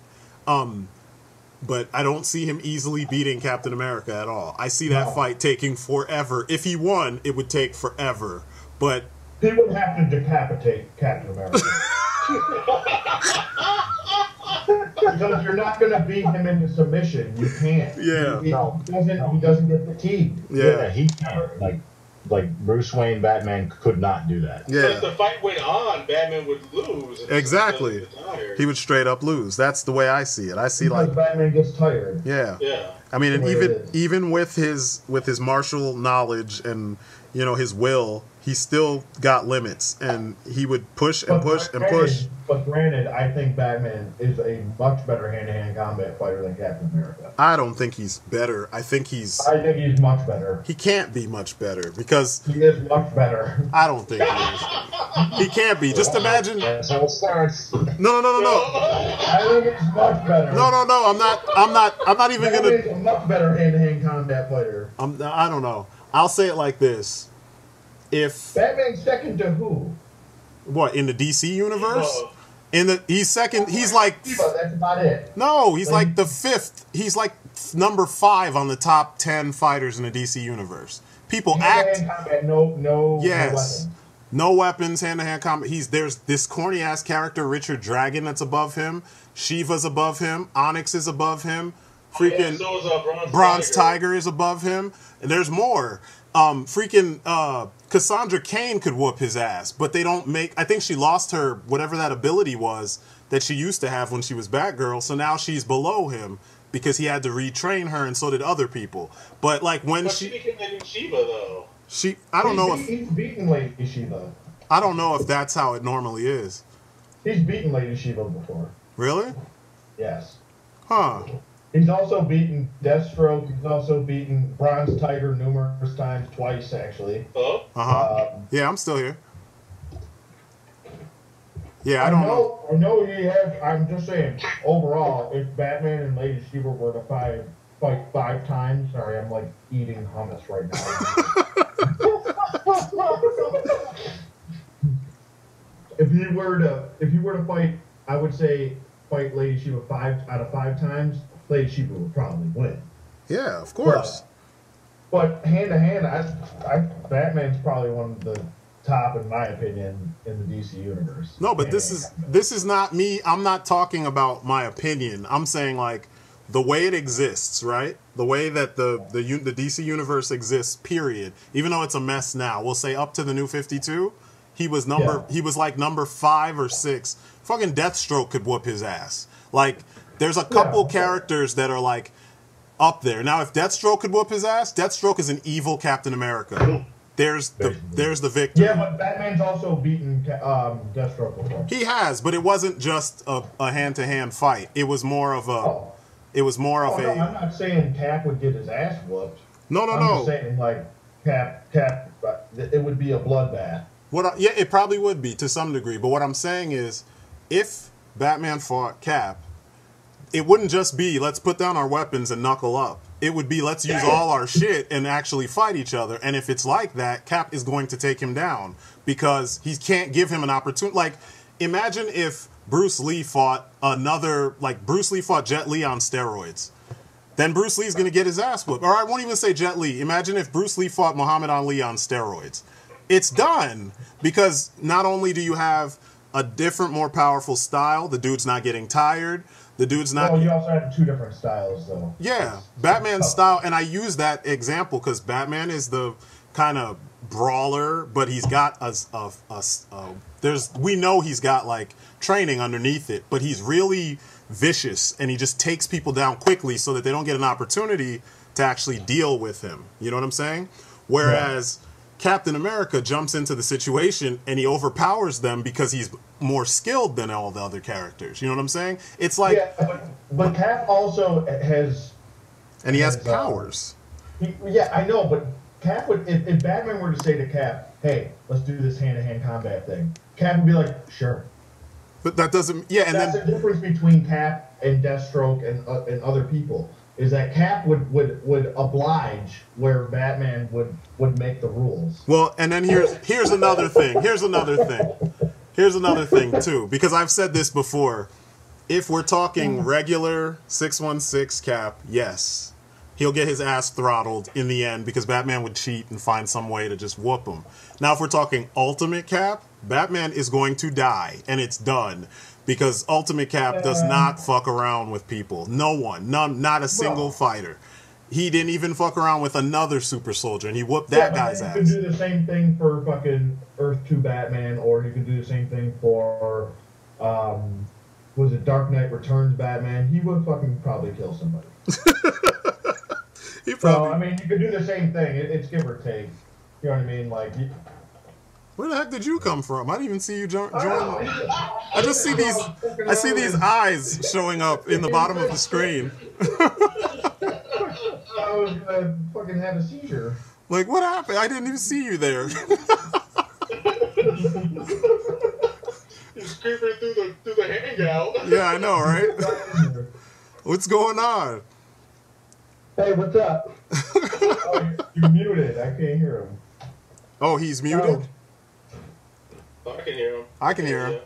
But I don't see him easily beating Captain America at all. I see that fight taking forever. If he won, it would take forever. But he would have to decapitate Captain America. Because you're not going to beat him into submission. You can't. Yeah. He doesn't get fatigued. Yeah, he can't. Like Bruce Wayne, Batman could not do that. Yeah. If the fight went on, Batman would lose. Exactly. He would straight up lose. That's the way I see it. I see because like Batman gets tired. Yeah. I mean, and even with his martial knowledge and, you know, his will, he still got limits, and he would push and push and push. But granted, I think Batman is a much better hand-to-hand combat fighter than Captain America. I don't think he's better. I think he's much better. He can't be much better because he is much better. I don't think he is. He can't be. Just imagine. That's how it starts. No. I think it's much better. No. I'm not even gonna. He's a much better hand-to-hand combat fighter. I don't know. I'll say it like this. If Batman's second to who? What, in the DC universe? He's second. He's like. That's about it. No, he's like the 5th. He's like number 5 on the top 10 fighters in the DC universe. People act. Combat, no. Yes. No weapons, hand-to-hand combat. There's this corny ass character, Richard Dragon, that's above him. Shiva's above him. Onyx is above him. Freaking so is, Bronze Tiger is above him. And there's more. Cassandra Cain could whoop his ass, but they don't make. I think she lost whatever that ability was that she used to have when she was Batgirl, so now she's below him because he had to retrain her, and so did other people. But like when but she became the new Shiva, though. I don't know if he's beaten Lady Shiva. I don't know if that's how it normally is. He's beaten Lady Shiva before. Really? Yes. Huh. He's also beaten Deathstroke. He's also beaten Bronze Tiger numerous times, twice actually. Oh. Yeah, I'm still here. Yeah, I don't know. I know he has. I'm just saying. Overall, if Batman and Lady Shiva were to fight 5 times, sorry, I'm like eating hummus right now. If you were to fight, I would say fight Lady Shiva 5 out of 5 times. Lady Shiva would probably win. Yeah, of course. But hand to hand, I Batman's probably one of the top, in my opinion, in the DC universe. No, but this is not me. I'm not talking about my opinion. I'm saying like the way it exists, right? The way that the DC universe exists. Period. Even though it's a mess now, we'll say up to the New 52. He was like number 5 or 6. Fucking Deathstroke could whoop his ass. Like, there's a couple characters that are like up there. Now, if Deathstroke could whoop his ass, Deathstroke is an evil Captain America. There's the victor. Yeah, but Batman's also beaten Deathstroke before. He has, but it wasn't just a hand-to-hand fight. It was more of a. It was more of a. No, I'm not saying Cap would get his ass whooped. No. I'm just saying like Cap. It would be a bloodbath. Yeah, it probably would be to some degree. But what I'm saying is, if Batman fought Cap, it wouldn't just be let's put down our weapons and knuckle up. It would be let's use all our shit and actually fight each other. And if it's like that, Cap is going to take him down because he can't give him an opportunity. Like, imagine if Bruce Lee fought Bruce Lee fought Jet Li on steroids. Then Bruce Lee's going to get his ass whooped. Or I won't even say Jet Li. Imagine if Bruce Lee fought Muhammad Ali on steroids. It's done because not only do you have a different, more powerful style, the dude's not getting tired. The dude's not. Well, you also have 2 different styles, though. Yeah, Batman's style, and I use that example because Batman is the kind of brawler, but he's got we know he's got like training underneath it, but he's really vicious and he just takes people down quickly so that they don't get an opportunity to actually deal with him. You know what I'm saying? Whereas Captain America jumps into the situation and he overpowers them because he's more skilled than all the other characters. You know what I'm saying? It's like, but Cap also has, and he has powers. I know, but Cap would, if Batman were to say to Cap, "Hey, let's do this hand-to-hand combat thing," Cap would be like, "Sure." But that doesn't. Yeah, and that's the difference between Cap and Deathstroke and other people. Is that Cap would oblige where Batman would make the rules. Well, and then here's another thing. Here's another thing too, because I've said this before. If we're talking regular 616 Cap, yes, he'll get his ass throttled in the end because Batman would cheat and find some way to just whoop him. Now, if we're talking Ultimate Cap, Batman is going to die, and it's done. Because Ultimate Cap does not fuck around with people. No one. Not a single fighter. He didn't even fuck around with another super soldier, and he whooped that guy's ass. You can do the same thing for fucking Earth 2 Batman, or you can do the same thing for, was it Dark Knight Returns Batman? He would fucking probably kill somebody. So, I mean, you could do the same thing. It's give or take. You know what I mean? Like... Where the heck did you come from? I didn't even see you join. I just see these. I see these eyes showing up in the bottom of the screen. I was gonna fucking have a seizure. Like, what happened? I didn't even see you there. He's creeping through the hangout. Yeah, I know, right? What's going on? Hey, what's up? You're muted. I can't hear him. Oh, he's muted? I can hear him. I can hear him.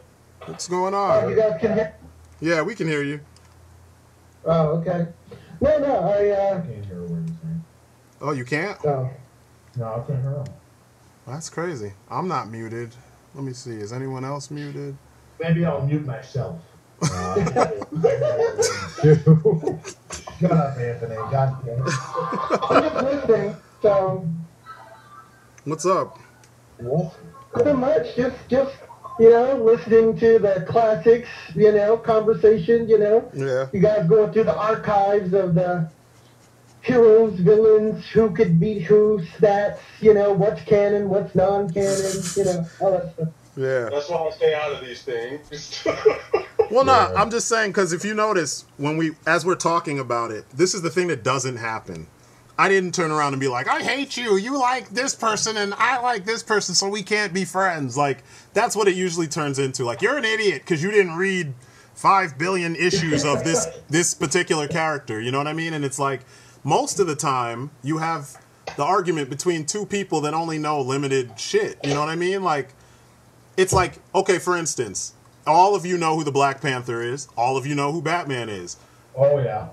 What's going on? Oh, you guys can hear? Yeah, we can hear you. Oh, okay. No, I can't hear a word he's saying. Oh, you can't? Oh. No, I can't hear him. That's crazy. I'm not muted. Let me see. Is anyone else muted? Maybe I'll mute myself. Shut up, Anthony. God damn it. I'm just listening, so... What's up? Nothing much. Just listening to the classics, conversation, Yeah. You guys going through the archives of the heroes, villains, who could beat who, stats, what's canon, what's non-canon, all that stuff. Yeah. That's why I stay out of these things. Well, no, I'm just saying, because if you notice, as we're talking about it, this is the thing that doesn't happen. I didn't turn around and be like, I hate you, you like this person, and I like this person, so we can't be friends. Like, that's what it usually turns into. Like, you're an idiot because you didn't read 5 billion issues of this particular character, you know what I mean? And it's like, most of the time, you have the argument between two people that only know limited shit, you know what I mean? Like, it's like, okay, for instance, all of you know who the Black Panther is, all of you know who Batman is. Oh, yeah.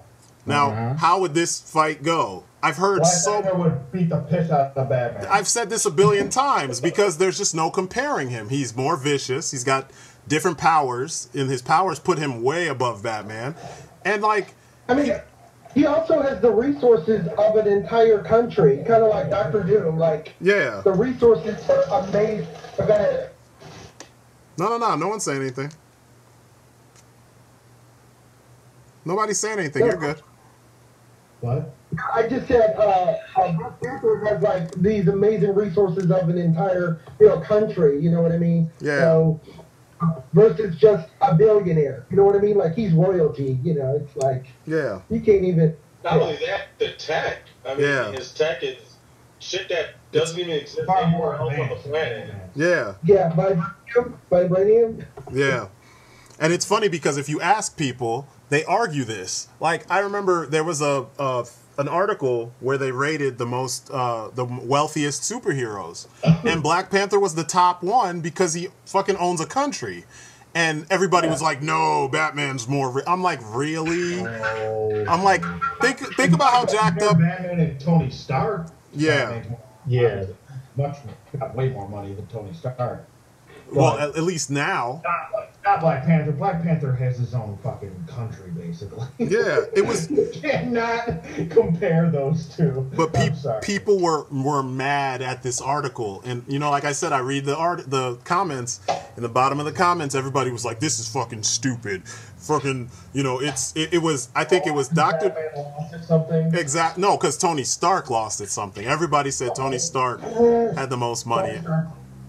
Now, how would this fight go? I've heard Black would beat the piss out of Batman. I've said this a billion times because there's just no comparing him. He's more vicious. He's got different powers, and his powers put him way above Batman. And like, I mean, he also has the resources of an entire country, kind of like Dr. Doom. Like, yeah, the resources are amazing. No one's saying anything. Nobody's saying anything. You're good. What? I just said Black Panther has like these amazing resources of an entire country. You know what I mean? Yeah. So versus just a billionaire. You know what I mean? Like, he's royalty. It's like, yeah, you can't even. Not only that, the tech. I mean, his tech is shit that doesn't even exist anywhere else on the planet. Yeah. Yeah, vibranium. Yeah. And it's funny because if you ask people, they argue this. Like, I remember there was an article where they rated the wealthiest superheroes, and Black Panther was the top one because he fucking owns a country, and everybody was like, "No, Batman's more." I'm like, really? I'm like, think about how jacked up Batman and Tony Stark. Yeah. Got way more money than Tony Stark. Well, at least now. Not Black Panther. Black Panther has his own fucking country, basically. Yeah, it was. You cannot compare those two. But people were mad at this article, and like I said, I read the comments. In the bottom of the comments, everybody was like, "This is fucking stupid." Fucking, it was. I think it was Dr. something. Exact. No, because Tony Stark lost it something. Everybody said Tony Stark had the most money.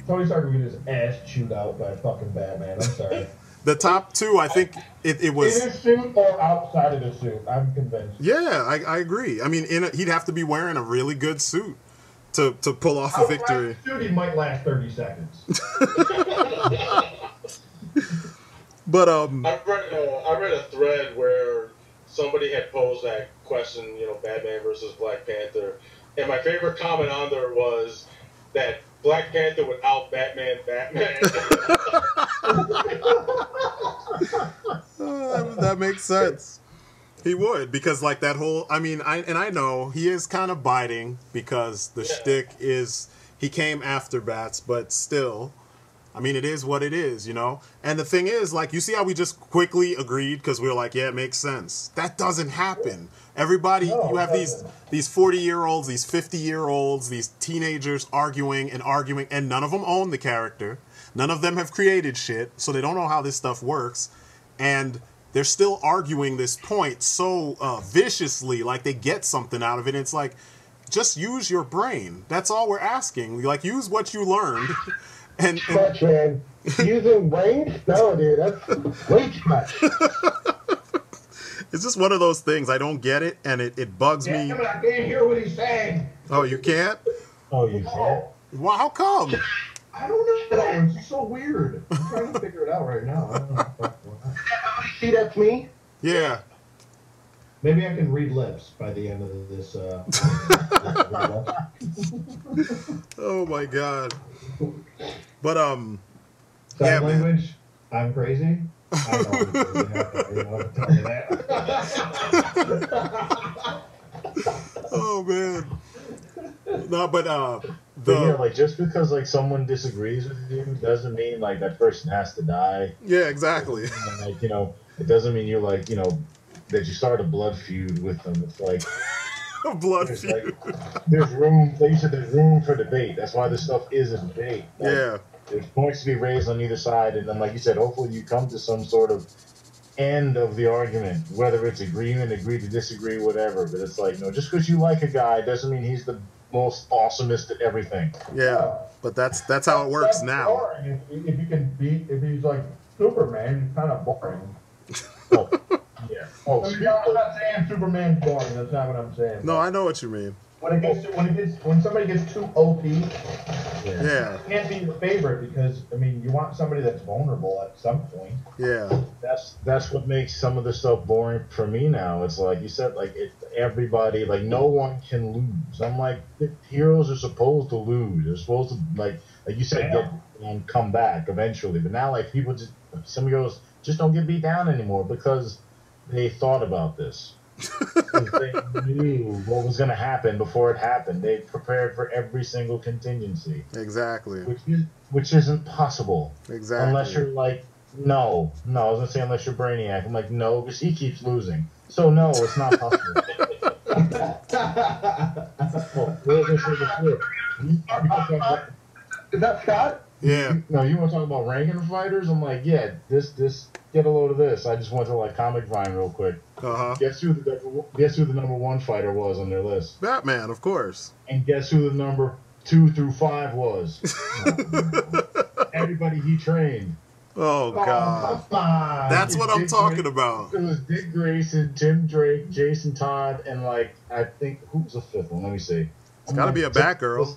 Tony Stark would get his ass chewed out by fucking Batman. I'm sorry. The top two, I think it was... In his suit or outside of the suit, I'm convinced. Yeah, I agree. I mean, he'd have to be wearing a really good suit to pull off a victory. Suit, he might last 30 seconds. But I read a thread where somebody had posed that question, Batman versus Black Panther, and my favorite comment on there was that Black Panther would out Batman. That makes sense. He would, because like that whole, I mean, I know he is kind of biting because the shtick is he came after Bats, but still, I mean, it is what it is, And the thing is, like, you see how we just quickly agreed because we were like, yeah, it makes sense. That doesn't happen. Everybody, you have these 40-year-olds, these 50-year-olds, these teenagers arguing, and none of them own the character. None of them have created shit, so they don't know how this stuff works. And they're still arguing this point so viciously, like they get something out of it. And it's like, just use your brain. That's all we're asking. Like, use what you learned. And man, using brains? No, dude, that's way too much. It's just one of those things. I don't get it, and it bugs me. But I can't hear what he's saying. Oh, you can't? Oh, you can't? Well, how come? I don't know. It's just so weird. I'm trying to figure it out right now. I don't know. See, that's me? Yeah. Maybe I can read lips by the end of this. Oh my god. But Sign yeah, language. Man. I'm crazy. I know to tell you that. Oh man. No, but yeah, like just because like someone disagrees with you doesn't mean like that person has to die. Yeah, exactly. And, like, it doesn't mean you're like, that you start a blood feud with them. It's like a blood feud. Like, there's room. Like you said, there's room for debate. That's why this stuff is a debate. Like, yeah. there's points to be raised on either side, and then, like you said, hopefully you come to some sort of end of the argument, whether it's agreement, agree to disagree, whatever. But it's like, no, just because you like a guy doesn't mean he's the most awesomest at everything. Yeah, but that's how it works now. Boring. If you can beat, if he's like Superman, he's kind of boring. Oh, yeah. Oh, I'm not saying Superman's boring. That's not what I'm saying. No, I know what you mean. When somebody gets too OP, Yeah. it can't be your favorite because I mean you want somebody that's vulnerable at some point. Yeah. That's what makes some of the stuff boring for me now. It's like you said, like everybody, like no one can lose. I'm like, heroes are supposed to lose. They're supposed to like you said, get and come back eventually. But now like people just some heroes just don't get beat down anymore because they thought about this. They knew what was going to happen before it happened. They prepared for every single contingency. Exactly. Which isn't possible. Exactly. Unless you're like, no. I was going to say unless you're Brainiac. I'm like, no, because he keeps losing. So no, it's not possible. Is that Scott? Yeah. No, you want to talk about ranking fighters? I'm like, yeah, this get a load of this. I just went to like Comic Vine real quick. Guess who the number one fighter was on their list? Batman, of course. And guess who the number 2 through 5 was? Everybody he trained. Oh God. That's what I'm talking about. It was Dick Grayson, Tim Drake, Jason Todd, and like I think who was the fifth one? Let me see. It's got to be a Batgirl.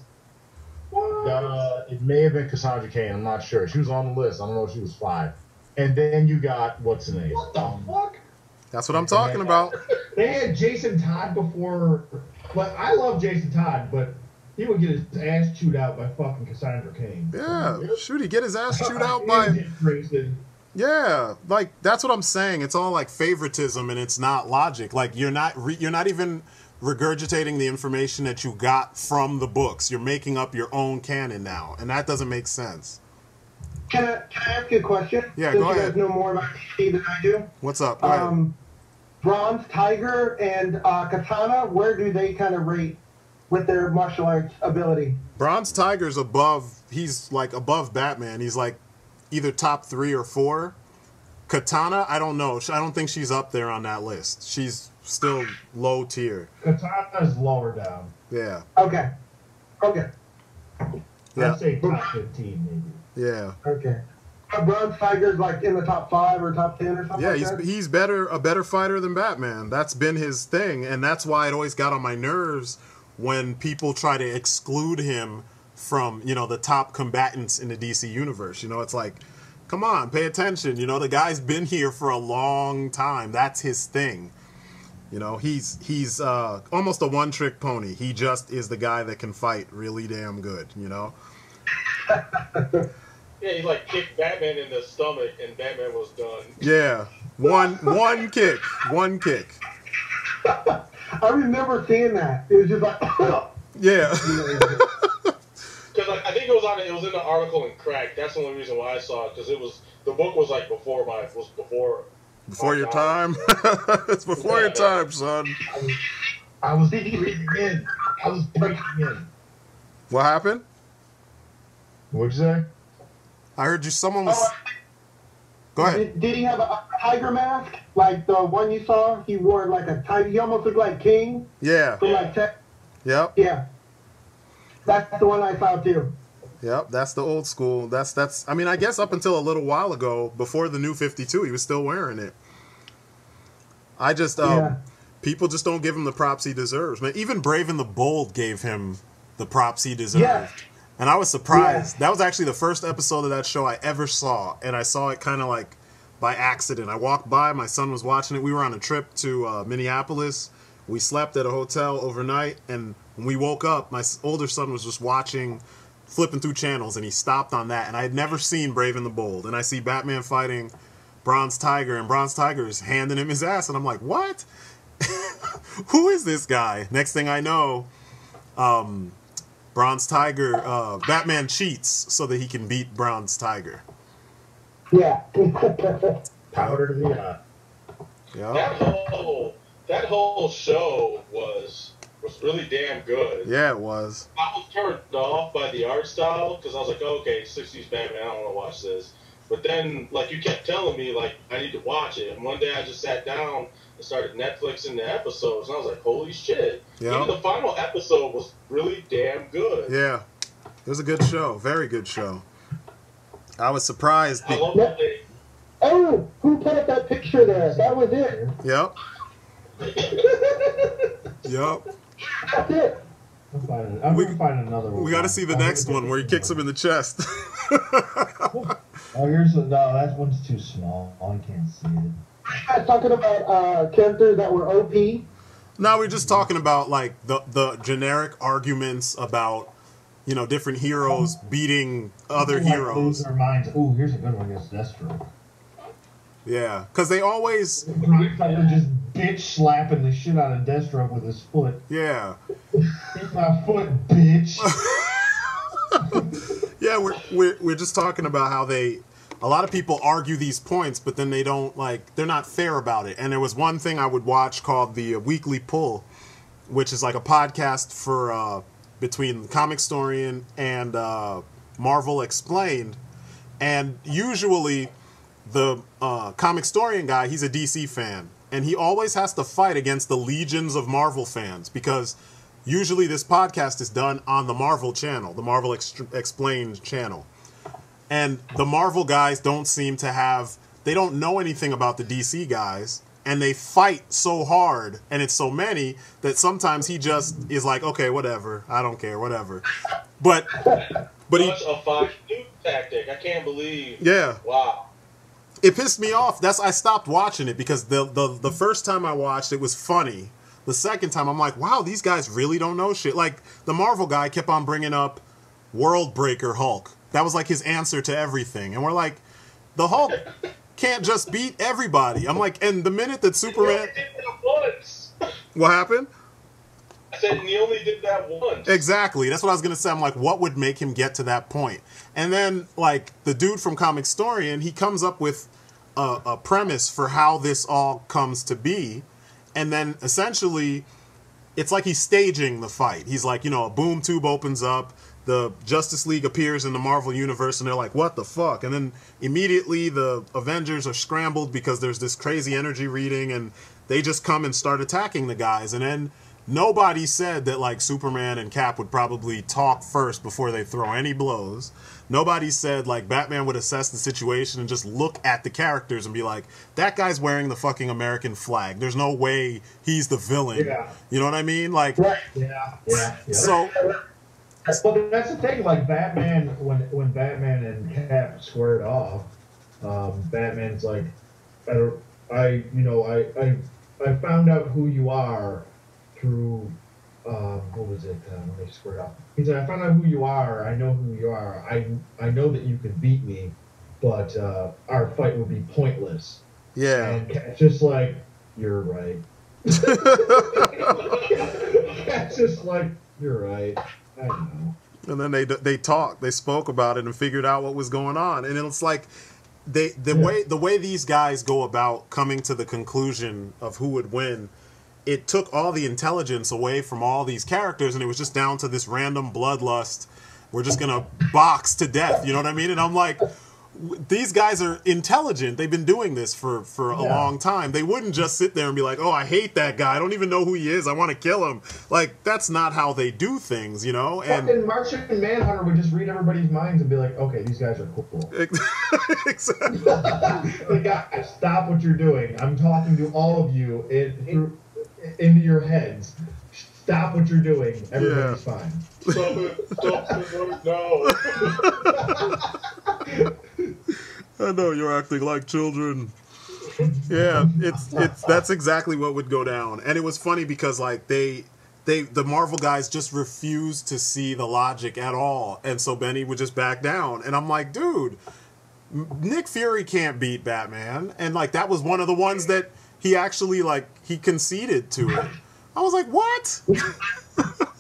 It may have been Cassandra Cain. I'm not sure. She was on the list. I don't know if she was 5. And then you got what's the name? What the fuck? That's what I'm talking about. They had Jason Todd before. But I love Jason Todd, but he would get his ass chewed out by fucking Cassandra Cain. Yeah, shoot, he get his ass chewed out by. Yeah, like that's what I'm saying. It's all like favoritism, and it's not logic. Like you're not even regurgitating the information that you got from the books. You're making up your own canon now, and that doesn't make sense. Can I ask you a question? Yeah, Since go ahead. You guys know more about DC than I do. What's up? Go ahead. Bronze Tiger and Katana, where do they kind of rate with their martial arts ability? Bronze Tiger's above. He's like above Batman. He's like either top 3 or 4. Katana, I don't know. I don't think she's up there on that list. She's still low tier. Katana's lower down. Yeah. Okay. Yeah. I'd say top 15 maybe. Yeah. Okay. Bronze Tiger's like in the top 5 or top 10 or something. Yeah, like that? he's a better fighter than Batman. That's been his thing, and that's why it always got on my nerves when people try to exclude him from, the top combatants in the DC universe. It's like, come on, pay attention. The guy's been here for a long time. That's his thing. He's almost a one-trick pony. He just is the guy that can fight really damn good, Yeah, he like kicked Batman in the stomach, and Batman was done. Yeah, one kick. I remember seeing that. It was just like, yeah. Because I think it was in the article in Crack. That's the only reason why I saw it, because the book was like before your time. It's before your time, son. I was breaking in. What happened? What'd you say? I heard you. Someone was. Go ahead. Did he have a tiger mask like the one you saw? He wore like a tiger. He almost looked like King. Yeah. From like Yep. Yeah. That's the one I saw too. Yep, that's the old school. That's. I mean, I guess up until a little while ago, before the new 52, he was still wearing it. I just people just don't give him the props he deserves. Man, even Brave and the Bold gave him the props he deserved. Yeah. And I was surprised. Yeah. That was actually the first episode of that show I ever saw, and I saw it kind of like by accident. I walked by, my son was watching it. We were on a trip to Minneapolis. We slept at a hotel overnight, and when we woke up, my older son was just flipping through channels, and he stopped on that. And I had never seen Brave and the Bold, and I see Batman fighting Bronze Tiger, and Bronze Tiger is handing him his ass, and I'm like, what? Who is this guy? Next thing I know, Bronze Tiger, Batman cheats so that he can beat Bronze Tiger. Yeah. Powder to the eye. Yeah. That whole show was was really damn good. Yeah, it was. I was turned off by the art style because I was like, oh, okay, 60s Batman, I don't want to watch this. But then, like, you kept telling me, like, I need to watch it. And one day I just sat down and started Netflixing the episodes, and I was like, holy shit. Yep. Even the final episode was really damn good. Yeah. It was a good show. Very good show. I was surprised. I love that they... Oh, who put up that picture there? That was it. Yep. Yep. That's it. I'm gonna find another one. We got to see the next one where he kicks him in the chest. Oh, no, that one's too small. I can't see it. You guys talking about characters that were OP? No, we're just talking about like the generic arguments about, you know, different heroes beating other heroes. Lose their minds. Ooh, here's a good one against Deathstroke. Yeah, because they always. They're just bitch slapping the shit out of Deathstroke with his foot. Yeah. Eat my foot, bitch. Yeah, we're just talking about how a lot of people argue these points, but then they don't, like, they're not fair about it. And there was one thing I would watch called the Weekly Pull, which is like a podcast for between Comic Storian and Marvel Explained. And usually the Comic Storian guy, he's a DC fan, and he always has to fight against the legions of Marvel fans because usually this podcast is done on the Marvel channel, the Marvel Explained channel. And the Marvel guys don't seem to have, they don't know anything about the DC guys, and they fight so hard, and it's so many, that sometimes he just is like, okay, whatever, I don't care, whatever. But Such a Fox News tactic. I can't believe. Yeah. Wow. It pissed me off. I stopped watching it because the first time I watched it was funny. The second time I'm like, wow, these guys really don't know shit. Like, the Marvel guy kept on bringing up World Breaker Hulk. That was like his answer to everything. And we're like, the Hulk can't just beat everybody. I'm like, and the minute that Superman... He only did that once. What happened? I said he only did that once. Exactly. That's what I was going to say. I'm like, what would make him get to that point? And then, like, the dude from Comic Storian, he comes up with a premise for how this all comes to be. And then, essentially, it's like he's staging the fight. He's like, you know, a boom tube opens up, the Justice League appears in the Marvel Universe, and they're like, what the fuck? And then, immediately, the Avengers are scrambled because there's this crazy energy reading, and they just come and start attacking the guys. And then... nobody said that, like, Superman and Cap would probably talk first before they throw any blows. Nobody said, like, Batman would assess the situation and just look at the characters and be like, that guy's wearing the fucking American flag. There's no way he's the villain. Yeah. You know what I mean? Like, right. Yeah. So... But that's the thing, like, Batman, when Batman and Cap squared off, Batman's like, I found out who you are through, what was it, when they squared off? He said, I found out who you are, I know who you are, I know that you could beat me, but our fight would be pointless. Yeah. And Cat's just like, you're right. Cat's just like, you're right, I know. And then they talked, they spoke about it and figured out what was going on. And it's like, the way these guys go about coming to the conclusion of who would win, it took all the intelligence away from all these characters, and it was just down to this random bloodlust. We're just gonna box to death, you know what I mean? And I'm like, these guys are intelligent. They've been doing this for a long time. They wouldn't just sit there and be like, oh, I hate that guy. I don't even know who he is. I want to kill him. Like, that's not how they do things, you know? And fucking Martian Manhunter would just read everybody's minds and be like, okay, these guys are cool. Exactly. Like, guys, stop what you're doing. I'm talking to all of you into your heads. Stop what you're doing. Everybody's fine. Stop it now. I know you're acting like children. Yeah, it's that's exactly what would go down. And it was funny because, like, the Marvel guys just refused to see the logic at all, and so Benny would just back down. And I'm like, dude, Nick Fury can't beat Batman, and like that was one of the ones that he actually, like, he conceded to it. I was like, what?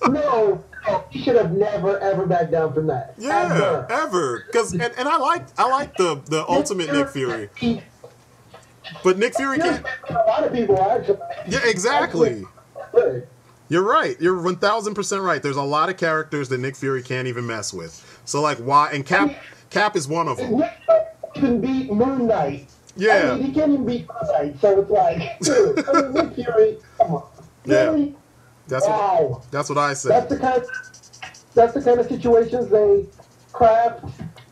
No, he should have never ever backed down from that. Yeah, ever. Because and I like the ultimate Nick Fury. But Nick Fury can't. A lot of people actually. Yeah, exactly. You're right. You're 1000% right. There's a lot of characters that Nick Fury can't even mess with. So like, why? And Cap is one of them. Nick can beat Moon Knight. Yeah. I mean, he can't even beat Moon Knight. So it's like, dude, I mean, Nick Fury, come on. Really? Yeah. That's what I said. That's the kind of situations they craft.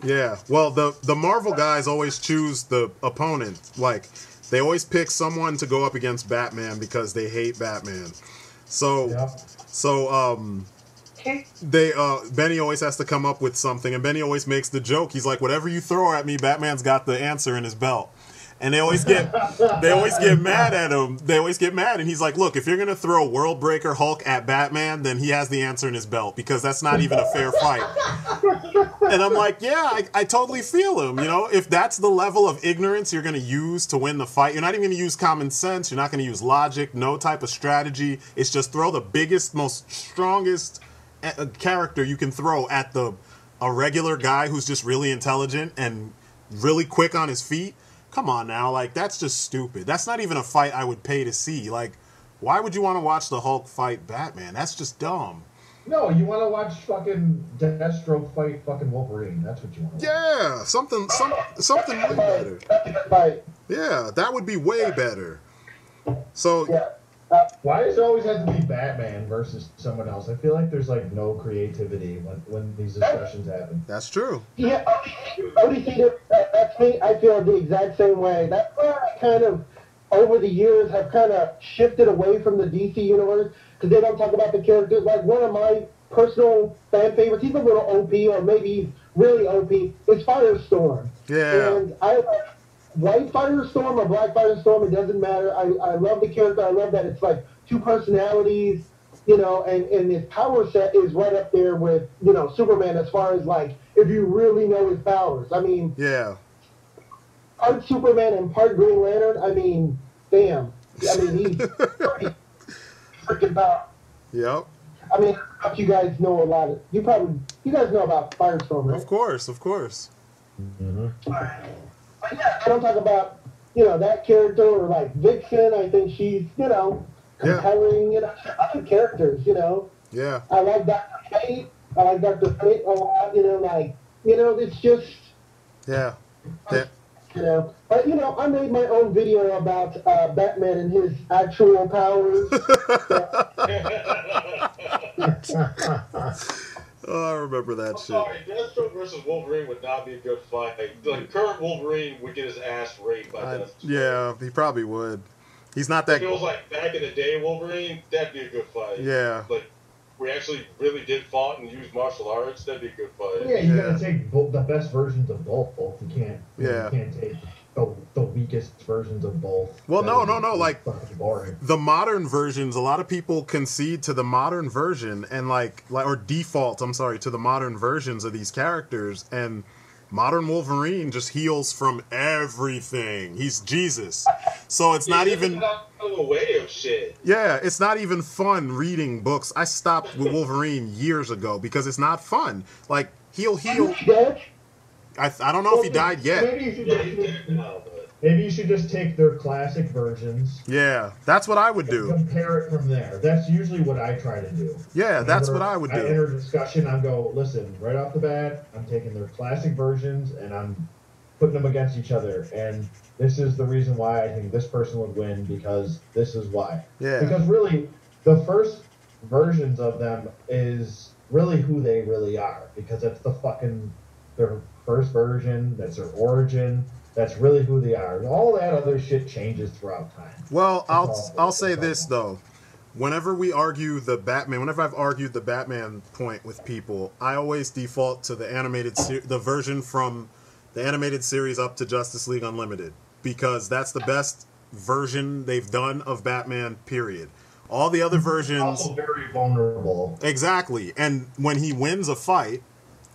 Yeah. Well, the Marvel guys always choose the opponent. Like, they always pick someone to go up against Batman because they hate Batman. So, Benny always has to come up with something, and Benny always makes the joke. He's like, whatever you throw at me, Batman's got the answer in his belt. And they always get mad at him. They always get mad, and he's like, look, if you're gonna throw World Breaker Hulk at Batman, then he has the answer in his belt, because that's not even a fair fight. And I'm like, yeah, I totally feel him. You know, if that's the level of ignorance you're gonna use to win the fight, you're not even gonna use common sense, you're not gonna use logic, no type of strategy. It's just throw the biggest, most strongest character you can throw at a regular guy who's just really intelligent and really quick on his feet. Come on now, like, that's just stupid. That's not even a fight I would pay to see. Like, why would you want to watch the Hulk fight Batman? That's just dumb. No, you want to watch fucking Deathstroke fight fucking Wolverine. That's what you want to watch. Yeah, something way better. Yeah, that would be way better. So, why does it always have to be Batman versus someone else? I feel like there's like no creativity when these discussions happen. That's true. Yeah, ODC, that's me. I feel the exact same way. That's where I kind of, over the years, have kind of shifted away from the DC universe, because they don't talk about the characters. Like, one of my personal fan favorites, he's a little OP, or maybe really OP, is Firestorm. Yeah. And I like white Firestorm or black Firestorm, it doesn't matter. I love the character. I love that it's like two personalities, you know, and his power set is right up there with, you know, Superman, as far as like, if you really know his powers. I mean, yeah, part Superman and part Green Lantern. I mean, damn. I mean, he's pretty freaking powerful. Yep. I mean, you guys know a lot of, you guys know about Firestorm, right? Of course. Mm-hmm. But yeah, I don't talk about, you know, that character, or like Vixen. I think she's, you know, compelling, you know, other characters, you know. Yeah. I like Dr. Fate. I like Dr. Fate a lot, you know, like, you know, it's just... Yeah. You know, but, you know, I made my own video about Batman and his actual powers. Oh, I remember that shit. Sorry, Deathstroke versus Wolverine would not be a good fight. Like, current Wolverine would get his ass raped by Deathstroke. Yeah, he probably would. He's not that... If it was like back in the day Wolverine, that'd be a good fight. Yeah. Like, we actually really did fought and used martial arts, that'd be a good fight. Yeah, you gotta take the best versions of both. You can't. You can't take the weakest versions of both. Well, no. Like, boring. The modern versions, a lot of people concede to the modern version and like or default, I'm sorry, to the modern versions of these characters, and modern Wolverine just heals from everything. He's Jesus. So it's not even a way of shit. Yeah, it's not even fun reading books. I stopped with Wolverine years ago because it's not fun. Like, he'll heal. I don't know if he died yet. Maybe you should just take their classic versions. Yeah, that's what I would do. Compare it from there. That's usually what I try to do. Yeah, that's what I would do. I enter a discussion, I go, listen, right off the bat, I'm taking their classic versions and I'm putting them against each other. And this is the reason why I think this person would win, because this is why. Yeah. Because really, the first versions of them is really who they really are. Because it's their first version, that's their origin. That's really who they are. All that other shit changes throughout time. Well, I'll say this though. Whenever I've argued the Batman point with people, I always default to the the version from the animated series up to Justice League Unlimited, because that's the best version they've done of Batman, period. All the other versions... Also very vulnerable. Exactly. And when he wins a fight,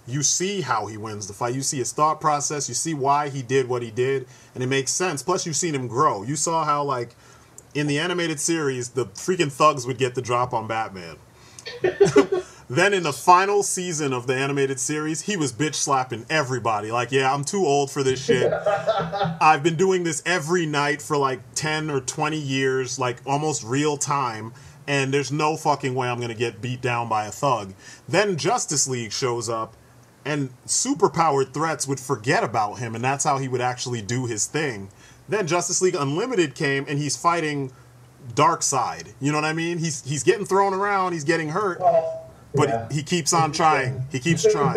you see how he wins the fight. You see his thought process. You see why he did what he did. And it makes sense. Plus, you've seen him grow. You saw how, like, in the animated series, the freaking thugs would get the drop on Batman. Then in the final season of the animated series, he was bitch slapping everybody. Like, yeah, I'm too old for this shit. I've been doing this every night for like 10 or 20 years, like almost real time. and there's no fucking way I'm going to get beat down by a thug. Then Justice League shows up, and superpowered threats would forget about him, and that's how he would actually do his thing. Then Justice League Unlimited came, and he's fighting Darkseid. You know what I mean? He's getting thrown around, he's getting hurt, but he keeps on trying. He keeps trying.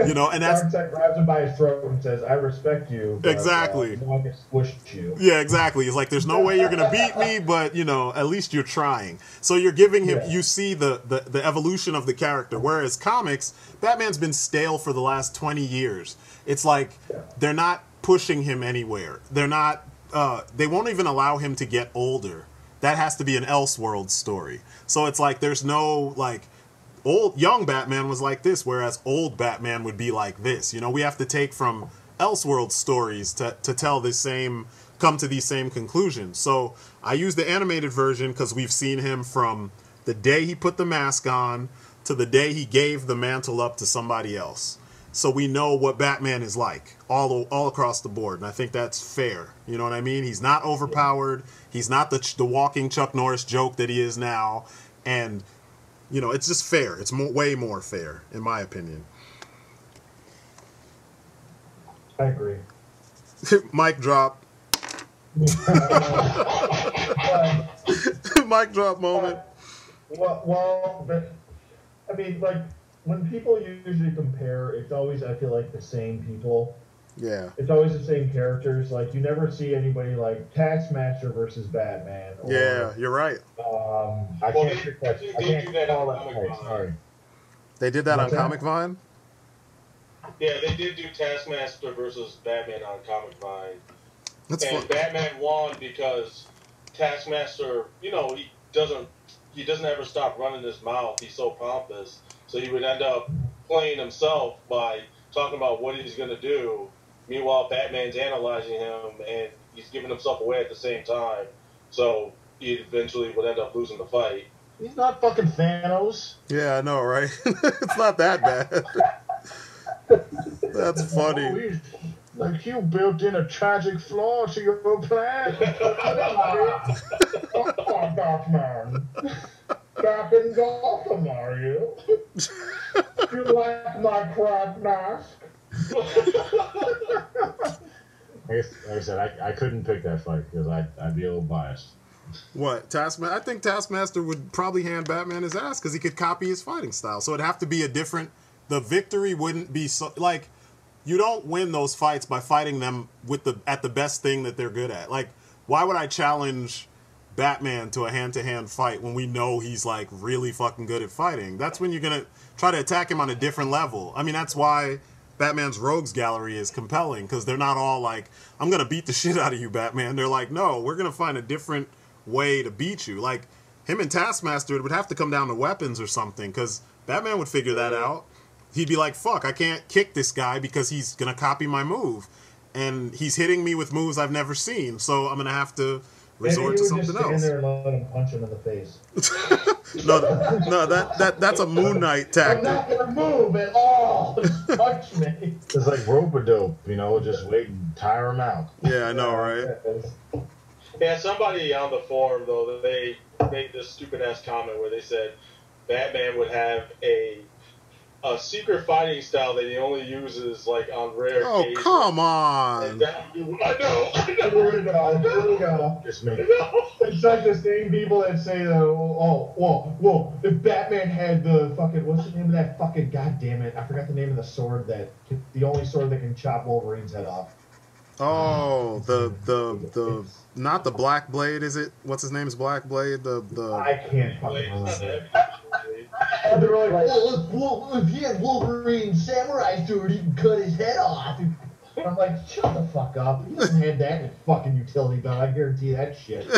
You know, and that's... Darkseid grabs him by his throat and says, I respect you. But, exactly. I'm going to squish you. Yeah, exactly. It's like, there's no way you're going to beat me, but, you know, at least you're trying. So you're giving him... You see the evolution of the character. Whereas comics, Batman's been stale for the last 20 years. It's like, they're not pushing him anywhere. They're not... they won't even allow him to get older. That has to be an Elseworlds story. So it's like, there's no, like... young Batman was like this, whereas old Batman would be like this. You know, we have to take from Elseworld stories to tell the same, come to these same conclusions. So I use the animated version because we've seen him from the day he put the mask on to the day he gave the mantle up to somebody else. So we know what Batman is like all across the board, and I think that's fair. You know what I mean? He's not overpowered. He's not the walking Chuck Norris joke that he is now, and you know, it's just fair. It's way more fair, in my opinion. I agree. Mic drop. Mic drop moment. Well, but, I mean, like, when people usually compare, it's always, I feel like, the same people. Yeah. It's always the same characters. Like, you never see anybody like Taskmaster versus Batman. Or, yeah, you're right. I can't do that on on Comic Con. Sorry. They did that What's on that? Comic Vine? Yeah, they did do Taskmaster versus Batman on Comic Vine. That's and fun. Batman won because Taskmaster, you know, he doesn't ever stop running his mouth. He's so pompous. So he would end up playing himself by talking about what he's going to do. Meanwhile, Batman's analyzing him, and he's giving himself away at the same time. So he eventually would end up losing the fight. He's not fucking Thanos. Yeah, I know, right? It's not that bad. That's funny. Like, you built in a tragic flaw to your plan. Batman. Back in Gotham, are you? You like my crab mask? Like I said, I couldn't pick that fight because I'd be a little biased. What, Taskmaster? I think Taskmaster would probably hand Batman his ass because he could copy his fighting style. So it'd have to be a different... The victory wouldn't be so... Like, you don't win those fights by fighting them with at the best thing that they're good at. Like, why would I challenge Batman to a hand-to-hand fight when we know he's, like, really fucking good at fighting? That's when you're going to try to attack him on a different level. I mean, that's why Batman's Rogues Gallery is compelling, because they're not all like, I'm going to beat the shit out of you, Batman. They're like, no, we're going to find a different way to beat you. Like, him and Taskmaster, it would have to come down to weapons or something, because Batman would figure that out. He'd be like, fuck, I can't kick this guy because he's going to copy my move. And he's hitting me with moves I've never seen, so I'm going to have to resort to something else. Maybe you would just stand there and let him punch him in the face. no, that's a Moon Knight tactic. I'm not going to move at all. Just punch me. It's like rope-a-dope, you know, just wait and tire him out. Yeah, I know, right? Yeah, somebody on the forum, though, they made this stupid-ass comment where they said Batman would have a secret fighting style that he only uses, like, on rare occasions. Oh, come on. I know. Here we go. Just me. It's like the same people that say that, whoa, if Batman had the fucking, what's the name of that fucking, goddammit, I forgot the name of the sword the only sword that can chop Wolverine's head off. Oh, the not the Black Blade, is it? What's his name? Is Black Blade? I can't fucking remember. And they're like, well, if he had Wolverine's samurai sword, he can cut his head off. And I'm like, shut the fuck up. He doesn't have that in fucking utility belt. I guarantee that shit.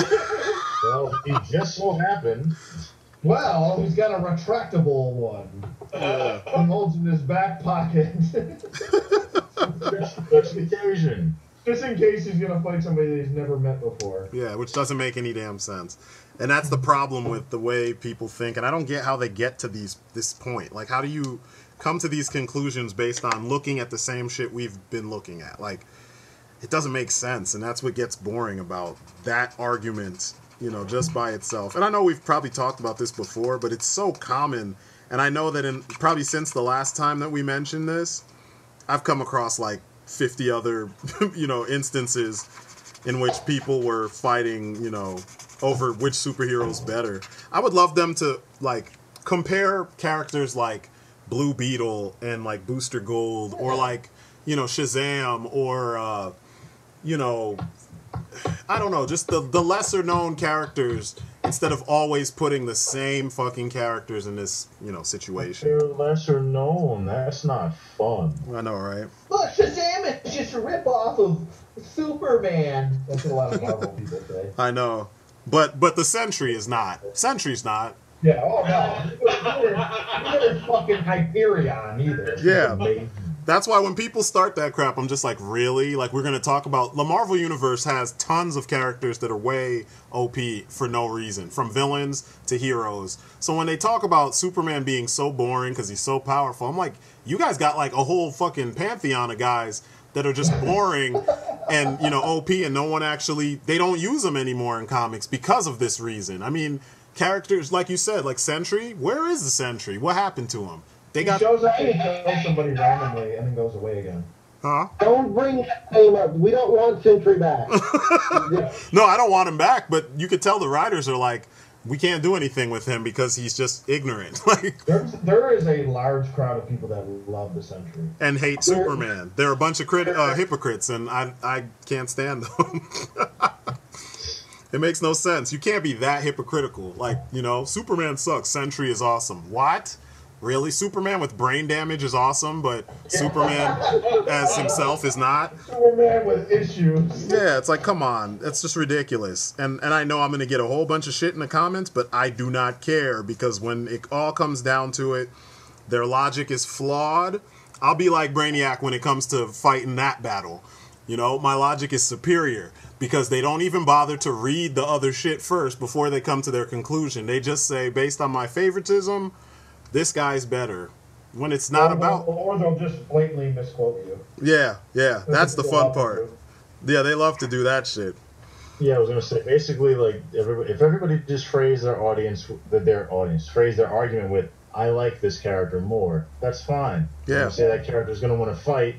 Well, it just so happened. Well, he's got a retractable one. He holds in his back pocket. That's the occasion. Just in case he's going to fight somebody that he's never met before. Yeah, which doesn't make any damn sense. And that's the problem with the way people think. And I don't get how they get to this point. Like, how do you come to these conclusions based on looking at the same shit we've been looking at? Like, it doesn't make sense. And that's what gets boring about that argument you know, just by itself. And I know we've probably talked about this before, but it's so common. And I know that probably since the last time that we mentioned this, I've come across like 50 other, you know, instances in which people were fighting, you know, over which superhero's better. I would love them to, like, compare characters like Blue Beetle and, like, Booster Gold, or, like, you know, Shazam, or, you know, I don't know, just the lesser-known characters, instead of always putting the same fucking characters in this, you know, situation. They're lesser known. That's not fun. I know, right? Look, Shazam is just a ripoff of Superman. That's what a lot of Marvel people say. I know. But the Sentry is not. Sentry's not. Yeah, oh no. Neither fucking Hyperion either. Yeah. Amazing. That's why when people start that crap, I'm just like, really? Like, we're going to talk about... The Marvel Universe has tons of characters that are way OP for no reason, from villains to heroes. So when they talk about Superman being so boring because he's so powerful, I'm like, you guys got like a whole fucking pantheon of guys that are just boring and, you know, OP, and no one actually... They don't use them anymore in comics because of this reason. I mean, characters, like you said, like Sentry, where is the Sentry? What happened to him? They got... He shows up and kills somebody randomly and then goes away again. Huh? Don't bring that name up. We don't want Sentry back. No, I don't want him back, but you could tell the writers are like, we can't do anything with him because he's just ignorant. Like, there is a large crowd of people that love the Sentry. and hate Superman. They're a bunch of hypocrites, and I can't stand them. It makes no sense. You can't be that hypocritical. Like, you know, Superman sucks. Sentry is awesome. What? Really? Superman with brain damage is awesome, but Superman as himself is not? Superman with issues. Yeah, it's like, come on. That's just ridiculous. And I know I'm going to get a whole bunch of shit in the comments, but I do not care, because when it all comes down to it, their logic is flawed. I'll be like Brainiac when it comes to fighting that battle. You know, my logic is superior, because they don't even bother to read the other shit first before they come to their conclusion. They just say, based on my favoritism, this guy's better. When it's not about... Or they'll just blatantly misquote you. Yeah, that's the fun part. Yeah, they love to do that shit. Yeah, I was gonna say, basically, like, if everybody just phrase their argument with, I like this character more, that's fine. Yeah. When you say that character's gonna want to fight,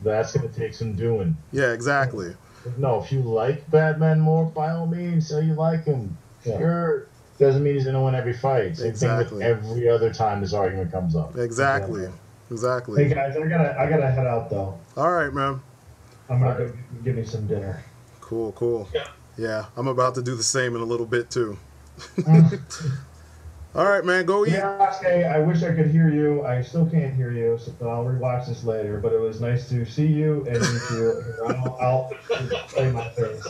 that's gonna take some doing. Yeah, exactly. No, if you like Batman more, by all means, say you like him. Yeah. Sure. Doesn't mean he's gonna win every fight. Same Exactly. thing with every other time this argument comes up. Exactly. Hey Exactly. guys, I gotta head out though. All right, man. I'm gonna go give me some dinner. Cool. Yeah. Yeah, I'm about to do the same in a little bit, too. All right, man, go eat. Ryasuke, I wish I could hear you. I still can't hear you, so I'll rewatch this later. But it was nice to see you and meet you. I'll play my face.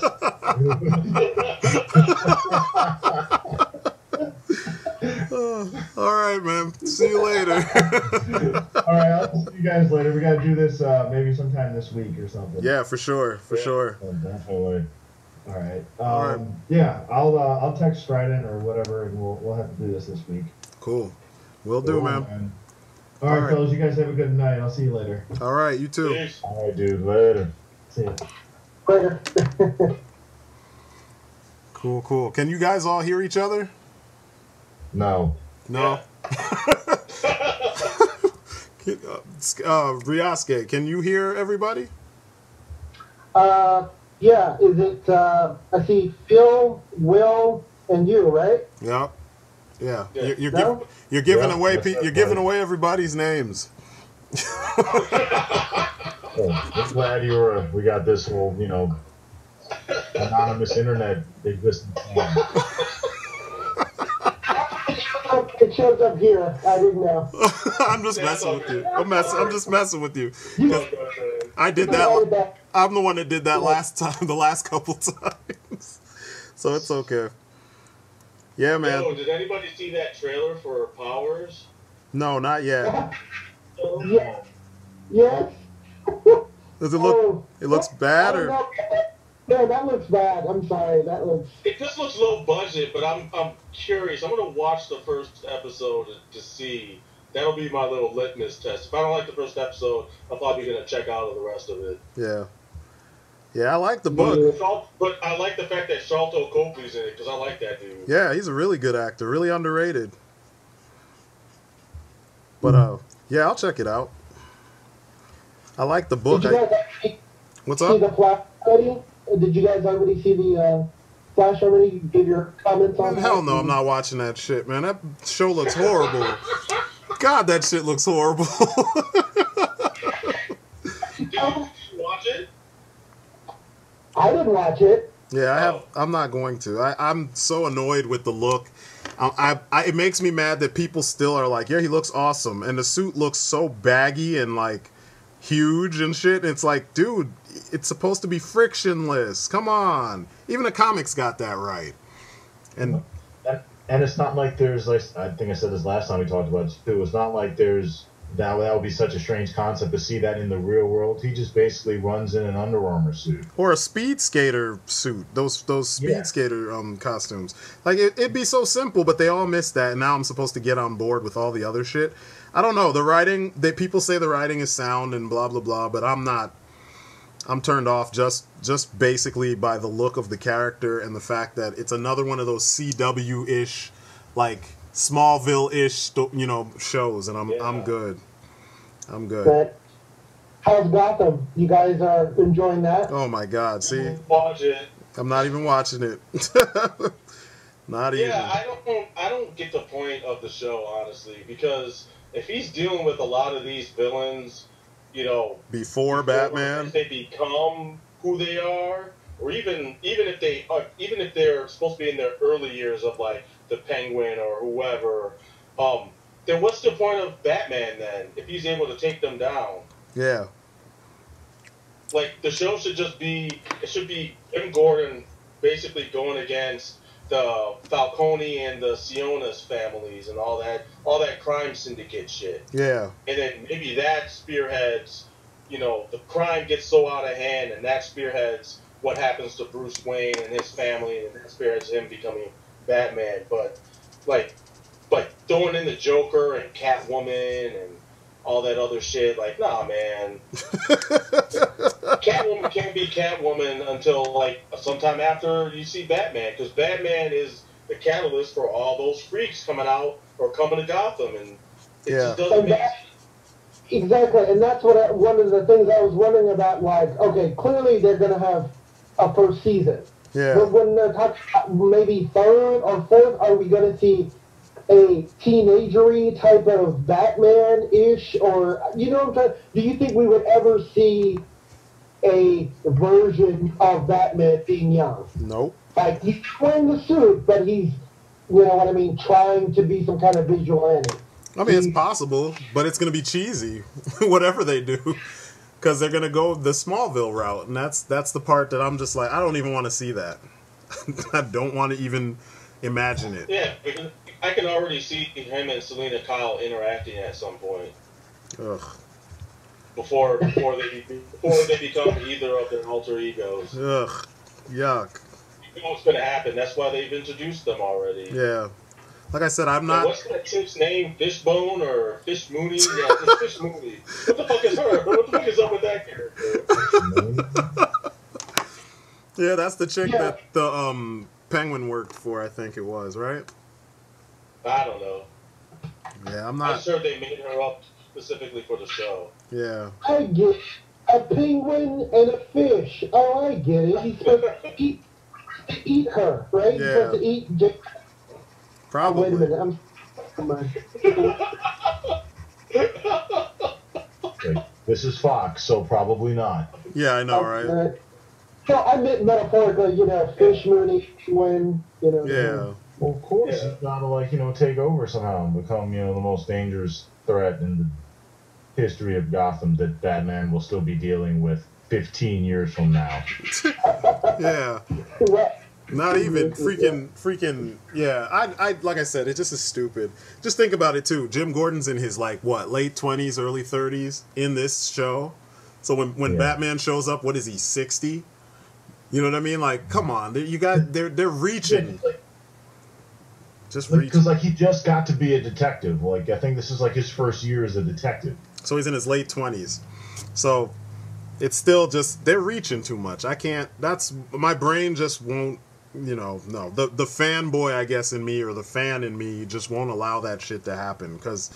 All right, man. See you later. All right, I'll see you guys later. We gotta do this maybe sometime this week or something. Yeah, for sure. Oh, definitely. All right. All right. Yeah, I'll text Strydent or whatever, and we'll have to do this week. Cool. Will do, man. All right, fellas. You guys have a good night. I'll see you later. All right, you too. Peace. All right, dude. Later. See ya. Later. Cool. Can you guys all hear each other? No. No. Ryasuke, can you hear everybody? Yeah, is it, I see Phil, Will, and you, right? Yeah. Yeah. Yeah. You're giving Yeah, away that's you're giving right. away everybody's names. Oh, I'm glad we got this whole, anonymous internet existence. It shows up here. I didn't know. I'm just messing with you. I'm just messing with you. 'Cause I did that. I'm the one that did that last time, the last couple times. So it's okay. Yeah, man. Yo, did anybody see that trailer for Powers? No, not yet. Yeah. Yes. Does it look? It looks bad, or? Yeah, that looks bad. I'm sorry. That looks. It just looks low budget, but I'm curious. I'm gonna watch the first episode to see. That'll be my little litmus test. If I don't like the first episode, I'm probably gonna check out of the rest of it. Yeah. Yeah, I like the book. But I like the fact that Sharlto Copley's in it because I like that dude. Yeah, he's a really good actor, really underrated. But yeah, I'll check it out. I like the book. Did you guys actually What's see up? the Flash already? Did you guys already see the Flash already? Give your comments on Man, that? hell no, I'm not watching that shit, man. That show looks horrible. God, that shit looks horrible. Did you watch it? I didn't watch it. Yeah, I'm not going to. I'm so annoyed with the look. It makes me mad that people still are like, yeah, he looks awesome, and the suit looks so baggy and like huge and shit. It's like, dude, it's supposed to be frictionless. Come on. Even the comics got that right. And it's not like there's, like, I think I said this last time we talked about it too. It's not like there's that would be such a strange concept to see that in the real world. He just basically runs in an Under Armour suit or a speed skater suit. Those speed skater costumes. Like it'd be so simple, but they all missed that. And now I'm supposed to get on board with all the other shit. I don't know. The writing, people say the writing is sound and blah blah blah, but I'm not. I'm turned off just basically by the look of the character and the fact that it's another one of those CW-ish, like Smallville-ish, shows, and I'm good. I'm good. But how's Gotham? You guys are enjoying that? Oh my God! See, Watch it. I'm not even watching it. Not even. Yeah, I don't get the point of the show, honestly, because if he's dealing with a lot of these villains, before Batman, they become who they are, or even if they're supposed to be in their early years of like the Penguin or whoever, then what's the point of Batman then if he's able to take them down? Yeah. Like the show should be Jim Gordon basically going against the Falcone and the Sionis families and all that crime syndicate shit. Yeah. And then maybe that spearheads, the crime gets so out of hand, and that spearheads what happens to Bruce Wayne and his family, and that spearheads him becoming Batman. But like throwing in the Joker and Catwoman and all that other shit, like, nah, man. Catwoman can't be Catwoman until like sometime after you see Batman, because Batman is the catalyst for all those freaks coming out or coming to Gotham, and it just doesn't make sense. Exactly, and that's what one of the things I was wondering about. Like, okay, clearly they're going to have a first season. Yeah. But when they're talking about maybe third or fourth, are we going to see a teenagery type of Batman-ish, or what I'm trying? Do you think we would ever see a version of Batman being young? Nope. Like, he's wearing the suit, but he's, trying to be some kind of vigilante. I mean, it's possible, but it's going to be cheesy, whatever they do, because they're going to go the Smallville route, and that's the part that I'm just like, I don't even want to see that. I don't want to even imagine it. Yeah, because I can already see him and Selena Kyle interacting at some point. Ugh. Before they become either of their alter egos. Ugh. Yuck. You know what's going to happen. That's why they've introduced them already. Yeah. Like I said, I'm not... So what's that chick's name? Fishbone or Fish Mooney? Yeah, it's Fish Mooney. What the fuck is her? What the fuck is up with that character? Yeah, that's the chick that the Penguin worked for, I think it was, right? I don't know. Yeah, I'm not... I'm sure they made her up specifically for the show. Yeah. I get a penguin and a fish. Oh, I get it. He's supposed to eat her, right? Yeah. He's supposed to eat... Probably. Wait a minute. Come on. Wait, this is Fox, so probably not. Yeah, I know, right? So I meant metaphorically, Fish Mooney, penguin, Yeah. Well, of course, he's got to, take over somehow and become, the most dangerous threat in the history of Gotham that Batman will still be dealing with 15 years from now. Yeah. Not even freaking. Yeah, I like I said, it just is stupid. Just think about it too. Jim Gordon's in his late 20s, early 30s in this show. So when Batman shows up, what is he, 60? You know what I mean? Like, come on, they're reaching. Just reaching. Because he just got to be a detective. Like, I think this is his first year as a detective. So he's in his late 20s. So it's still just, they're reaching too much. I can't, my brain just won't, no. The fanboy, I guess, in me, or the fan in me, just won't allow that shit to happen, because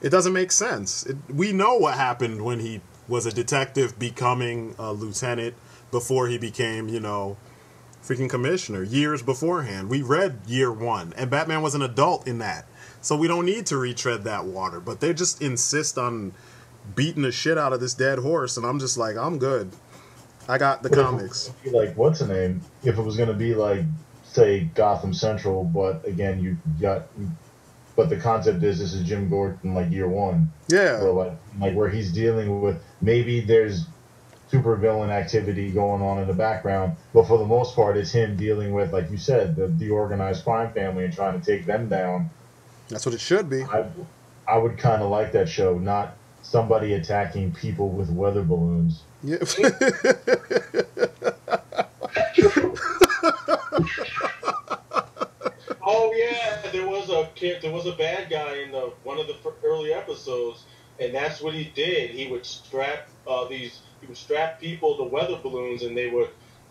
it doesn't make sense. We know what happened when he was a detective becoming a lieutenant before he became, freaking commissioner, years beforehand. We read year 1, and Batman was an adult in that. So we don't need to retread that water, but they just insist on beating the shit out of this dead horse, and I'm just like, I'm good. I got the comics. Like, what's the name? If it was going to be like, say, Gotham Central, but again, but the concept is this is Jim Gordon, like, year 1. Yeah. Or like where he's dealing with, maybe there's supervillain activity going on in the background, but for the most part, it's him dealing with, like you said, the organized crime family and trying to take them down. That's what it should be. I would kind of like that show, not somebody attacking people with weather balloons. Yeah. Oh yeah, there was a bad guy in one of the early episodes, and that's what he did. He would strap people to weather balloons, and they'd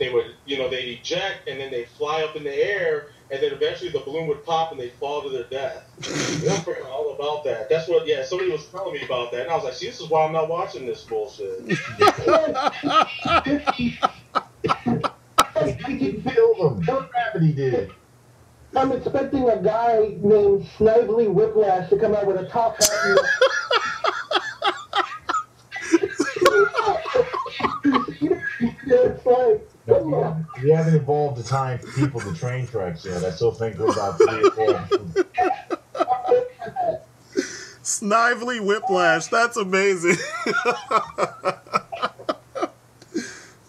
eject, and then they'd fly up in the air, and then eventually the balloon would pop and they'd fall to their death. I forgot all about that. That's what, somebody was telling me about that, and I was like, see, this is why I'm not watching this bullshit. He killed them. No gravity did. I'm expecting a guy named Snively Whiplash to come out with a top hat and it's like, we haven't evolved the time for people to train tracks yet. I still think we're about 3 or 4. Snively Whiplash. That's amazing.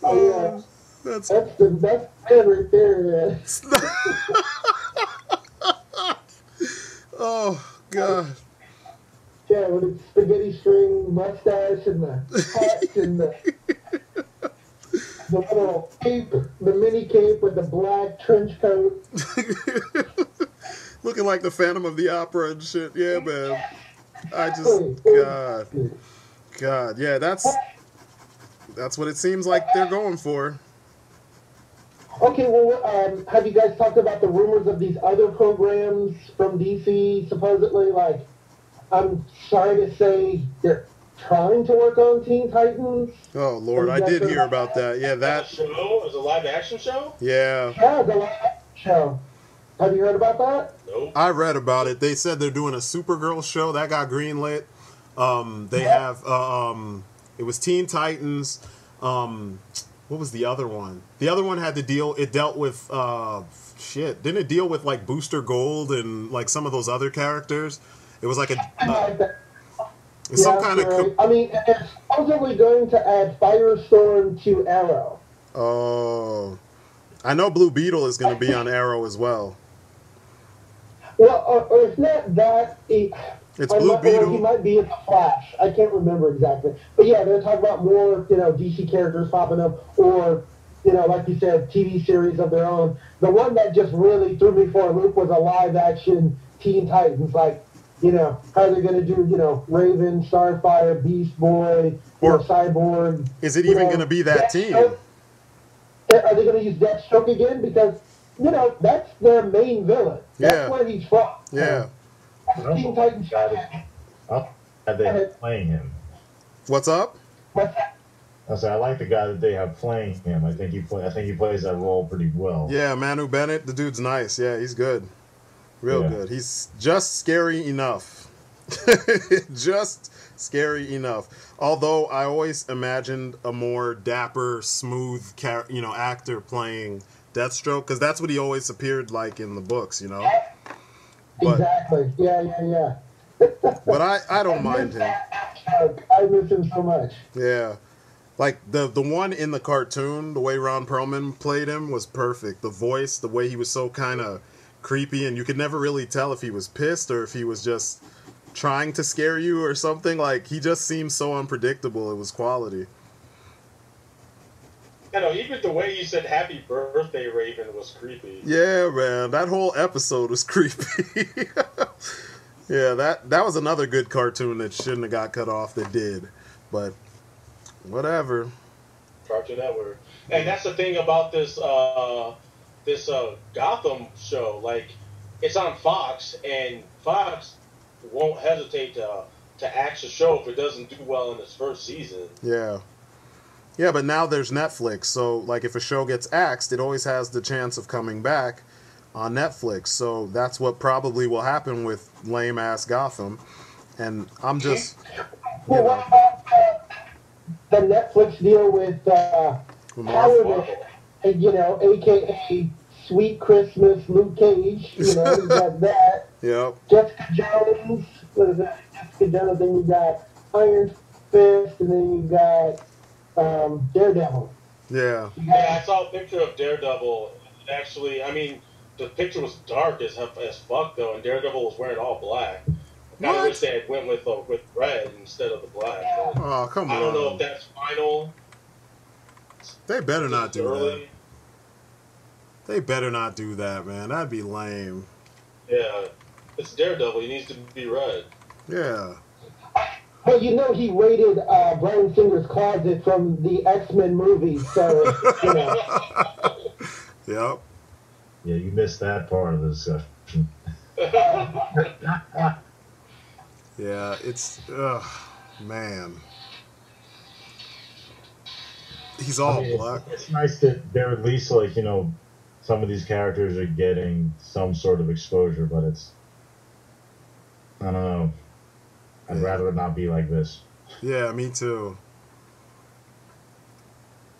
oh, yeah. That's the best man right there. Oh, God. Yeah, with its spaghetti string mustache and the hat and the little cape, the mini cape with the black trench coat. Looking like the Phantom of the Opera and shit. Yeah, man. God. Yeah, that's what it seems like they're going for. Okay, well, have you guys talked about the rumors of these other programs from DC, supposedly? Like, I'm sorry to say they're trying to work on Teen Titans. Oh, Lord, I did hear about that. Yeah, that show? It was a live-action show? Yeah. Yeah, the live-action show. Have you heard about that? Nope. I read about it. They said they're doing a Supergirl show. That got greenlit. They have, it was Teen Titans. What was the other one? The other one had to deal, it dealt with, shit. Didn't it deal with, like, Booster Gold and, like, some of those other characters? It was like some kind of... I mean, it's supposedly going to add Firestorm to Arrow. Oh. I know Blue Beetle is going to be on Arrow as well. Well, or it's not that... It's Blue Beetle. He might be in the Flash. I can't remember exactly. But yeah, they're talking about more, DC characters popping up, or, like you said, TV series of their own. The one that just really threw me for a loop was a live-action Teen Titans. Like, how they're going to do, Raven, Starfire, Beast Boy, or Cyborg. Is it even going to be that team? Are they going to use Deathstroke again? Because, that's their main villain. That's where he's from. Yeah. Teen Titans. They're playing him. What's up? What's that? I like the guy that they have playing him. I think he plays that role pretty well. Yeah, Manu Bennett, the dude's nice. Yeah, he's good. Real good. He's just scary enough. Just scary enough. Although I always imagined a more dapper, smooth, actor playing Deathstroke, because that's what he always appeared like in the books, But, exactly. Yeah. But I don't mind him. I miss him so much. Yeah. Like, the one in the cartoon, the way Ron Perlman played him was perfect. The voice, the way he was so kind of creepy, and you could never really tell if he was pissed or if he was just trying to scare you or something. Like, he just seemed so unpredictable. It was quality. Even the way you said "Happy Birthday, Raven" was creepy. Yeah, man, that whole episode was creepy. Yeah, that was another good cartoon that shouldn't have got cut off that did, but whatever. Cartoon Network. And that's the thing about this Gotham show. Like, it's on Fox, and Fox won't hesitate to axe a show if it doesn't do well in its first season. Yeah. Yeah, but now there's Netflix, so like if a show gets axed, it always has the chance of coming back on Netflix. So that's what probably will happen with lame ass Gotham. And I'm just Well, what about the Netflix deal with Howard, aka Sweet Christmas Luke Cage? You know, you got that. Yep. Jessica Jones. What is that? Jessica Jones. Then you got Iron Fist, and then you got Daredevil. Yeah. Yeah, I saw a picture of Daredevil. Actually, I mean, the picture was dark as fuck though, and Daredevil was wearing all black. I kind of wish they had went with red instead of the black. Oh, come on. I don't know if that's final. They better not do early. that. They better not do that, man. That'd be lame. Yeah, it's Daredevil. He needs to be red. Yeah. Well, you know, he raided Bryan Singer's closet from the X-Men movie, so, you know. Yep. Yeah, you missed that part of the discussion. Yeah, it's, man. He's all black. It's nice that they're at least like, you know, some of these characters are getting some sort of exposure, but it's, I don't know. I'd rather it not be like this. Yeah, me too.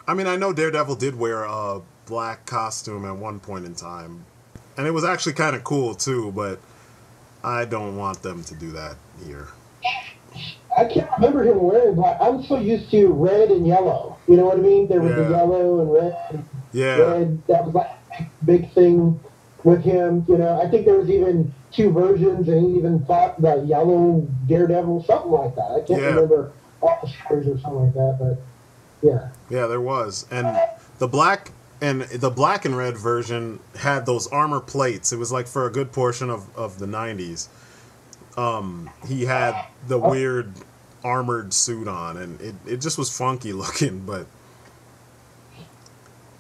I mean, I know Daredevil did wear a black costume at one point in time, and it was actually kind of cool too, but I don't want them to do that here. I can't remember him wearing black. I'm so used to red and yellow. You know what I mean? There was the yellow and red. Yeah. Red. That was like a big thing with him. You know, I think there was even 2 versions, and he even fought the yellow Daredevil, something like that. I can't remember all the stories or something like that, but yeah. Yeah, there was. And the black and red version had those armor plates. It was like for a good portion of the 90s. He had the weird armored suit on, and it just was funky looking, but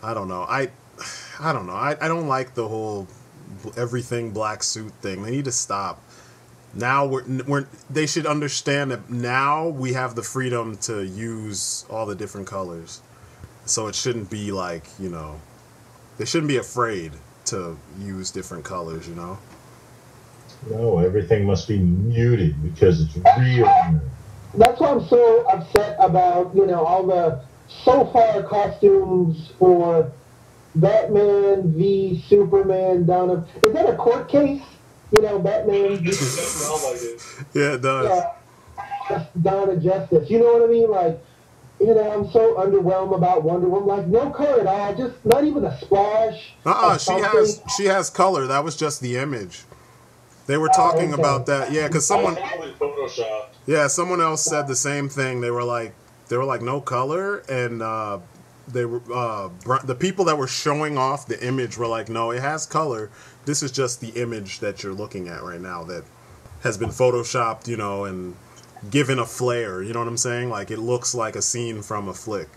I don't know. I don't know. I don't like the whole everything black suit thing. They need to stop. Now they should understand that now we have the freedom to use all the different colors. So it shouldn't be like, you know, they shouldn't be afraid to use different colors, you know? No, everything must be muted because it's real. That's why I'm so upset about, you know, all the so far costumes for Batman v Superman down of... Is that a court case? You know, Batman v... Yeah, it does. Yeah, Dawn of Justice. You know what I mean? Like, you know, I'm so underwhelmed about Wonder Woman. Like, no color at all. Just not even a splash. She has color. That was just the image. They were talking about that. Yeah, because someone else said the same thing. They were like no color, and they were the people that were showing off the image were like, no, it has color. This is just the image that you're looking at right now that has been photoshopped, you know, and given a flair. You know what I'm saying? Like, it looks like a scene from a flick.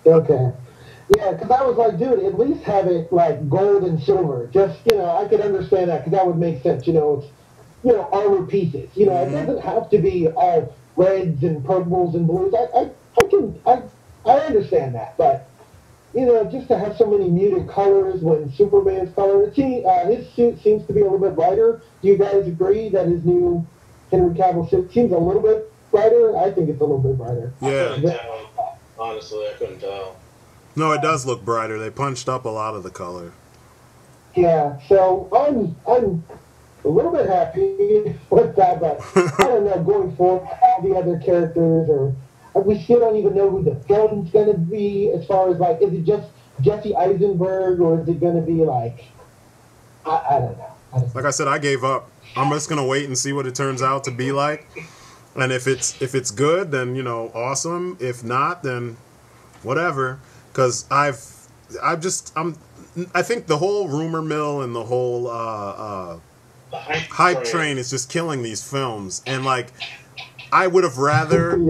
Okay. Yeah, because I was like, dude, at least have it like gold and silver. Just, you know, I could understand that because that would make sense. You know, it's, you know, armor pieces. You know, it doesn't have to be all reds and purples and blues. I understand that, but you know, just to have so many muted colors when Superman's color, his suit seems to be a little bit brighter. Do you guys agree that his new Henry Cavill suit seems a little bit brighter? I think it's a little bit brighter. Yeah. Honestly, I couldn't tell. No, it does look brighter. They punched up a lot of the color. Yeah, so I'm a little bit happy with that, but I don't know, going forward, all the other characters, or we still don't even know who the villain's going to be, as far as, like, is it just Jesse Eisenberg, or is it going to be, like, I don't know. Like I said, I gave up. I'm just going to wait and see what it turns out to be like. And if it's good, then, you know, awesome. If not, then whatever. Because I think the whole rumor mill and the whole hype train is just killing these films. And, like, I would have rather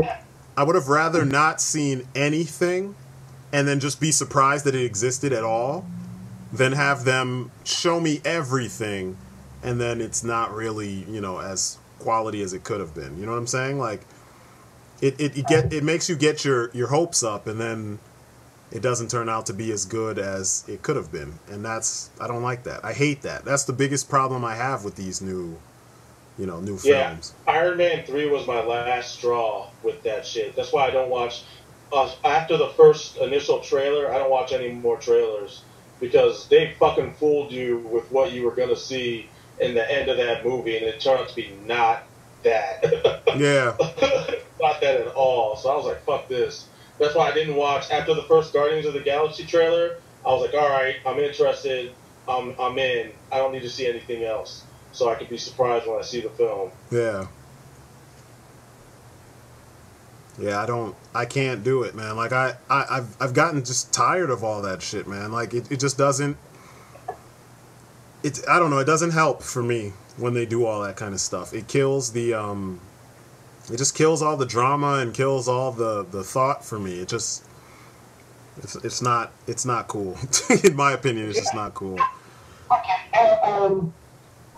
I would have rather not seen anything and then just be surprised that it existed at all than have them show me everything and then it's not really, you know, as quality as it could have been. You know what I'm saying? Like, it makes you get your hopes up and then it doesn't turn out to be as good as it could have been. And that's, I don't like that. I hate that. That's the biggest problem I have with these new films. Yeah, Iron Man 3 was my last straw with that shit. That's why I don't watch, after the first initial trailer, I don't watch any more trailers. Because they fucking fooled you with what you were going to see in the end of that movie, and it turned out to be not that. Yeah. Not that at all. So I was like, fuck this. That's why I didn't watch. After the first Guardians of the Galaxy trailer, I was like, alright, I'm interested. I'm in. I don't need to see anything else. So I can be surprised when I see the film. Yeah. Yeah, I can't do it, man. Like, I've gotten just tired of all that shit, man. Like, it just doesn't, I don't know, it doesn't help for me when they do all that kind of stuff. It kills the, it just kills all the drama and kills all the thought for me. It just, it's not cool. In my opinion, it's just not cool. Okay,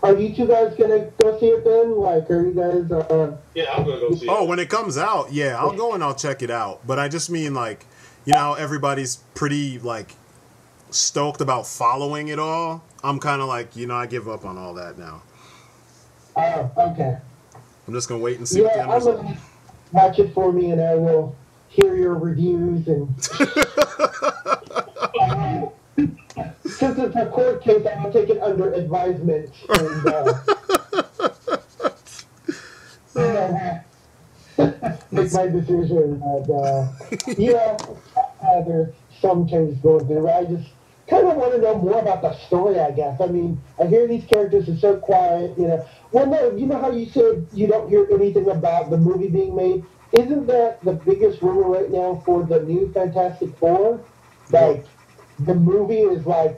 are you two guys gonna go see it then? Like, are you guys? Yeah, I'm gonna go see it. Oh, when it comes out, yeah, I'll go and I'll check it out. But I just mean, like, you know how everybody's pretty, like, stoked about following it all? I'm kind of like, you know, I give up on all that now. Oh, okay. I'm just gonna wait and see what the end I'm result. gonna watch it for me, and I will hear your reviews and. Since it's a court case, I'm going to take it under advisement and make my decision. And, you know, there's some changes going through. I just kind of want to know more about the story, I guess. I mean, I hear these characters are so quiet, you know. Well, no, you know how you said you don't hear anything about the movie being made? Isn't that the biggest rumor right now for the new Fantastic Four? Like, the movie is like,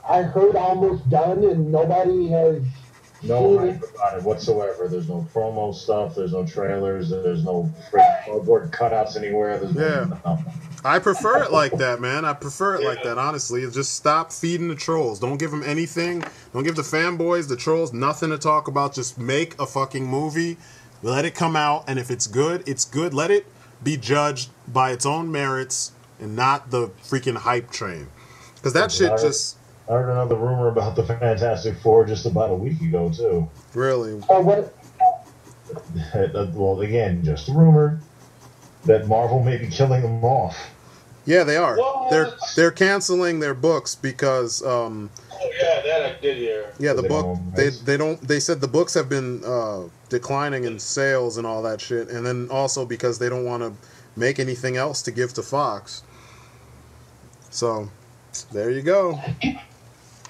I heard almost done and nobody has No hype about it whatsoever. There's no promo stuff. There's no trailers. There's no cardboard cutouts anywhere. There's nothing. I prefer it like that, man. I prefer it like that, honestly. Just stop feeding the trolls. Don't give them anything. Don't give the fanboys, the trolls, nothing to talk about. Just make a fucking movie. Let it come out, and if it's good, it's good. Let it be judged by its own merits and not the freaking hype train. Because that shit just... I heard another rumor about the Fantastic Four just about a week ago, too. Really? what? Well, again, just a rumor that Marvel may be killing them off. Yeah, they are. What? They're canceling their books because... Oh, yeah, that I did hear. Yeah, the book... They said the books have been declining in sales and all that shit. And then also because they don't want to make anything else to give to Fox. So, there you go.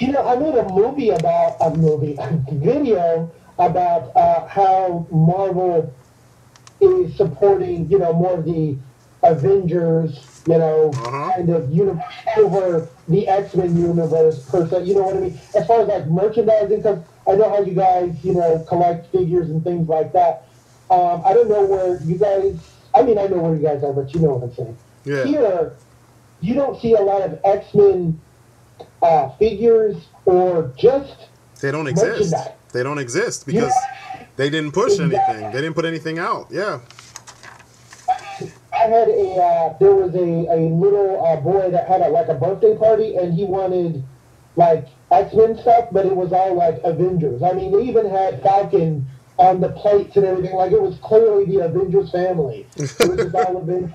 You know, I made a video about how Marvel is supporting, you know, more of the Avengers, you know, kind of universe over the X-Men universe per se. You know what I mean? As far as like merchandising, because I know how you guys, you know, collect figures and things like that. I don't know where you guys. I mean, I know where you guys are, but you know what I'm saying. Yeah. Here, you don't see a lot of X-Men figures or just they don't exist. They don't exist because they didn't push anything. They didn't put anything out. Yeah. I had there was a little boy that had like a birthday party and he wanted like X-Men stuff, but it was all like Avengers. I mean, they even had Falcon on the plates and everything. Like, it was clearly the Avengers family. It was just all Avengers.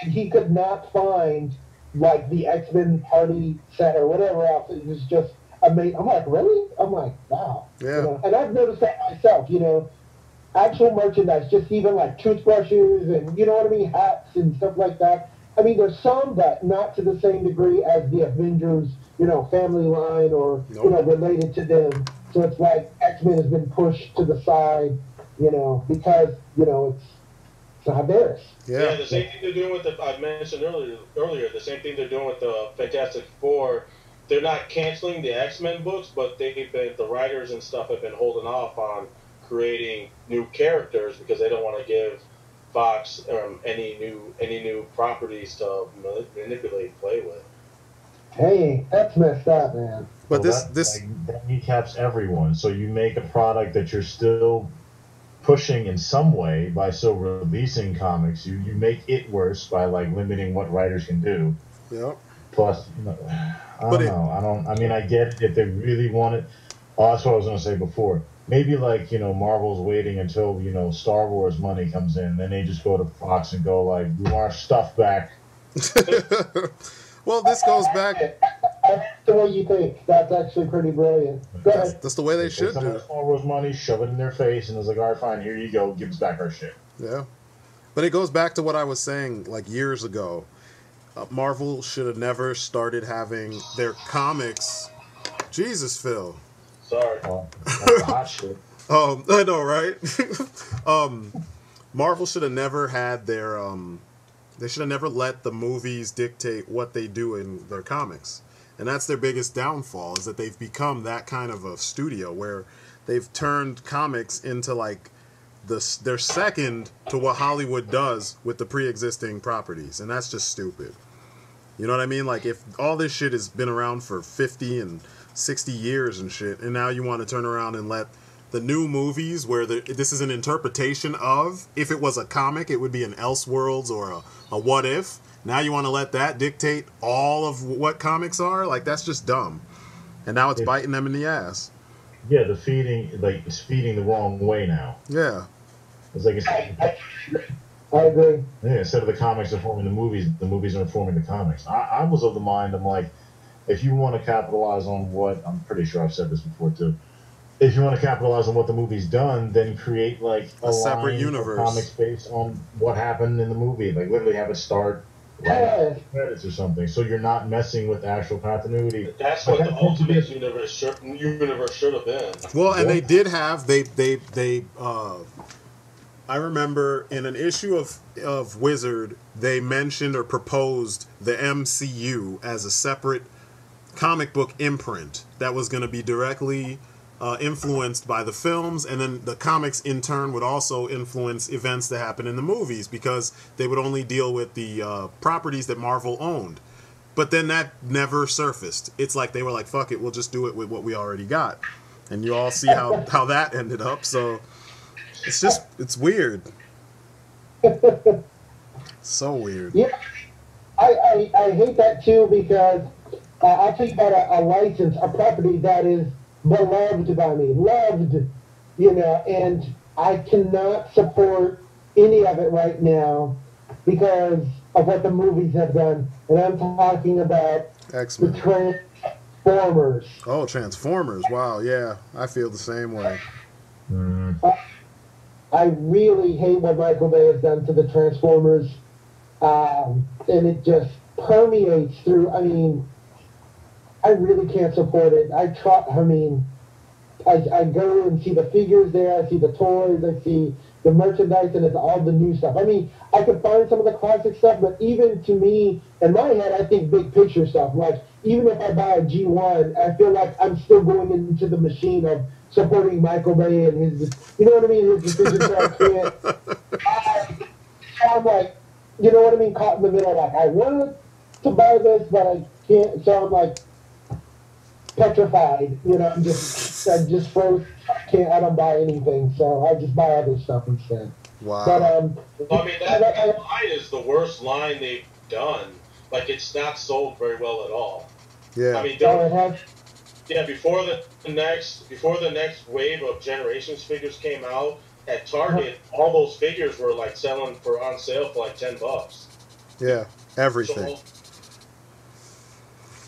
And he could not find like the X-Men party set or whatever else. It was just amazing. I'm like, really? I'm like, wow. Yeah. You know? And I've noticed that myself, you know, actual merchandise, just even like toothbrushes and, you know what I mean, hats and stuff like that. I mean, there's some that not to the same degree as the Avengers, you know, family line or, you know, related to them. So it's like X-Men has been pushed to the side, you know, because, you know, it's not theirs. Yeah, the same thing they're doing with the, I mentioned earlier, the same thing they're doing with the Fantastic Four. They're not canceling the X-Men books, but the writers and stuff have been holding off on creating new characters because they don't want to give Fox any new properties to manipulate and play with. Hey, that's messed up, man. But Well, that kneecaps everyone. So you make a product that you're still pushing in some way by still releasing comics. You make it worse by like limiting what writers can do. Yep. Plus, I don't know. I mean, I get it if they really want it. Oh, that's what I was going to say before. Maybe like, Marvel's waiting until, Star Wars money comes in. Then they just go to Fox and go like, we want our stuff back. Well, this goes back. That's the way you think. That's actually pretty brilliant. Go ahead. That's the way they should Take some do. of the Star Wars money, shove it in their face, and it's like, all right, fine, here you go, give us back our shit. Yeah. But it goes back to what I was saying like years ago. Marvel should have never started having their comics. Jesus, Phil. Sorry. Oh, that's hot shit. I know, right? Marvel should have never had their they should have never let the movies dictate what they do in their comics. And that's their biggest downfall, is that they've become that kind of a studio where they've turned comics into like they're second to what Hollywood does with the pre-existing properties, and that's just stupid. You know what I mean? Like, if all this shit has been around for 50 and 60 years and shit, and now you want to turn around and let the new movies, where this is an interpretation of, if it was a comic, it would be an Elseworlds or a What If. Now you want to let that dictate all of what comics are? Like, that's just dumb. And now it's biting them in the ass. Yeah, it's feeding the wrong way now. Yeah. It's like I agree. Yeah, instead of the comics informing the movies are informing the comics. I was of the mind, I'm like, if you want to capitalize on what, I'm pretty sure I've said this before too, if you want to capitalize on what the movie's done, then create like a separate line universe, of comics based on what happened in the movie. Like literally have it start right credits or something, so you're not messing with actual continuity. That's what the Ultimate universe should have been. Well, and they did have I remember in an issue of Wizard, they mentioned or proposed the MCU as a separate comic book imprint that was going to be directly influenced by the films, and then the comics in turn would also influence events that happen in the movies, because they would only deal with the properties that Marvel owned. But then that never surfaced. It's like they were like, fuck it, we'll just do it with what we already got. And you all see how that ended up, so it's weird. So weird. Yeah, I hate that too, because I'll take about a license, a property that is beloved by me, loved, and I cannot support any of it right now because of what the movies have done. And I'm talking about X-Men. The Transformers. Oh, Transformers. Wow, yeah. I feel the same way. I really hate what Michael Bay has done to the Transformers, and it just permeates through. I mean, I really can't support it. I go and see the figures there, I see the toys, I see the merchandise, and it's all the new stuff. I mean, I could find some of the classic stuff, but even to me, in my head, I think big picture stuff. Like, even if I buy a G1, I feel like I'm still going into the machine of supporting Michael Bay and his, you know what I mean, his decisions that I can't. I'm like, you know what I mean, caught in the middle. Like, I wanted to buy this, but I can't, so I'm like petrified. I just froze. I don't buy anything, so I just buy other stuff instead. Wow. But, I mean, that line is the worst line they've done. Like, it's not sold very well at all. Yeah. I mean, before the next wave of Generations figures came out at Target, all those figures were like selling on sale for like $10. Yeah, everything.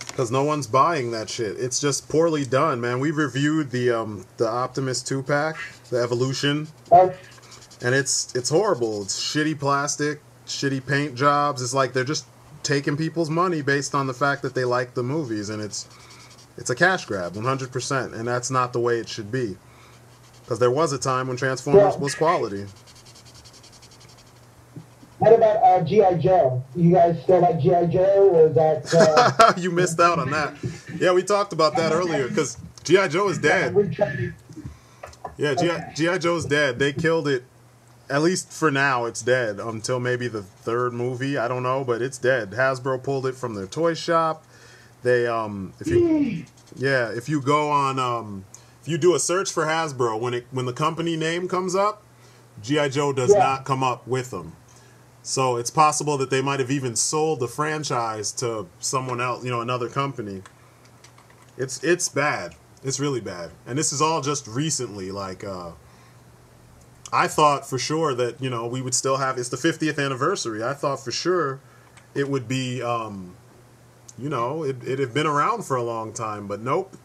Because no one's buying that shit. It's just poorly done, man. We reviewed the Optimus 2-pack, the Evolution, and it's horrible. It's shitty plastic, shitty paint jobs. It's like they're just taking people's money based on the fact that they like the movies, and it's a cash grab, 100%, and that's not the way it should be. Because there was a time when Transformers was quality. What about G.I. Joe? You guys still like G.I. Joe, or is that... You missed out on that. Yeah, we talked about that earlier, because G.I. Joe is dead. Yeah, G.I. Joe's dead. They killed it at least for now, it's dead until maybe the third movie. I don't know, but it's dead. Hasbro pulled it from their toy shop. They if you go on if you do a search for Hasbro, when the company name comes up, G.I. Joe does not come up with them. So it's possible that they might have even sold the franchise to someone else, another company. It's bad. It's really bad. And this is all just recently. Like, I thought for sure that, we would still have, it's the 50th anniversary. I thought for sure it would be, it'd have been around for a long time, but nope,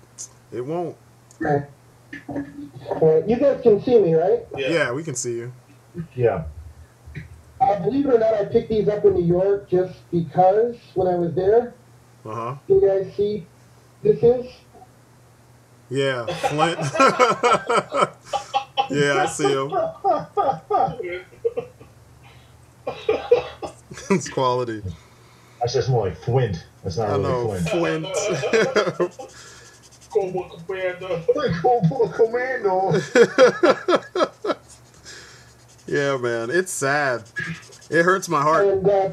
it won't. Right. You guys can see me, right? Yeah, we can see you. Yeah. Believe it or not, I picked these up in New York just because when I was there. Uh-huh. Can you guys see this is? Yeah, Flint. Yeah, I see him. It's quality. That's just more like Flint. That's not really Flint. Cobra Commando. Cobra Commando. Yeah, man, it's sad. It hurts my heart. And I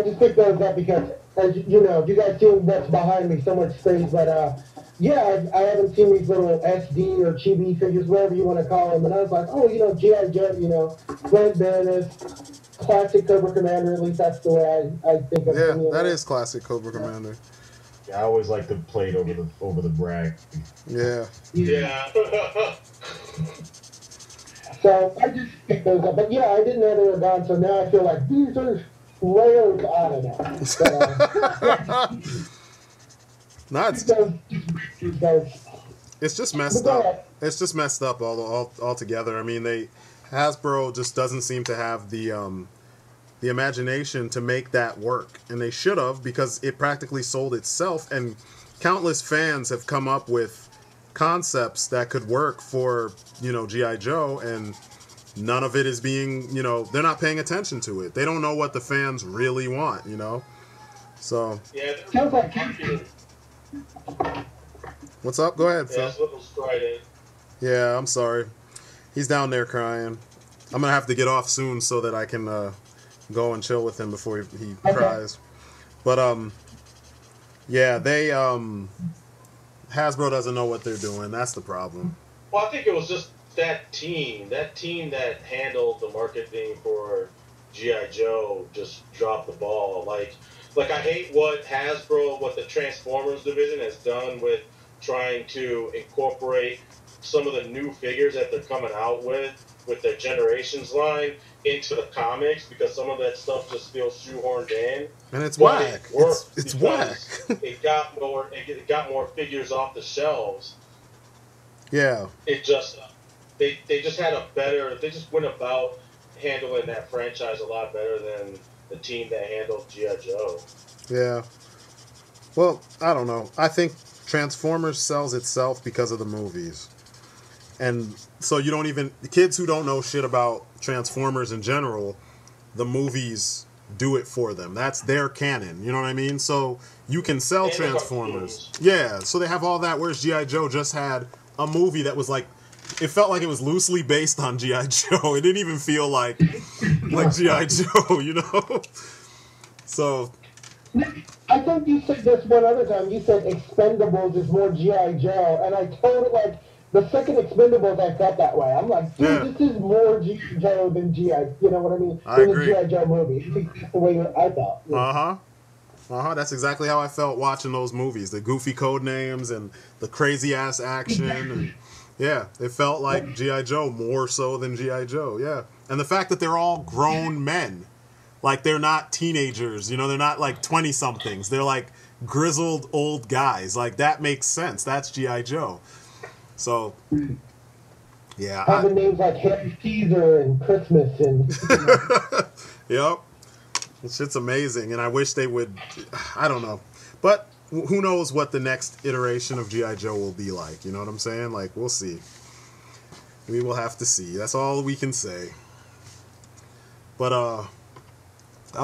just picked those up because, as you guys see what's behind me, so much space. But I haven't seen these little SD or chibi figures, whatever you want to call them. And I was like, G.I. Joe, Flint Baroness, classic Cobra Commander. At least that's the way I think of it. Yeah, that is classic Cobra Commander. Yeah, I always like to play it over the brag. Yeah. Yeah. So I just picked those up. But I didn't know they were gone, so now I feel like these are rails out of now. It's just messed up. It's just messed up all together. I mean, Hasbro just doesn't seem to have the imagination to make that work, and they should have, because it practically sold itself, and countless fans have come up with concepts that could work for G.I. Joe, and none of it is being they're not paying attention to it. They don't know what the fans really want, so sounds like what's up? Go ahead, Phil. Little Strydent. Yeah, I'm sorry, he's down there crying. I'm gonna have to get off soon so that I can go and chill with him before he cries. But they Hasbro doesn't know what they're doing. That's the problem. Well, I think it was just that team that handled the marketing for G.I. Joe just dropped the ball. Like I hate what the Transformers division has done with trying to incorporate some of the new figures that they're coming out with their Generations line into the comics, because some of that stuff just feels shoehorned in. And it's whack. It's whack. It got more figures off the shelves. Yeah. It just they just went about handling that franchise a lot better than the team that handled G.I. Joe. Yeah. Well, I don't know. I think Transformers sells itself because of the movies. And so the kids who don't know shit about Transformers in general, the movies do it for them. That's their canon. You know what I mean? So you can sell Transformers. Yeah, so they have all that, whereas G.I. Joe just had a movie that was like, it felt like it was loosely based on G.I. Joe. It didn't even feel like G.I. Joe, So I think you said this one other time. You said Expendables is more G.I. Joe, and I told it the second Expendables, I felt that way. I'm like, dude, this is more G.I. Joe than G.I. You know what I mean? I agree. The G.I. Joe movie. That's the way I felt. That's exactly how I felt watching those movies. The goofy code names and the crazy ass action. And it felt like G.I. Joe more so than G.I. Joe. Yeah. And the fact that they're all grown men. Like, they're not teenagers. They're not like 20-somethings. They're like grizzled old guys. Like, that makes sense. That's G.I. Joe. So, yeah. Having names like Happy Caesar and Christmas and... Yep. This shit's amazing, and I wish they would... I don't know. But who knows what the next iteration of G.I. Joe will be like. You know what I'm saying? Like, we'll see. We will have to see. That's all we can say. But, I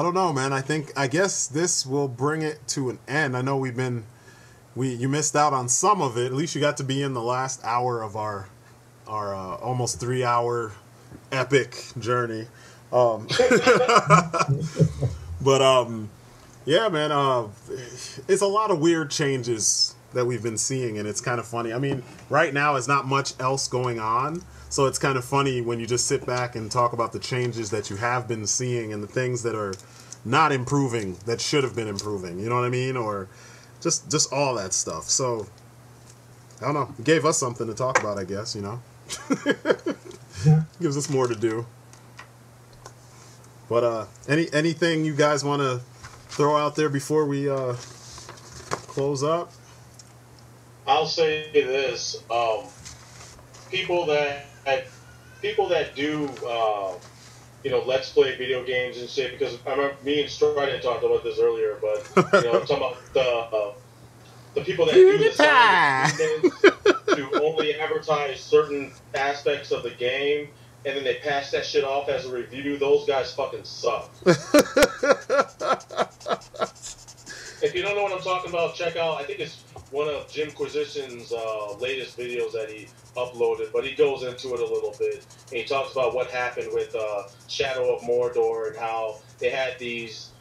don't know, man. I guess this will bring it to an end. I know you missed out on some of it. At least you got to be in the last hour of our almost 3-hour epic journey. But yeah, man, it's a lot of weird changes that we've been seeing, and it's kind of funny. I mean, right now is not much else going on, so it's kind of funny when you just sit back and talk about the changes that you have been seeing and the things that are not improving that should have been improving. You know what I mean? Or just all that stuff. So I don't know. It gave us something to talk about, I guess. You know, gives us more to do. But anything you guys want to throw out there before we close up? I'll say this: people that do let's play video games and shit. Because I remember me and Strydent talked about this earlier, but I'm talking about the people that do the side to only advertise certain aspects of the game, and then they pass that shit off as a review. Those guys fucking suck. If you don't know what I'm talking about, check out, I think it's one of Jim Quisition's latest videos that he uploaded, but he goes into it a little bit. And he talks about what happened with Shadow of Mordor and how they had these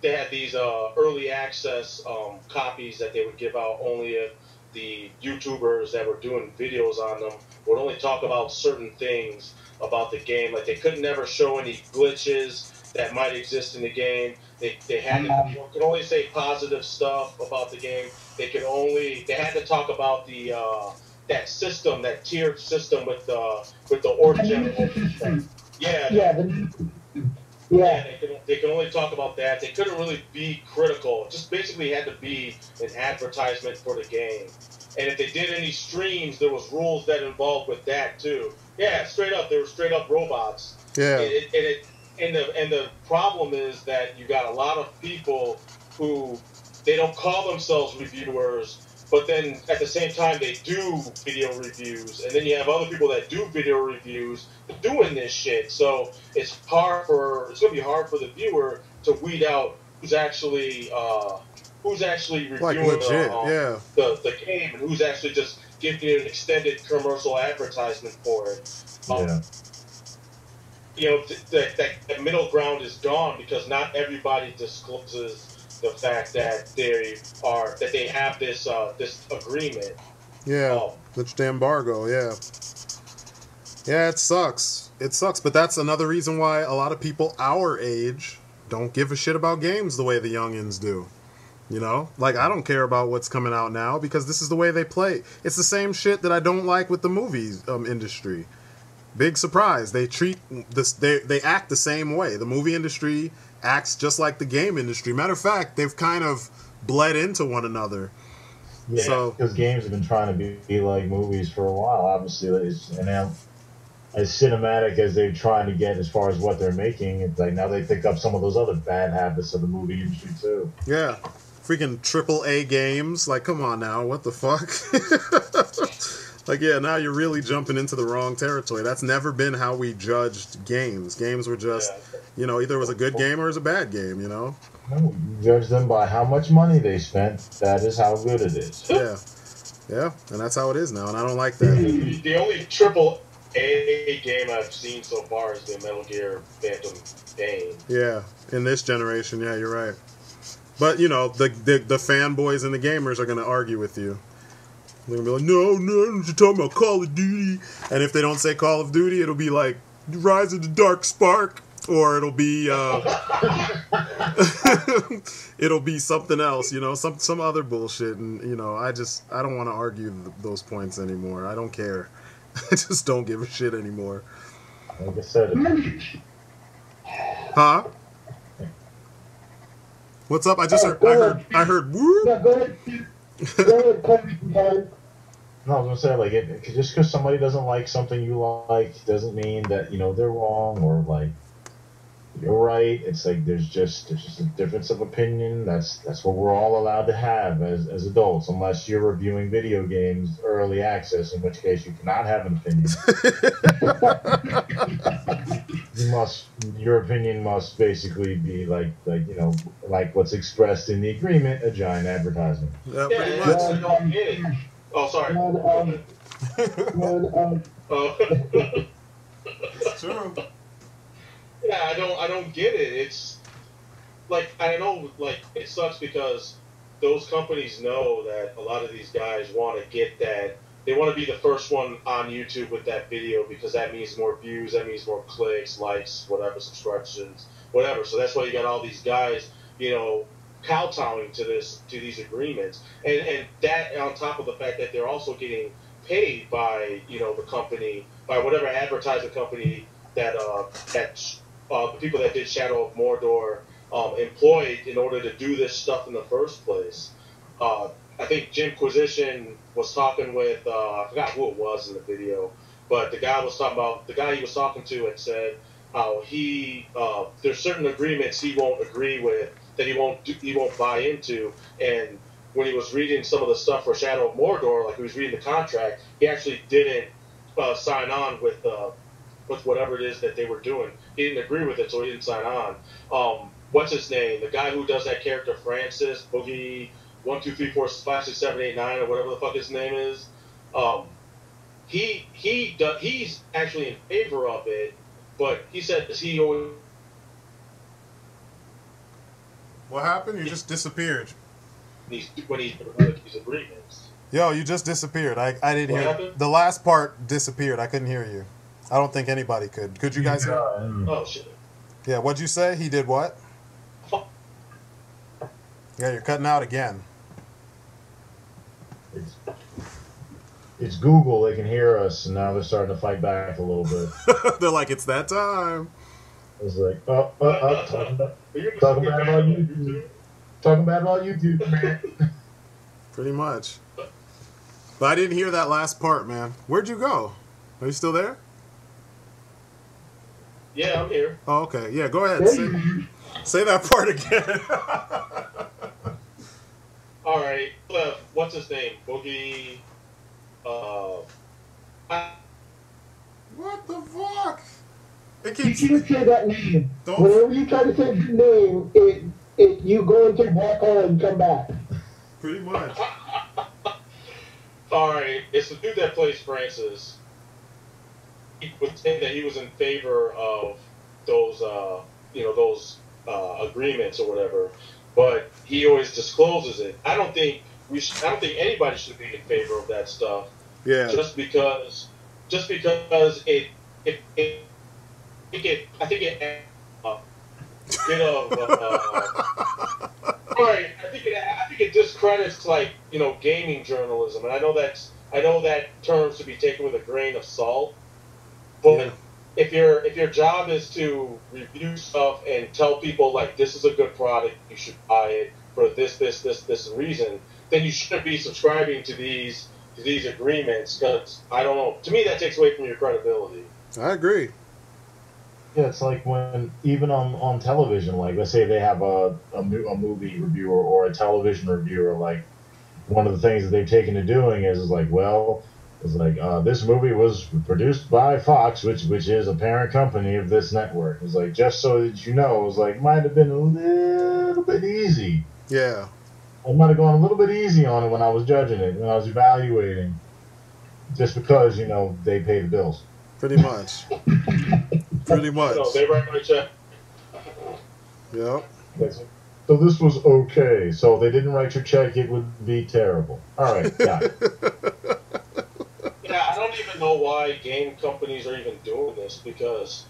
early access copies that they would give out only if the YouTubers that were doing videos on them would only talk about certain things about the game. Like they could never show any glitches that might exist in the game. They could only say positive stuff about the game. They had to talk about the that system, that tiered system with the origin. They could only talk about that. They couldn't really be critical. Just basically had to be an advertisement for the game. And if they did any streams, there was rules that involved with that too. Yeah, straight up, they were straight up robots. Yeah. And the problem is that you got a lot of people who they don't call themselves reviewers, but then at the same time they do video reviews, and then you have other people that do video reviews doing this shit. So it's gonna be hard for the viewer to weed out who's actually reviewing like legit, the game and who's actually just giving you an extended commercial advertisement for it. That middle ground is gone because not everybody discloses the fact that they have this agreement. Yeah, the embargo. Yeah, it sucks. It sucks, but that's another reason why a lot of people our age don't give a shit about games the way the youngins do. You know, like I don't care about what's coming out now because this is the way they play. It's the same shit that I don't like with the movies industry. Big surprise. They treat this. They act the same way. The movie industry acts just like the game industry. Matter of fact, they've kind of bled into one another. Yeah, so, because games have been trying to be like movies for a while. Obviously, and now as cinematic as they're trying to get as far as what they're making, it's like now they pick up some of those other bad habits of the movie industry too. Yeah, freaking AAA games. Like, come on now, what the fuck? Like, yeah, now you're really jumping into the wrong territory. That's never been how we judged games. Games were just, either it was a good game or it was a bad game, you know? No, you judge them by how much money they spent. That is how good it is. Yeah, and that's how it is now, and I don't like that. The only AAA game I've seen so far is the Metal Gear Phantom Pain. Yeah, in this generation, yeah, you're right. But, the fanboys and the gamers are going to argue with you. They're going to be like, no, you're talking about Call of Duty. And if they don't say Call of Duty, it'll be like Rise of the Dark Spark. Or it'll be it'll be something else, some other bullshit. And, I don't want to argue those points anymore. I don't care. I just don't give a shit anymore. Like I said. Huh? What's up? I heard woo. Yeah, go ahead. Go ahead. No, I was gonna say, like, just because somebody doesn't like something you like doesn't mean that they're wrong or like you're right. It's like there's just a difference of opinion. That's what we're all allowed to have as adults, unless you're reviewing video games early access, in which case you cannot have an opinion. Your opinion must basically be like what's expressed in the agreement, a giant advertisement. Yeah, pretty much. Oh, sorry. True. Yeah, I don't get it. It's like, I know, like, it sucks because those companies know that a lot of these guys want to get that. They want to be the first one on YouTube with that video because that means more views, that means more clicks, likes, whatever, subscriptions, whatever. So that's why you got all these guys, you know, kowtowing to these agreements, and that on top of the fact that they're also getting paid by, you know, the company, by whatever advertising company that the people that did Shadow of Mordor employed in order to do this stuff in the first place. I think Jimquisition was talking with, I forgot who it was in the video, but the guy he was talking to had said how there's certain agreements he won't agree with, that he won't buy into, and when he was reading some of the stuff for Shadow of Mordor, like he was reading the contract, he actually didn't sign on with whatever it is that they were doing. He didn't agree with it, so he didn't sign on. What's his name? The guy who does that character, Francis Boogie 1 2 3 4 5 6 7 8 9 or whatever the fuck his name is. He's actually in favor of it, but he said he always. What happened? You just disappeared. When he's these agreements. Yo, you just disappeared. I didn't What hear. happened? The last part disappeared. I couldn't hear you. I don't think anybody could. Could you guys hear? Oh shit. Yeah, what'd you say? He did what? Yeah, you're cutting out again. It's Google. They can hear us, and now they're starting to fight back a little bit. They're like, it's that time. It's like, talking bad about YouTube. Talking bad about YouTube, man. Pretty much. But I didn't hear that last part, man. Where'd you go? Are you still there? Yeah, I'm here. Oh, okay. Yeah, go ahead. Say that part again. All right. What's his name? Boogie. What the fuck? It You keeps. can't say that name. Don't- Whenever you try to say his name, you go into a black hole and come back. Pretty much. All right. It's the dude that plays Francis. He was saying that he was in favor of those, agreements or whatever, but he always discloses it. I don't think anybody should be in favor of that stuff. Yeah. Just because it I think it bit of right. I think it discredits, like, you know, gaming journalism, and I know that terms to be taken with a grain of salt. But Yeah. if your job is to review stuff and tell people, like, this is a good product, you should buy it for this reason, then you shouldn't be subscribing to these agreements, because, I don't know, to me that takes away from your credibility. I agree. Yeah, it's like when, even on television, like, let's say they have a movie reviewer or a television reviewer, like, one of the things that they've taken to doing is like, well, it's like, this movie was produced by Fox, which is a parent company of this network. It's like, just so that you know, it was like, might have been a little bit easy. Yeah. I might have gone a little bit easy on it when I was judging it, when I was evaluating, just because, you know, they pay the bills. Pretty much. Pretty much. No, they write my check. Yep. So this was okay. So if they didn't write your check, it would be terrible. All right, got it. Yeah, I don't even know why game companies are even doing this, because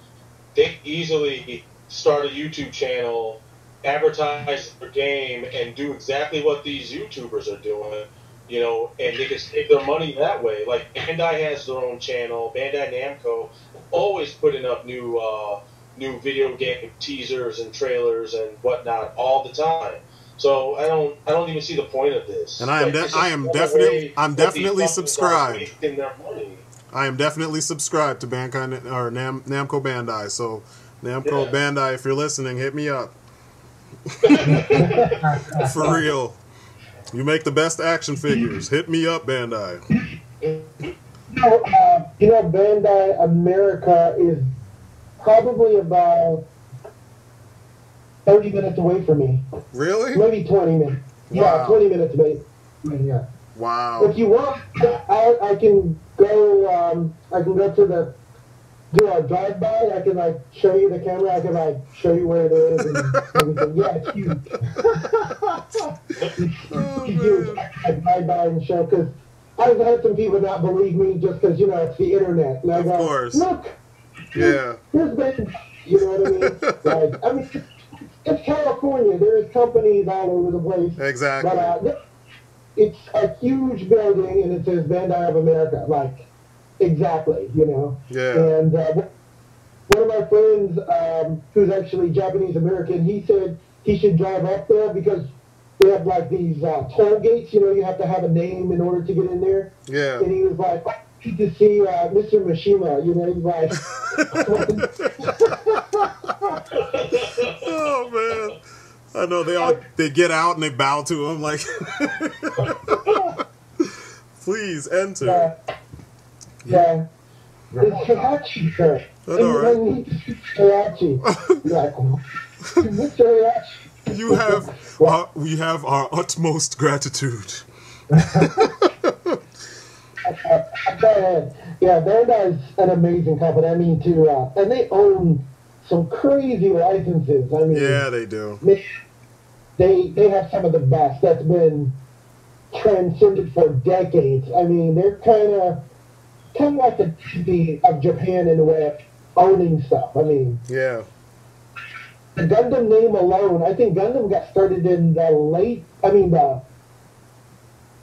they easily start a YouTube channel, advertise their game, and do exactly what these YouTubers are doing, you know, and they can save their money that way. Like, Bandai has their own channel. Bandai Namco always putting up new video game teasers and trailers and whatnot all the time. So I don't even see the point of this. And I'm definitely subscribed. I am definitely subscribed to Namco Bandai. So Namco Bandai, if you're listening, hit me up. For real. You make the best action figures. Hit me up, Bandai. Bandai America is probably about 30 minutes away from me. Really? Maybe 20 minutes. Wow. Yeah, 20 minutes away. Yeah. Wow. If you want, I can go. I can go to do a drive-by, I can like show you the camera, I can like show you where it is and everything. Yeah, it's huge. Oh, It's huge. I can drive-by and show, because I've had some people not believe me just because, you know, it's the internet. And I Of go, course. look, Yeah. here's been, you know what I mean? Like, I mean, it's California. There's companies all over the place. Exactly. But it's a huge building, and it says Bandai of America. Like, exactly, you know? Yeah. And one of my friends, who's actually Japanese American, he said he should drive up there because they have like these toll gates. You know, you have to have a name in order to get in there. Yeah. And he was like, I need to see Mr. Mishima. You know, he's like, oh man, I know they get out and they bow to him like, please enter. Yeah. It's Heihachi, sir. I know, right? Heihachi. Like, Mr. Heihachi. We have our utmost gratitude. Yeah, Bandai's an amazing company. I mean, and they own some crazy licenses. I mean, Yeah, they do. They have some of the best that's been transcended for decades. I mean, they're kind of like the Disney of Japan in the way of owning stuff. I mean, Yeah. the Gundam name alone, I think Gundam got started in the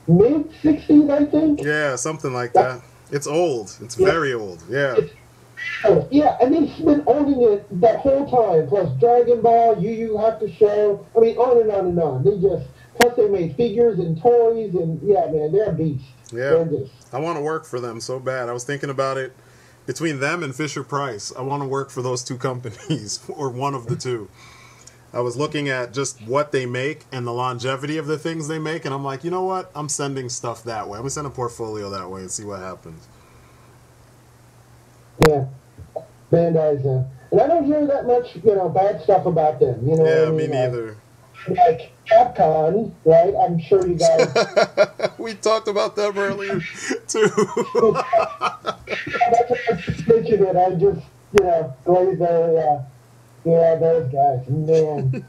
mid-60s, I think. Yeah, something like that. It's old. It's very old. Yeah. Yeah, and they've been owning it that whole time, plus Dragon Ball, Yu Yu Hakusho, I mean, on and on and on. Plus they made figures and toys, and yeah, man, they're a beast. Yeah. I want to work for them so bad. I was thinking about it. Between them and Fisher-Price, I want to work for those two companies, or one of the two. I was looking at just what they make and the longevity of the things they make, and I'm like, you know what? I'm sending stuff that way. I'm going to send a portfolio that way and see what happens. Yeah. Bandai's, and I don't hear that much, you know, bad stuff about them. You know Yeah, what I mean? me neither. Like Capcom, right? I'm sure you guys... We talked about them earlier, too. That's what I just mentioned it. I just, you know, glazed over, yeah, those guys, man.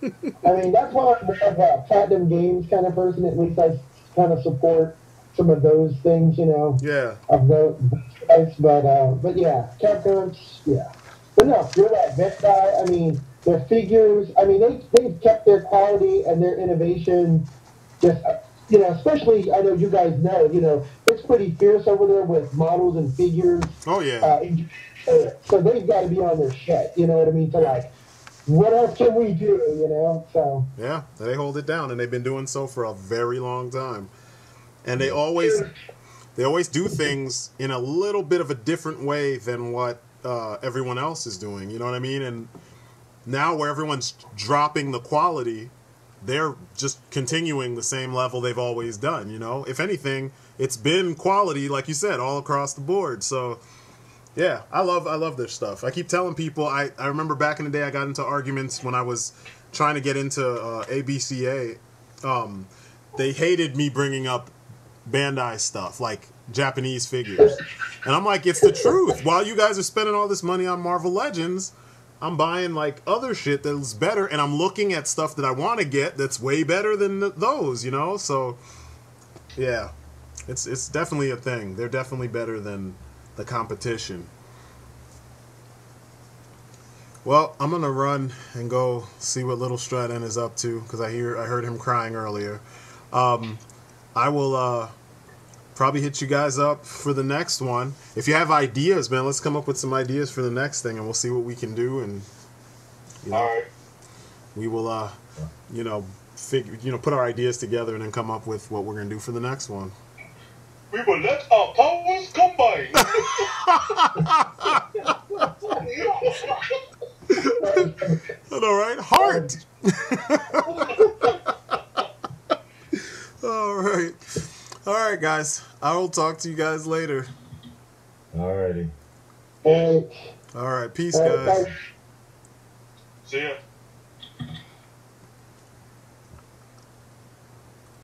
I mean, that's why I'm more of a Platinum Games kind of person. At least I kind of support some of those things, you know. Yeah. Of those guys, but yeah, Capcom, yeah. But no, you're right. Bandai, I mean, their figures, I mean, they've kept their quality and their innovation just, you know, especially, I know you guys know, you know, it's pretty fierce over there with models and figures. Oh, yeah. So they've got to be on their shit, you know what I mean? To like, what else can we do, you know? So yeah, they hold it down, and they've been doing so for a very long time. And they always do things in a little bit of a different way than what everyone else is doing, you know what I mean? And now where everyone's dropping the quality, they're just continuing the same level they've always done, you know? If anything, it's been quality, like you said, all across the board. So yeah, I love their stuff. I keep telling people, I remember back in the day I got into arguments when I was trying to get into ABCA. They hated me bringing up Bandai stuff, like Japanese figures. And I'm like, it's the truth. While you guys are spending all this money on Marvel Legends, I'm buying like other shit that's better, and I'm looking at stuff that I want to get that's way better than those, you know? So yeah, it's definitely a thing. They're definitely better than the competition. Well, I'm gonna run and go see what little Strydent is up to, because I heard him crying earlier. I will probably hit you guys up for the next one. If you have ideas, man, let's come up with some ideas for the next thing, and we'll see what we can do. And you know, All right. we will, you know, put our ideas together and then come up with what we're gonna do for the next one. We will let our powers combine. I know, right? Heart! All right, guys. I will talk to you guys later. Alrighty. All right, peace, guys. See ya.